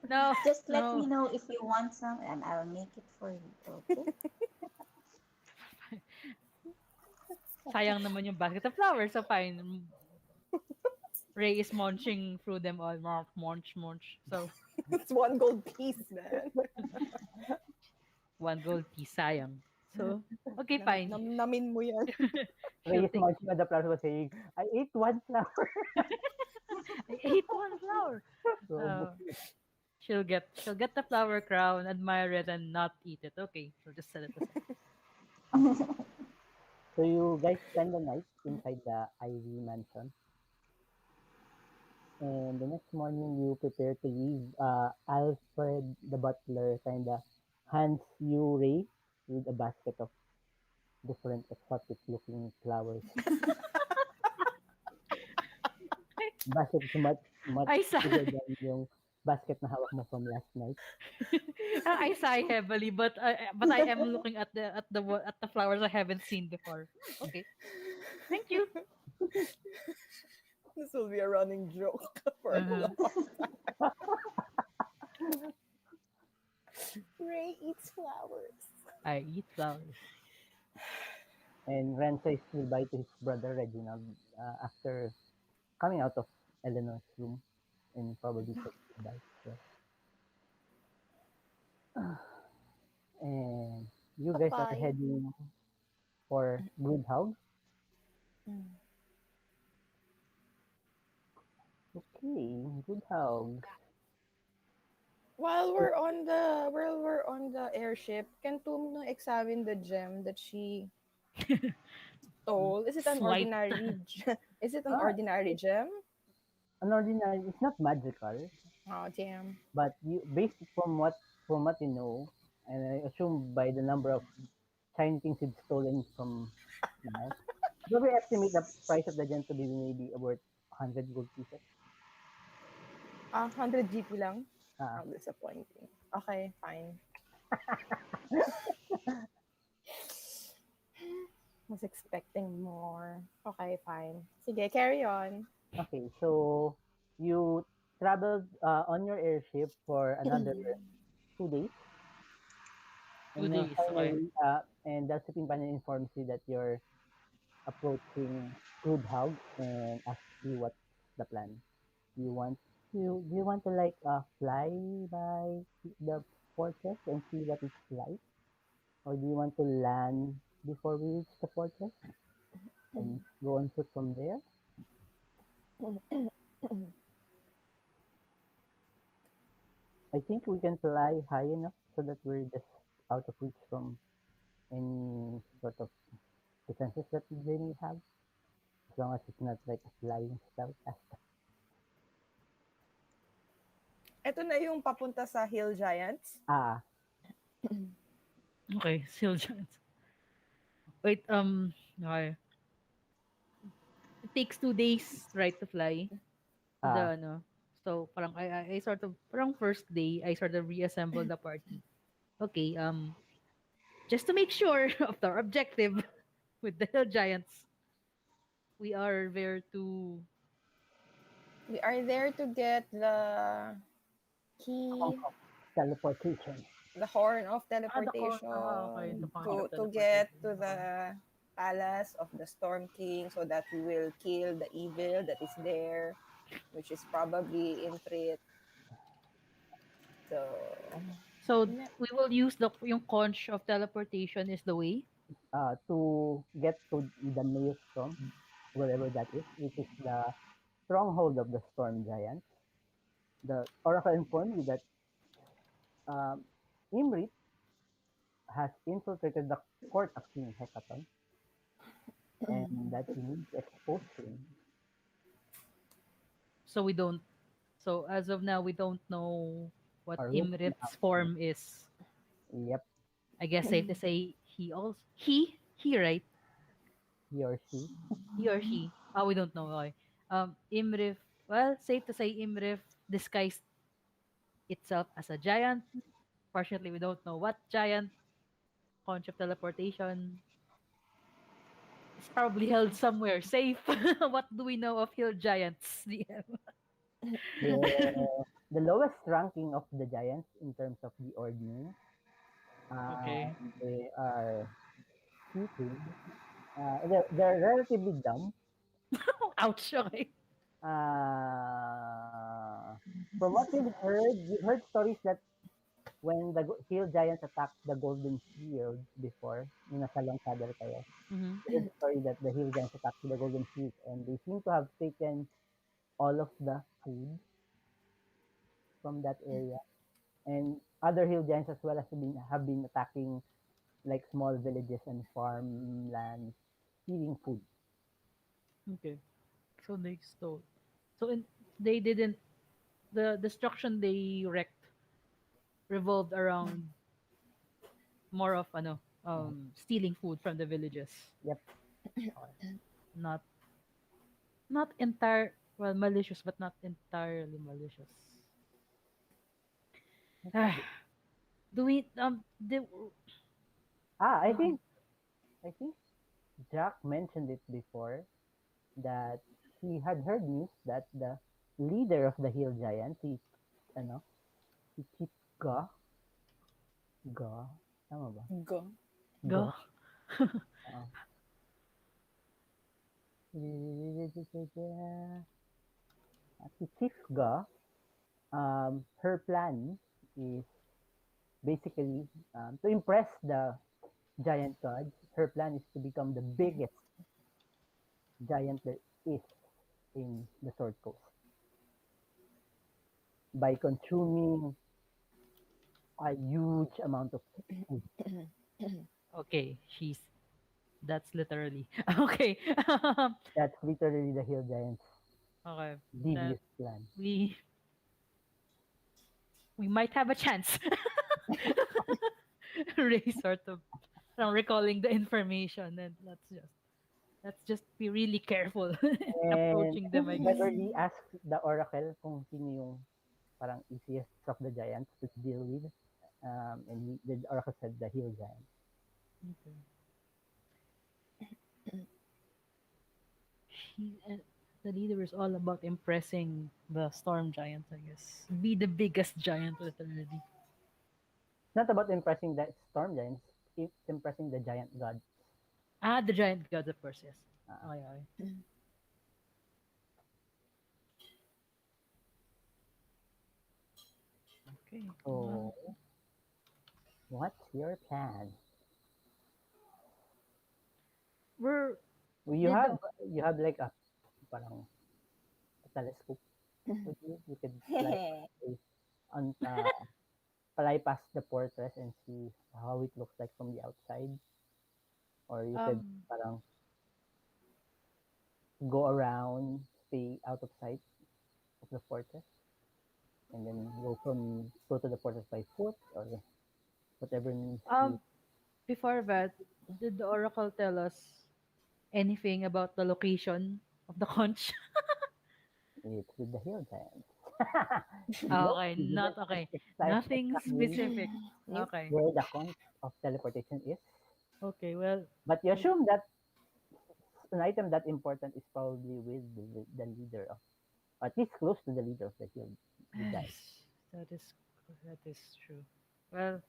No, Just let me no. know if you want some, and I'll make it for you. Okay? Sayang naman yung basket of flowers. So fine. Ray is munching through them all. Munch. So, It's one gold piece, man. one gold piece. Sayang. So, okay, fine. Namin mo yan. She'll Reyes take. munching on the flower was saying, I ate one flower. I ate one flower. So, Uh, she'll get the flower crown, admire it, and not eat it. Okay, she'll just set it aside. so you guys spend the night inside the Ivy mansion. And the next morning, you prepare to leave. Alfred, the butler, kind of hands you Ray with a basket of different exotic looking flowers. Basket is much I bigger sigh. than yung basket na hawak mo from last night. I sigh heavily, but I am looking at the flowers I haven't seen before. Okay, thank you. This will be a running joke for a Uh-huh. long. Ray eats flowers. I eat flowers. And Ren says goodbye to his brother Reginald after coming out of Eleanor's room and probably take a bath there. And you guys are Bye. heading for good house. Okay, good house. While we're on the airship, can Tumno examine the gem that she stole? Is it an Swipe. ordinary is it an Ah, ordinary gem? an ordinary. It's not magical, Oh damn. but you based from what you know, and I assume by the number of shiny things you've stolen from now, probably estimate the price of the gem to be maybe worth 100 gold pieces. 100 GP lang? Ah, How disappointing. Okay, fine. Was expecting more. Okay, fine. Sige, carry on. okay, so you traveled on your airship for another 2 days, Two and days. Okay. finally, and the shipping panel informs you that you're approaching Grudhaug and asks you what's the plan. Do you want to like fly by the fortress and see what it's like, or do you want to land before we reach the fortress and go on foot from there? I think we can fly high enough so that we're just out of reach from any sort of defenses that they may have, as long as it's not like a flying stealth aspect. Ito na yung papunta sa Hill Giants. Ah, Okay. Still giants. Wait. Okay. It takes 2 days, right, to fly to ah, the ano. So parang I sort of parang first day I sort of reassemble the party. Okay. Just to make sure of our objective with the hill giants, we are there to We are there to get Hong key, Kong teleportation. the horn of the core. Okay, the teleportation, conch of to get teleportation. to Okay. the palace of the Storm King so that we will kill the evil that is there, which is probably in Trit. So, So ne- we will use the yung conch of teleportation is the way. To get to the Maelstrom, wherever that is, which is the stronghold of the storm giants. The Oracle informed you that um, Imrit has infiltrated the court of King Hekaton and that you need to expose him. So we don't. So as of now, we don't know what Or root him Imrit's out. form is. Yep, I guess safe to say he right, he or she. he or she. Oh, we don't know. Okay. Imrif. Well, safe to say Imrif disguised itself as a giant. Fortunately, we don't know what giant. Conch of teleportation. It's probably held somewhere safe. What do we know of hill giants? DM. The lowest ranking of the giants in terms of the ordning. Okay. They are stupid. They're relatively dumb. Ouch. Okay. Uh, from what you've heard stories that when the hill giants attacked the golden shield before, yung nasa long saddle kayo, Mm-hmm. you heard the story that the hill giants attacked the golden shield and they seem to have taken all of the food from that area. And other hill giants as well have been attacking like small villages and farmlands, stealing food. Okay. So they stole. So they didn't. The destruction they wrecked revolved around more of stealing food from the villages. Yep. Okay. Not not entire well malicious, but not entirely malicious. Okay. Do we Ah, um I think Jack mentioned it before that he had heard news that the leader of the hill giants, ano, si Chief Ga, Ga, tama ba? go. Ga. go? Uh, Si Chief Ga, her plan is basically to impress the giant gods. Her plan is to become the biggest giant there is in the Sword Coast by consuming a huge amount of food. Okay, that's literally okay. That's literally the hill giant's Okay, that devious plan. we we might have a chance. Ray sort of recalling the information, and let's just be really careful And approaching them, I guess. Beverly asked the oracle kung sino yung parang easiest of the giants to deal with. And the oracle said the hill giant. Okay. The leader is all about impressing the storm giants, I guess. Be the biggest giant, literally. It's not about impressing the storm giants, it's impressing the giant gods. Ah, the giant gods, of course, yes. Uh, Okay, okay. Okay. so, what's your plan? We're You did have the you have like a parang a telescope with you. You could on fly past the fortress and see how it looks like from the outside, or you could um parang go around, stay out of sight of the fortress, and then go to the fortress by foot or whatever means you. um before that, did the oracle tell us anything about the location of the conch? It's with the hill giant. No, Okay, you didn't not okay. Nothing exactly specific. Nope. Okay. where the conch of teleportation is, Okay, well, but you assume that an item that important is probably with the leader of, at least close to the leader of the hill, the that giant. is that is that is true. Well,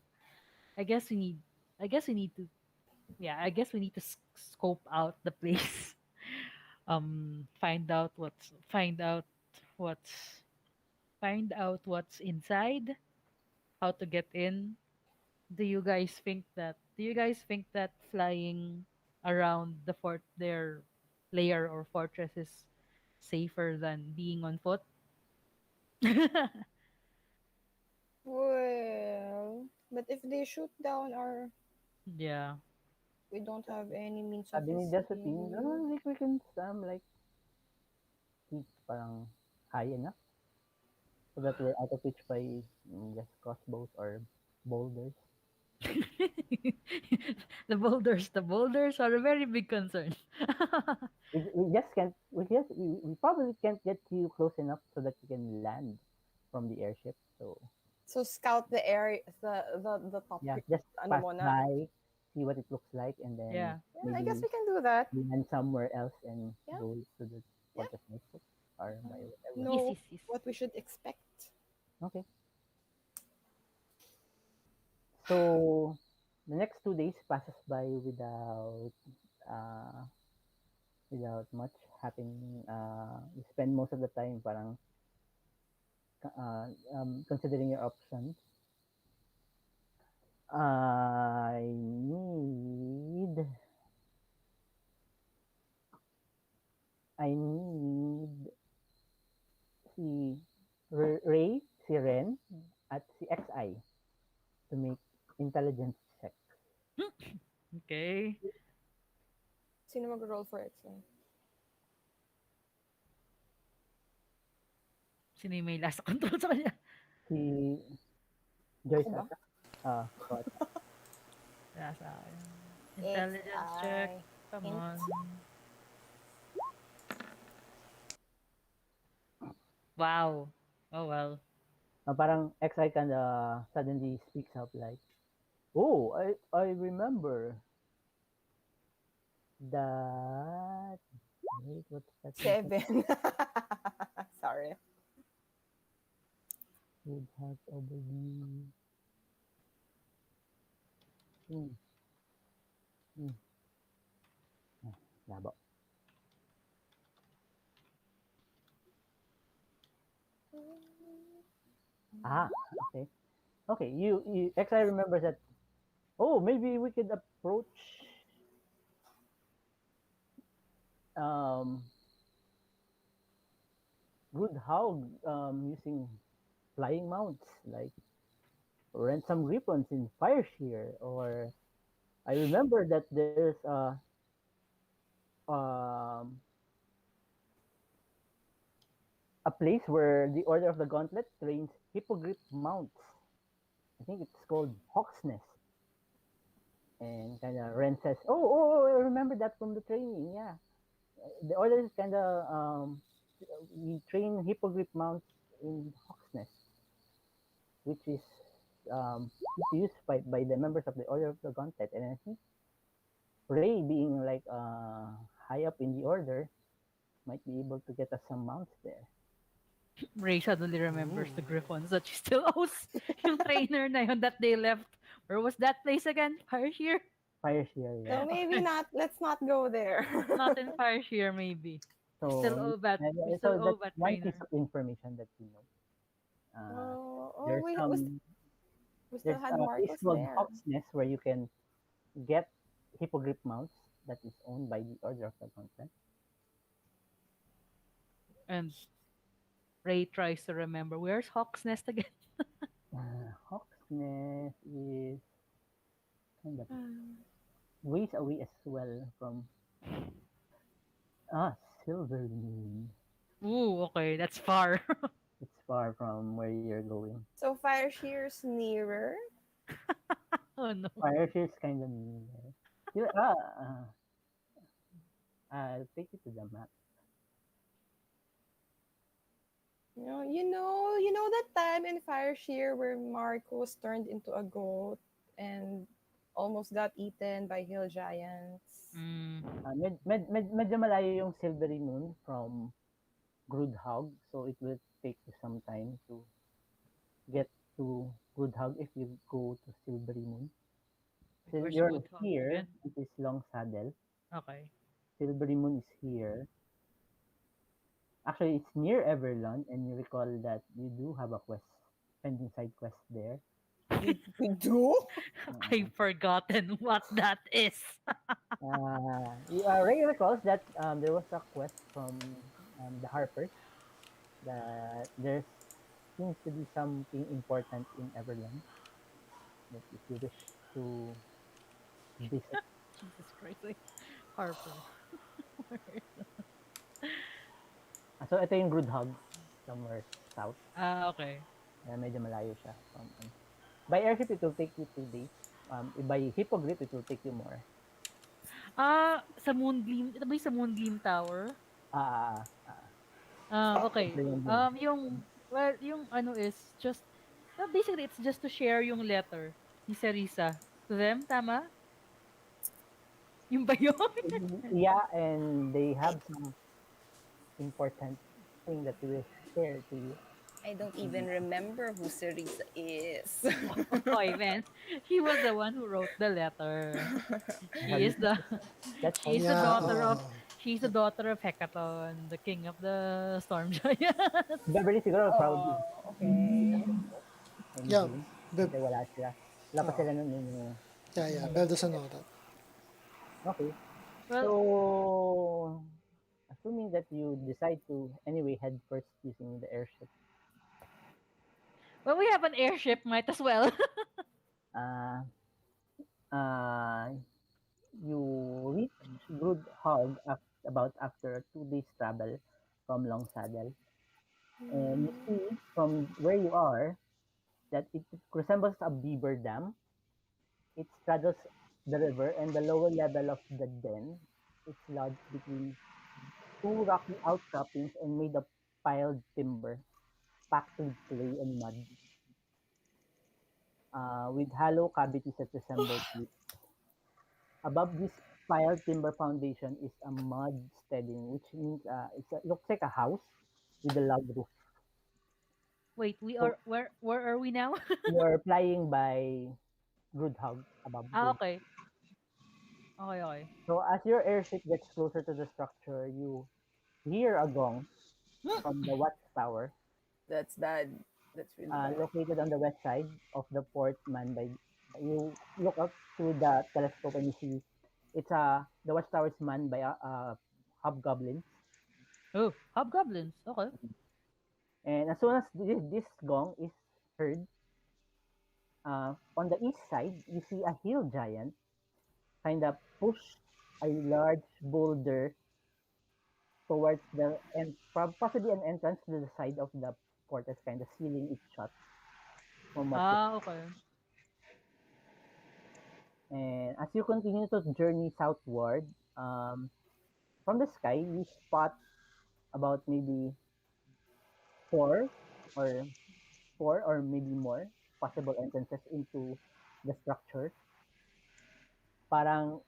I guess we need I guess we need to yeah, I guess we need to scope out the place. What's find out what's inside, how to get in. Do you guys think that flying around their layer or fortress is safer than being on foot? Well, but if they shoot down our, Yeah. we don't have any means of Sabi ni Josephine, escape. like we can like keep parang high enough so that we're out of reach by just crossbows or boulders. The boulders are a very big concern. We just can't. We probably can't get you close enough so that you can land from the airship. So So scout the area, the yeah, topic, just ano pass muna. by, see what it looks like, and then Yeah. Yeah, I guess maybe we can do that. land somewhere else and Yeah, go to the yeah. fortress by foot or by whatever. Yes, Know yes, yes. what we should expect. Okay. So the next 2 days passes by uh, without much happening. You spend most of the time parang considering your options. I need I need si Ray, si Ren, at si XI to make intelligence check. Okay. Sino mag-roll for exam? Sino yung may last control sa kanya? Si Ako Joyce ba? ata. Ikaw ata. Last sa akin. It's Intelligence check. I. Come Int. on. Wow. Oh well. Parang XI kinda suddenly speaks up like, oh, I remember that. Wait, what's that thing? 7. Sorry. Would have already. Hmm. Hmm. Labo. Ah, okay. Okay, you XI remembers that. Oh, maybe we could approach um good hog using flying mounts, like rent some griffons in fire shear, or I remember that there's um a place where the Order of the Gauntlet trains hippogriff mounts. I think it's called Hawk's Nest. And kind of Ren says, I remember that from the training. Yeah, the order is kind of we train hippogriff mounts in Hawk's Nest, which is used by the members of the Order of the Gauntlet. And I think Ray, being like high up in the order, might be able to get us some mounts there. Ray suddenly remembers the Griffons that she still owes yung trainer na yun that they left. Where was that place again? Fireshear? Fire shear, So yeah. maybe Okay. not. Let's not go there. Not in Fireshear, maybe. We still So owe that. We still so owe that's that one piece trainer. of information that you know. Uh, Oh, there's we still there's had a place Marcos called there. Hawk's Nest where you can get hippogriff mounts that is owned by the Order of the Gauntlet. And Ray tries to remember. Where's Hawk's Nest again? Hawk's Nest is kind of ways away as well from Silver Moon. Ooh, okay. That's far. It's far from where you're going. So Fire Shear's nearer. Oh no. Fireshire's kind of near. I'll take you to the map. You know that time in Fire Shear where Marcos turned into a goat and almost got eaten by hill giants. Mm, Medyo malayo yung Silvery Moon from Groodhog, so it will take you some time to get to Groodhog if you go to Silvery Moon. wait, So where's you're Good Hog here, again? it is Long Saddle. Okay. Silvery Moon is here. Actually, it's near Everlon, and you recall that you do have a quest, pending side quest there. We do? Uh, I've forgotten what that is. Ray recalls that there was a quest from the Harpers that there seems to be something important in Everlon that if you wish to visit. Jesus Christ. Like, Harper. So ito yung Groodhog, somewhere south. Okay. Medyo malayo siya from by airship it will take you 2 days. By hippogriff it will take you more. Sa Moongleam. Ito ba yung sa Moongleam Tower? Ah, Okay. ito yung Yung ano is just, basically, it's just to share yung letter ni Cerisa to them, tama? Yung ba yun? yeah, and they have some important thing that they will share to you. I don't even remember who Cerisa is. Okay, man. She was the one who wrote the letter. She is Have the that's she is the Yeah, daughter of she's the daughter of Hecaton, the king of the storm giants. Beverly siguro proud Oh, okay. and yeah. Jane Bev, kasi wala sila. Wala pa sila nun yung yeah. Bev doesn't know that. okay. Well, So assuming that you decide to anyway head first using the airship, we have an airship, might as well. uh, uh, you reach Good Hog about after 2 days travel from Long Saddle, and you see from where you are that it resembles a beaver dam. It straddles the river, and the lower level of the den is lodged between two rocky outcroppings and made of piled timber, packed with clay and mud, with hollow cavities that resemble teeth. Above this piled timber foundation is a mud steading, which means looks like a house with a log roof. Wait, So where are we now? you are flying by Groodhog above Groodhog. Okay. Okay, okay. So as your airship gets closer to the structure, you hear a gong from the watchtower. That's bad. That's really bad. located on the west side of the port manned by. You look up through the telescope and you see the watchtower is manned by hobgoblins. Oh, hobgoblins. Okay. And as soon as this gong is heard, on the east side, you see a hill giant kind of push a large boulder towards possibly an entrance to the side of the port that's kind of sealing it shut from what you. Ah, okay. And as you continue to journey southward, from the sky, you spot about maybe four or four or maybe more possible entrances into the structure. Parang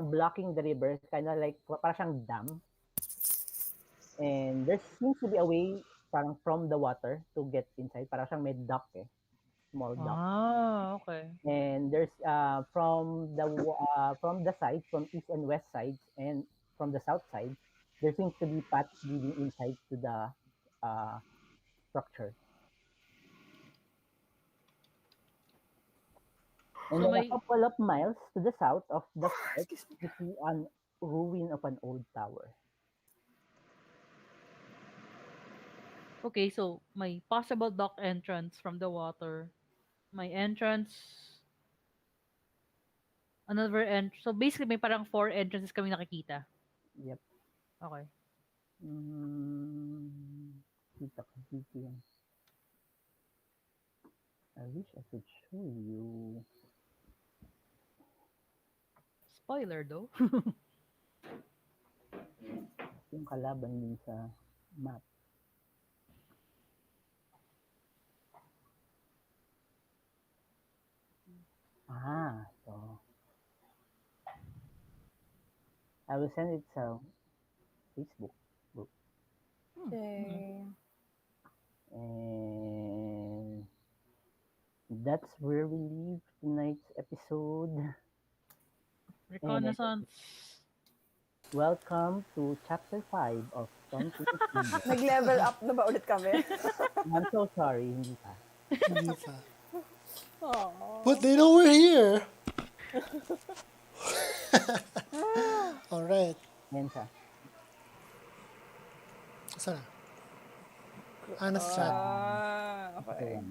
blocking the river, kind of like parang siyang dam. And there seems to be a way parang from the water to get inside. Parang siyang may dock eh, small dock. Ah, okay. And there's from the side, from east and west sides, and from the south side, there seems to be paths leading inside to the uh, structure. And So then a may couple of miles to the south of the fort, Excuse me. you see an ruin of an old tower. okay, so my possible dock entrance from the water. My entrance, another So basically may parang four entrances kami nakikita. Yep. Okay. Mm, kita ko dito yan. I wish I could show you. Spoiler though. Yung kalaban din sa map. So I will send it sa Facebook group. Okay. Okay. And that's where we leave tonight's episode. And Reconnaissance. welcome to chapter 5 of Daunting Kingdom. Nag-level up na ba ulit kami? I'm so sorry, hindi pa. Hindi pa. Aww. But they know we're here. Alright. Yan siya. Saan na? Nasa chat. Ito Okay. yan.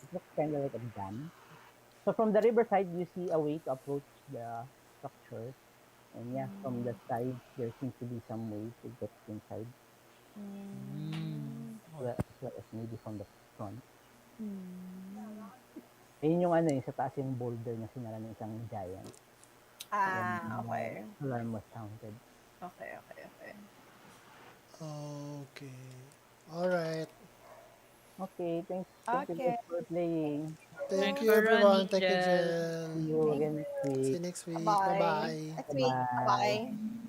It looks kind of like a dam. So from the riverside, you see a way to approach the structure. And yeah, from the side, there seems to be some way to get inside. As well as maybe from the front. Ayun yung sa taas yung boulder na sinara ng isang giant. Okay. Alarm was sounded. Okay. Okay. Alright. Okay, thank you Okay. guys for playing. Thank Thanks you for everyone. running, Thank you, Jel. See Jen. you again next See week. you next week. Bye. Bye-bye. Next week. Bye. Bye.